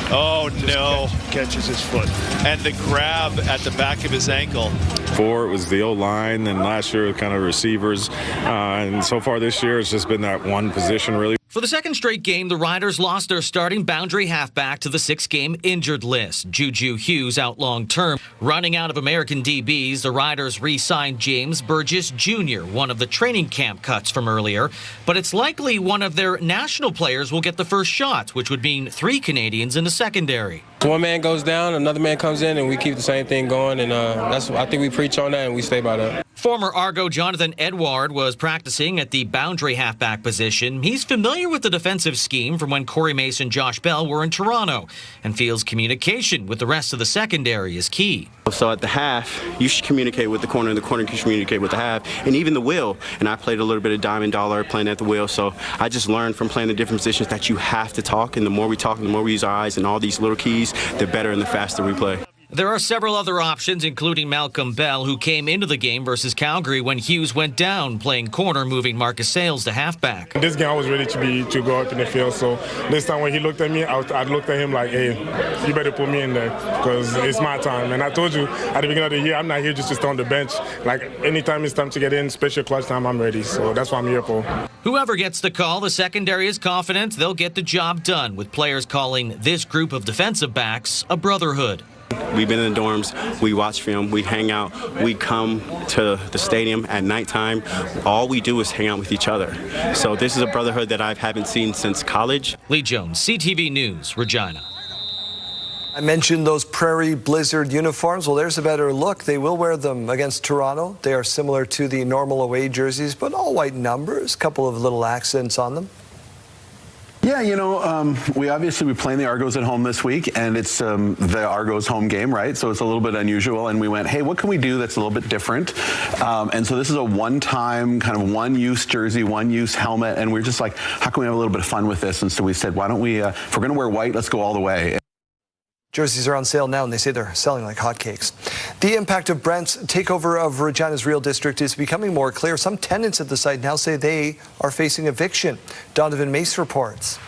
Oh no, catches his foot. And the grab at the back of his ankle. Before it was the O-line, and last year kind of receivers. And so far this year it's just been that one position really. For the second straight game, the Riders lost their starting boundary halfback to the 6-game injured list. Juju Hughes out long-term. Running out of American DBs, the Riders re-signed James Burgess Jr., one of the training camp cuts from earlier. But it's likely one of their national players will get the first shot, which would mean 3 Canadians in the secondary. One man goes down, another man comes in, and we keep the same thing going. And I think we preach on that, and we stay by that. Former Argo Jonathan Edward was practicing at the boundary halfback position. He's familiar with the defensive scheme from when Corey Mason, Josh Bell were in Toronto, and feels communication with the rest of the secondary is key. So at the half, you should communicate with the corner, and the corner can communicate with the half, and even the wheel. And I played a little bit of diamond dollar playing at the wheel, so I just learned from playing the different positions that you have to talk, and the more we talk, the more we use our eyes and all these little keys, the better and the faster we play. There are several other options, including Malcolm Bell, who came into the game versus Calgary when Hughes went down, playing corner, moving Marcus Sales to halfback. This game I was ready to go up in the field, so this time when he looked at me, I looked at him like, hey, you better put me in there because it's my time. And I told you at the beginning of the year, I'm not here just to stay on the bench. Like anytime it's time to get in, special clutch time, I'm ready. So that's what I'm here for. Whoever gets the call, the secondary is confident they'll get the job done, with players calling this group of defensive backs a brotherhood. We've been in the dorms, we watch film, we hang out, we come to the stadium at nighttime. All we do is hang out with each other. So this is a brotherhood that I haven't seen since college. Lee Jones, CTV News, Regina. I mentioned those Prairie Blizzard uniforms. Well, there's a better look. They will wear them against Toronto. They are similar to the normal away jerseys, but all white numbers, a couple of little accents on them. Yeah, you know, we playing the Argos at home this week, and it's the Argos home game, right? So it's a little bit unusual, and we went, hey, what can we do that's a little bit different? And so this is a one-time kind of one-use jersey, one-use helmet, and we're just like, how can we have a little bit of fun with this? And so we said, why don't we, if we're going to wear white, let's go all the way. Jerseys are on sale now, and they say they're selling like hotcakes. The impact of Brent's takeover of Regina's Real District is becoming more clear. Some tenants at the site now say they are facing eviction. Donovan Mace reports.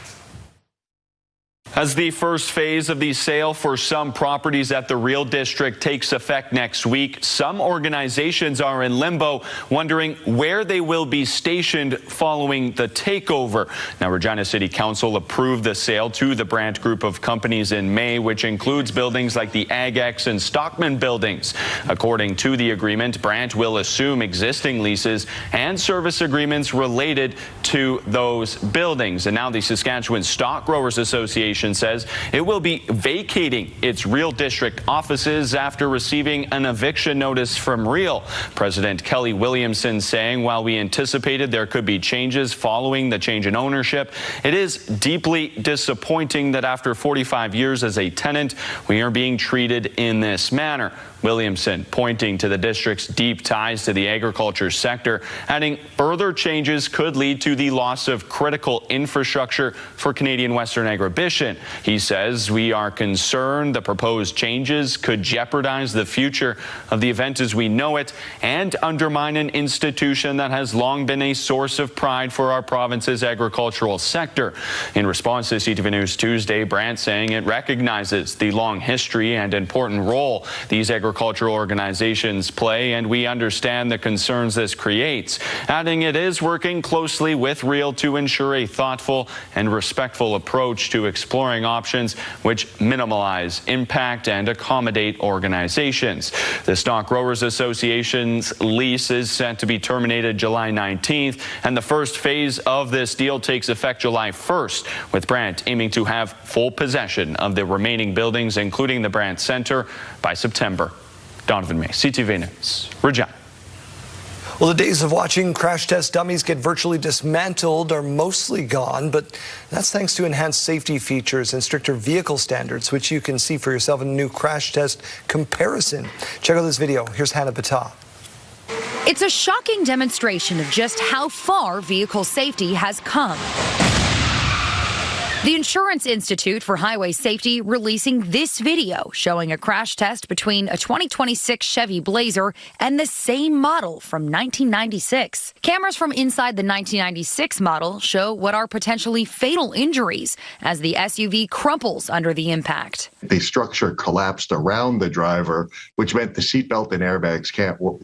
As the first phase of the sale for some properties at the Real District takes effect next week, some organizations are in limbo, wondering where they will be stationed following the takeover. Now, Regina City Council approved the sale to the Brandt Group of companies in May, which includes buildings like the AgX and Stockman buildings. According to the agreement, Brandt will assume existing leases and service agreements related to those buildings. And now the Saskatchewan Stock Growers Association Association says it will be vacating its Real District offices after receiving an eviction notice from Real. President Kelly Williamson saying while we anticipated there could be changes following the change in ownership, it is deeply disappointing that after 45 years as a tenant, we are being treated in this manner. Williamson pointing to the district's deep ties to the agriculture sector, adding further changes could lead to the loss of critical infrastructure for Canadian Western agribition. He says we are concerned the proposed changes could jeopardize the future of the event as we know it and undermine an institution that has long been a source of pride for our province's agricultural sector. In response to CTV News Tuesday, Brandt saying it recognizes the long history and important role these agricultural organizations play, and we understand the concerns this creates, adding it is working closely with Real to ensure a thoughtful and respectful approach to exploring options which minimize impact and accommodate organizations. The Stock Growers Association's lease is set to be terminated July 19th, and the first phase of this deal takes effect July 1st, with Brandt aiming to have full possession of the remaining buildings, including the Brandt Center, by September. Donovan May, CTV News, Regina. Well, the days of watching crash test dummies get virtually dismantled are mostly gone, but that's thanks to enhanced safety features and stricter vehicle standards, which you can see for yourself in a new crash test comparison. Check out this video. Here's Hannah Batah. It's a shocking demonstration of just how far vehicle safety has come. The Insurance Institute for Highway Safety releasing this video showing a crash test between a 2026 Chevy Blazer and the same model from 1996. Cameras from inside the 1996 model show what are potentially fatal injuries as the SUV crumples under the impact. The structure collapsed around the driver, which meant the seatbelt and airbags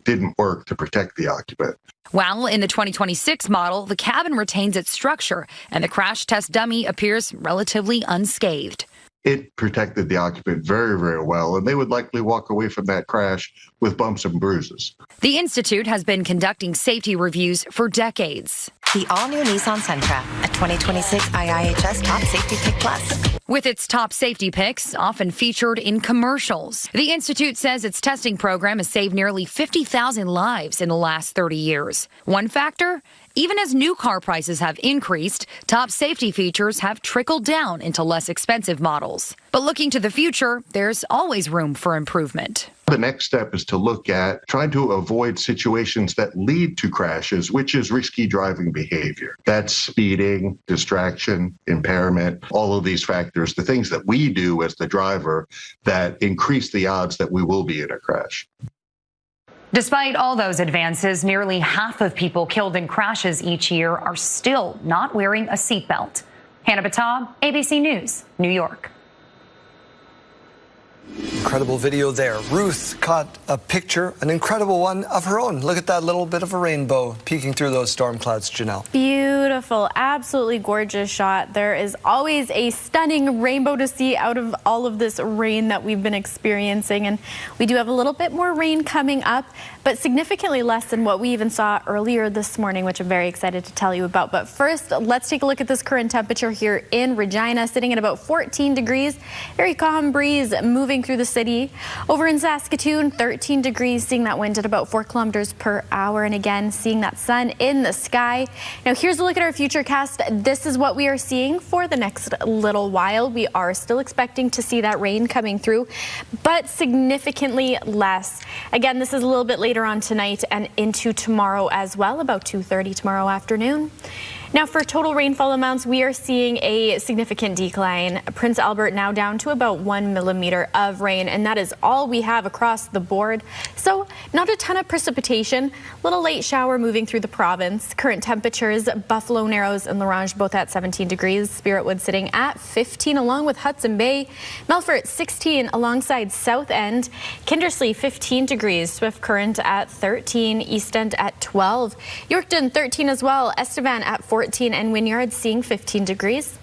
didn't work to protect the occupant. While in the 2026 model, the cabin retains its structure and the crash test dummy appears relatively unscathed. It protected the occupant very, very well, and they would likely walk away from that crash with bumps and bruises. The Institute has been conducting safety reviews for decades. The all-new Nissan Sentra, a 2026 IIHS Top Safety Pick Plus. With its top safety picks often featured in commercials. The Institute says its testing program has saved nearly 50,000 lives in the last 30 years. One factor? Even as new car prices have increased, top safety features have trickled down into less expensive models. But looking to the future, there's always room for improvement. The next step is to look at trying to avoid situations that lead to crashes, which is risky driving behavior. That's speeding, distraction, impairment, all of these factors, the things that we do as the driver that increase the odds that we will be in a crash. Despite all those advances, nearly half of people killed in crashes each year are still not wearing a seatbelt. Hannah Batah, ABC News, New York. Incredible video there. Ruth caught a picture, an incredible one of her own. Look at that little bit of a rainbow peeking through those storm clouds, Janelle. Beautiful, absolutely gorgeous shot. There is always a stunning rainbow to see out of all of this rain that we've been experiencing. And we do have a little bit more rain coming up, but significantly less than what we even saw earlier this morning, which I'm very excited to tell you about. But first, let's take a look at this current temperature here in Regina, sitting at about 14 degrees. Very calm breeze moving through the city. Over in Saskatoon, 13 degrees, seeing that wind at about 4 kilometers per hour. And again, seeing that sun in the sky. Now, here's a look at our futurecast. This is what we are seeing for the next little while. We are still expecting to see that rain coming through, but significantly less. Again, this is a little bit later on tonight and into tomorrow as well, about 2:30 tomorrow afternoon. Now, for total rainfall amounts, we are seeing a significant decline. Prince Albert now down to about 1 millimeter of rain, and that is all we have across the board. So not a ton of precipitation. Little late shower moving through the province. Current temperatures, Buffalo, Narrows, and Larange both at 17 degrees. Spiritwood sitting at 15 along with Hudson Bay. Melfort 16 alongside South End. Kindersley 15 degrees. Swift Current at 13. East End at 12. Yorkton 13 as well. Estevan at 14. And Wynyard seeing 15 degrees.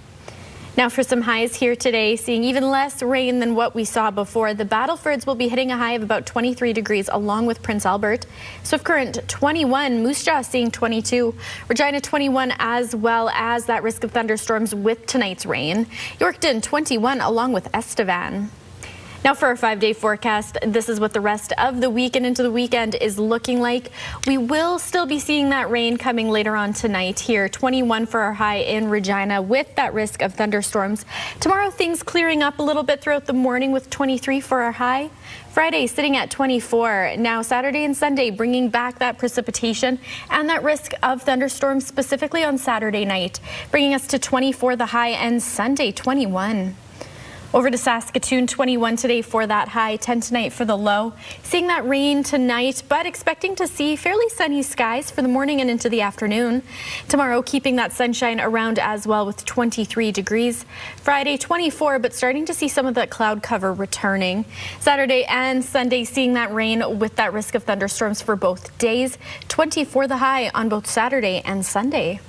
Now for some highs here today, seeing even less rain than what we saw before. The Battlefords will be hitting a high of about 23 degrees along with Prince Albert. Swift Current 21, Moose Jaw seeing 22, Regina 21, as well as that risk of thunderstorms with tonight's rain. Yorkton 21 along with Estevan. Now for our 5-day forecast, this is what the rest of the week and into the weekend is looking like. We will still be seeing that rain coming later on tonight here. 21 for our high in Regina with that risk of thunderstorms. Tomorrow things clearing up a little bit throughout the morning with 23 for our high. Friday sitting at 24. Now Saturday and Sunday bringing back that precipitation and that risk of thunderstorms specifically on Saturday night, bringing us to 24 the high and Sunday 21. Over to Saskatoon, 21 today for that high, 10 tonight for the low. Seeing that rain tonight, but expecting to see fairly sunny skies for the morning and into the afternoon. Tomorrow, keeping that sunshine around as well with 23 degrees. Friday, 24, but starting to see some of that cloud cover returning. Saturday and Sunday, seeing that rain with that risk of thunderstorms for both days. 24 the high on both Saturday and Sunday.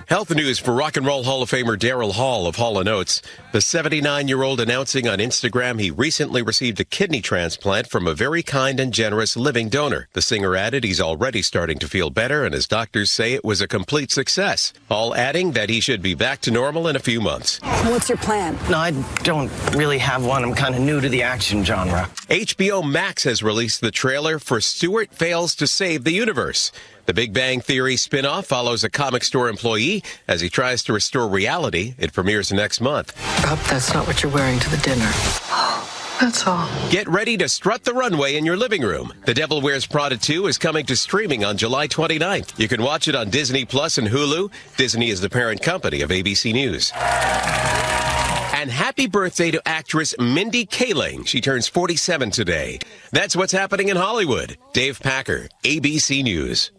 Health news for Rock and Roll Hall of Famer Daryl Hall of Hall & Oates. The 79-year-old announcing on Instagram he recently received a kidney transplant from a very kind and generous living donor. The singer added he's already starting to feel better and his doctors say it was a complete success. Hall adding that he should be back to normal in a few months. What's your plan? No, I don't really have one. I'm kind of new to the action genre. HBO Max has released the trailer for Stewart Fails to Save the Universe. The Big Bang Theory spin-off follows a comic store employee as he tries to restore reality. It premieres next month. I hope that's not what you're wearing to the dinner. That's all. Get ready to strut the runway in your living room. The Devil Wears Prada 2 is coming to streaming on July 29th. You can watch it on Disney Plus and Hulu. Disney is the parent company of ABC News. And happy birthday to actress Mindy Kaling. She turns 47 today. That's what's happening in Hollywood. Dave Packer, ABC News.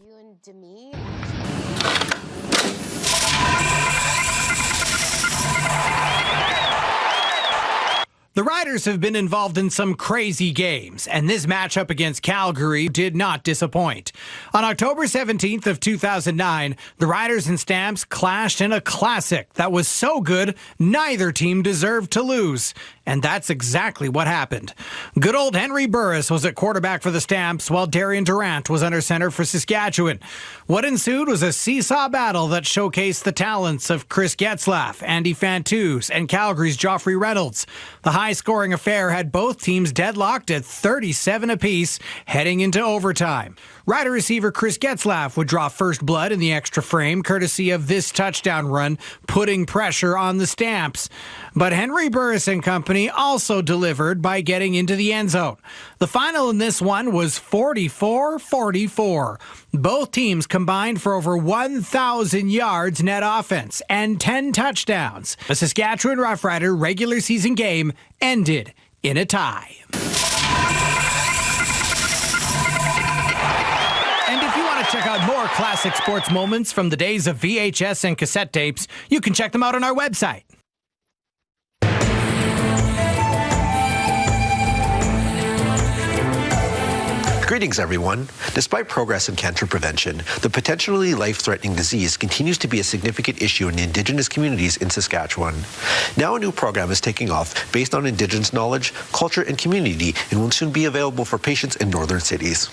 The Riders have been involved in some crazy games, and this matchup against Calgary did not disappoint. On October 17th of 2009, the Riders and Stamps clashed in a classic that was so good, neither team deserved to lose. And that's exactly what happened. Good old Henry Burris was at quarterback for the Stamps, while Darian Durant was under center for Saskatchewan. What ensued was a seesaw battle that showcased the talents of Chris Getzlaff, Andy Fantus, and Calgary's Joffrey Reynolds. The high-scoring affair had both teams deadlocked at 37 apiece, heading into overtime. Rider receiver Chris Getzlaff would draw first blood in the extra frame, courtesy of this touchdown run, putting pressure on the Stamps. But Henry Burris and company also delivered by getting into the end zone. The final in this one was 44-44. Both teams combined for over 1,000 yards net offense and 10 touchdowns. The Saskatchewan Roughrider regular season game ended in a tie. Check out more classic sports moments from the days of VHS and cassette tapes. You can check them out on our website. Greetings, everyone. Despite progress in cancer prevention, the potentially life-threatening disease continues to be a significant issue in the Indigenous communities in Saskatchewan. Now a new program is taking off based on Indigenous knowledge, culture, and community and will soon be available for patients in northern cities.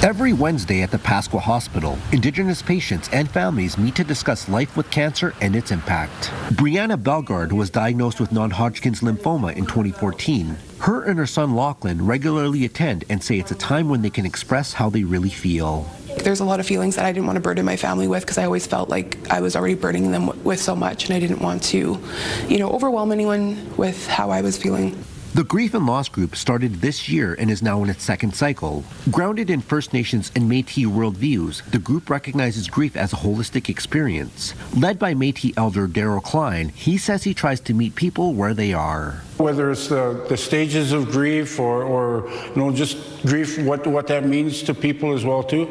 Every Wednesday at the Pasqua Hospital, Indigenous patients and families meet to discuss life with cancer and its impact. Brianna Belgard was diagnosed with non-Hodgkin's lymphoma in 2014. Her and her son Lachlan regularly attend and say it's a time when they can express how they really feel. There's a lot of feelings that I didn't want to burden my family with because I always felt like I was already burdening them with so much, and I didn't want to, overwhelm anyone with how I was feeling. The Grief and Loss Group started this year and is now in its second cycle. Grounded in First Nations and Métis worldviews, the group recognizes grief as a holistic experience. Led by Métis elder Daryl Klein, he says he tries to meet people where they are. Whether it's the stages of grief or just grief, what that means to people as well too.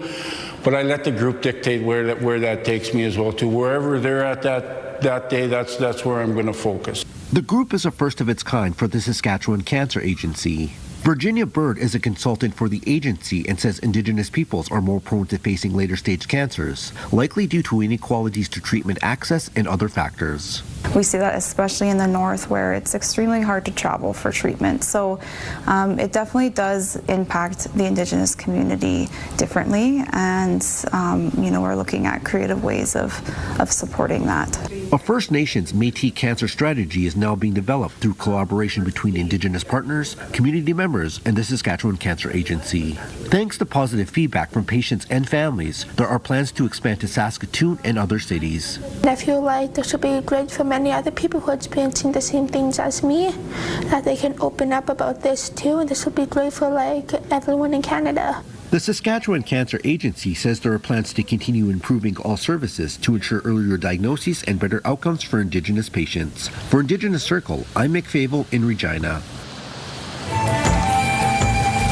but I let the group dictate where that takes me as well. To wherever they're at that day, that's where I'm going to focus. The group is a first of its kind for the Saskatchewan Cancer Agency. Virginia Bird is a consultant for the agency and says Indigenous peoples are more prone to facing later stage cancers, likely due to inequalities to treatment access and other factors. We see that especially in the north, where it's extremely hard to travel for treatment. So it definitely does impact the Indigenous community differently, and we're looking at creative ways of supporting that. A First Nations Métis cancer strategy is now being developed through collaboration between Indigenous partners, community members, and the Saskatchewan Cancer Agency. Thanks to positive feedback from patients and families, there are plans to expand to Saskatoon and other cities. I feel like this will be great for many other people who are experiencing the same things as me, that they can open up about this too, and this will be great for like everyone in Canada. The Saskatchewan Cancer Agency says there are plans to continue improving all services to ensure earlier diagnoses and better outcomes for Indigenous patients. For Indigenous Circle, I'm Mick Favel in Regina.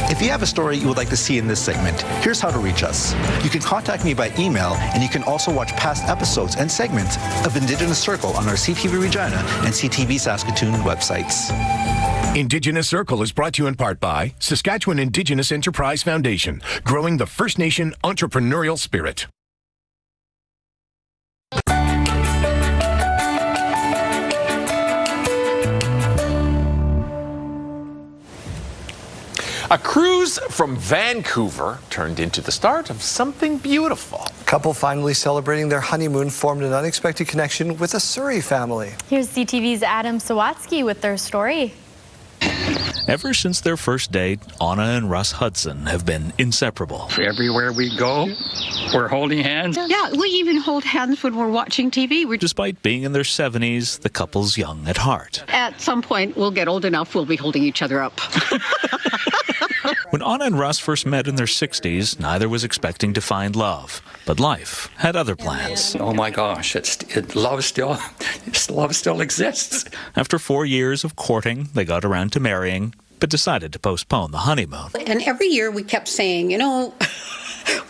If you have a story you would like to see in this segment, here's how to reach us. You can contact me by email, and you can also watch past episodes and segments of Indigenous Circle on our CTV Regina and CTV Saskatoon websites. Indigenous Circle is brought to you in part by Saskatchewan Indigenous Enterprise Foundation, growing the First Nation entrepreneurial spirit. A cruise from Vancouver turned into the start of something beautiful. Couple finally celebrating their honeymoon formed an unexpected connection with a Surrey family. Here's CTV's Adam Sawatsky with their story. Ever since their first date, Anna and Russ Hudson have been inseparable. Everywhere we go, we're holding hands. Yeah, we even hold hands when we're watching TV. Despite being in their 70s, the couple's young at heart. At some point, we'll get old enough, we'll be holding each other up. When Anna and Russ first met in their 60s, neither was expecting to find love. But life had other plans. Oh my gosh, love still exists. After 4 years of courting, they got around to marrying, but decided to postpone the honeymoon. And every year we kept saying,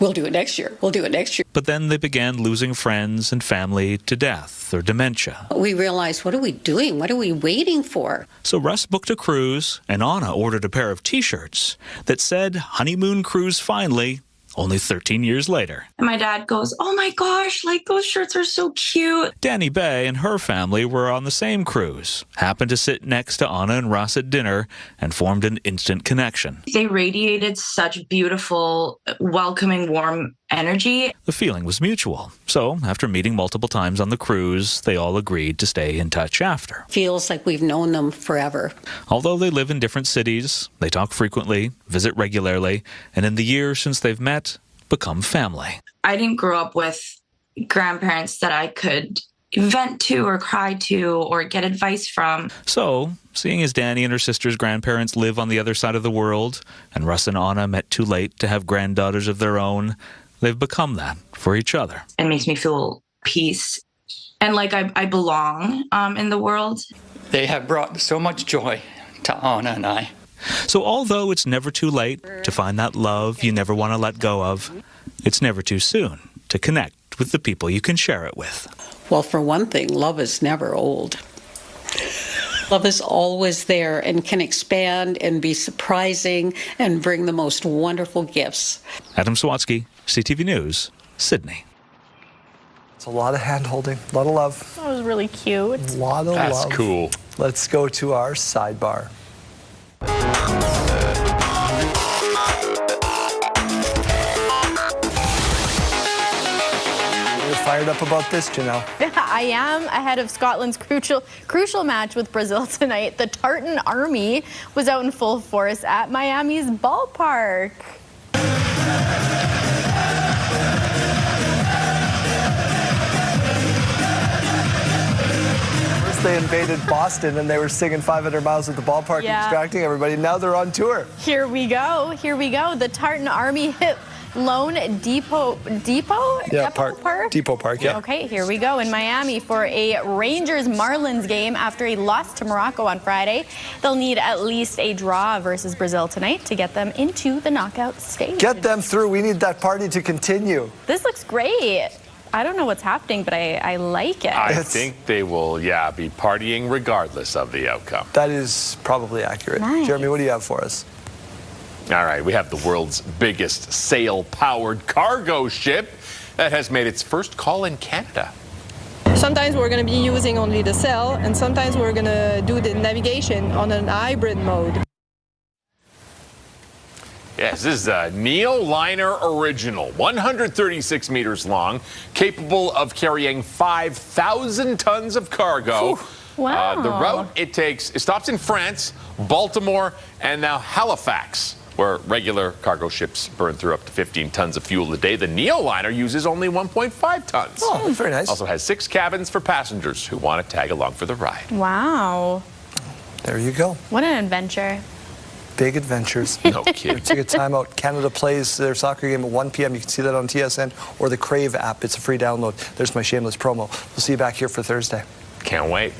we'll do it next year, we'll do it next year. But then they began losing friends and family to death or dementia. We realized, what are we doing? What are we waiting for? So Russ booked a cruise, and Anna ordered a pair of T-shirts that said, "Honeymoon Cruise Finally," only 13 years later. And my dad goes, "Oh my gosh, those shirts are so cute." Danny Bay and her family were on the same cruise, happened to sit next to Anna and Russ at dinner, and formed an instant connection. They radiated such beautiful, welcoming, warm energy. The feeling was mutual. So, after meeting multiple times on the cruise, they all agreed to stay in touch after. Feels like we've known them forever. Although they live in different cities, they talk frequently, visit regularly, and in the years since they've met, become family. I didn't grow up with grandparents that I could vent to or cry to or get advice from. So, seeing as Danny and her sister's grandparents live on the other side of the world, and Russ and Anna met too late to have granddaughters of their own, they've become that for each other. It makes me feel peace and like I belong in the world. They have brought so much joy to Anna and I. So although it's never too late to find that love you never want to let go of, it's never too soon to connect with the people you can share it with. Well, for one thing, love is never old. Love is always there and can expand and be surprising and bring the most wonderful gifts. Adam Sawatsky, CTV News, Sydney. It's a lot of hand-holding, a lot of love. That was really cute. A lot of love. That's cool. Let's go to our sidebar. Fired up about this, Janelle? I am ahead of Scotland's crucial match with Brazil tonight. The Tartan Army was out in full force at Miami's ballpark. First they invaded Boston and they were singing 500 Miles at the ballpark, distracting everybody. Now they're on tour. Here we go. The Tartan Army hit Lone Depot? Yeah, Park. Depot Park, yeah. Okay, here we go in Miami for a Rangers-Marlins game after a loss to Morocco on Friday. They'll need at least a draw versus Brazil tonight to get them into the knockout stage. Get them through. We need that party to continue. This looks great. I don't know what's happening, but I like it. I think they will, be partying regardless of the outcome. That is probably accurate. Nice. Jeremy, what do you have for us? All right, we have the world's biggest sail-powered cargo ship that has made its first call in Canada. Sometimes we're going to be using only the sail, and sometimes we're going to do the navigation on an hybrid mode. Yes, this is a Neoliner Original, 136 meters long, capable of carrying 5,000 tons of cargo. Wow. The route it stops in France, Baltimore, and now Halifax, where regular cargo ships burn through up to 15 tons of fuel a day. The Neoliner uses only 1.5 tons. Oh, very nice. Also has 6 cabins for passengers who want to tag along for the ride. Wow. There you go. What an adventure. Big adventures. No kidding. Take a time out. Canada plays their soccer game at 1 p.m. You can see that on TSN or the Crave app. It's a free download. There's my shameless promo. We'll see you back here for Thursday. Can't wait.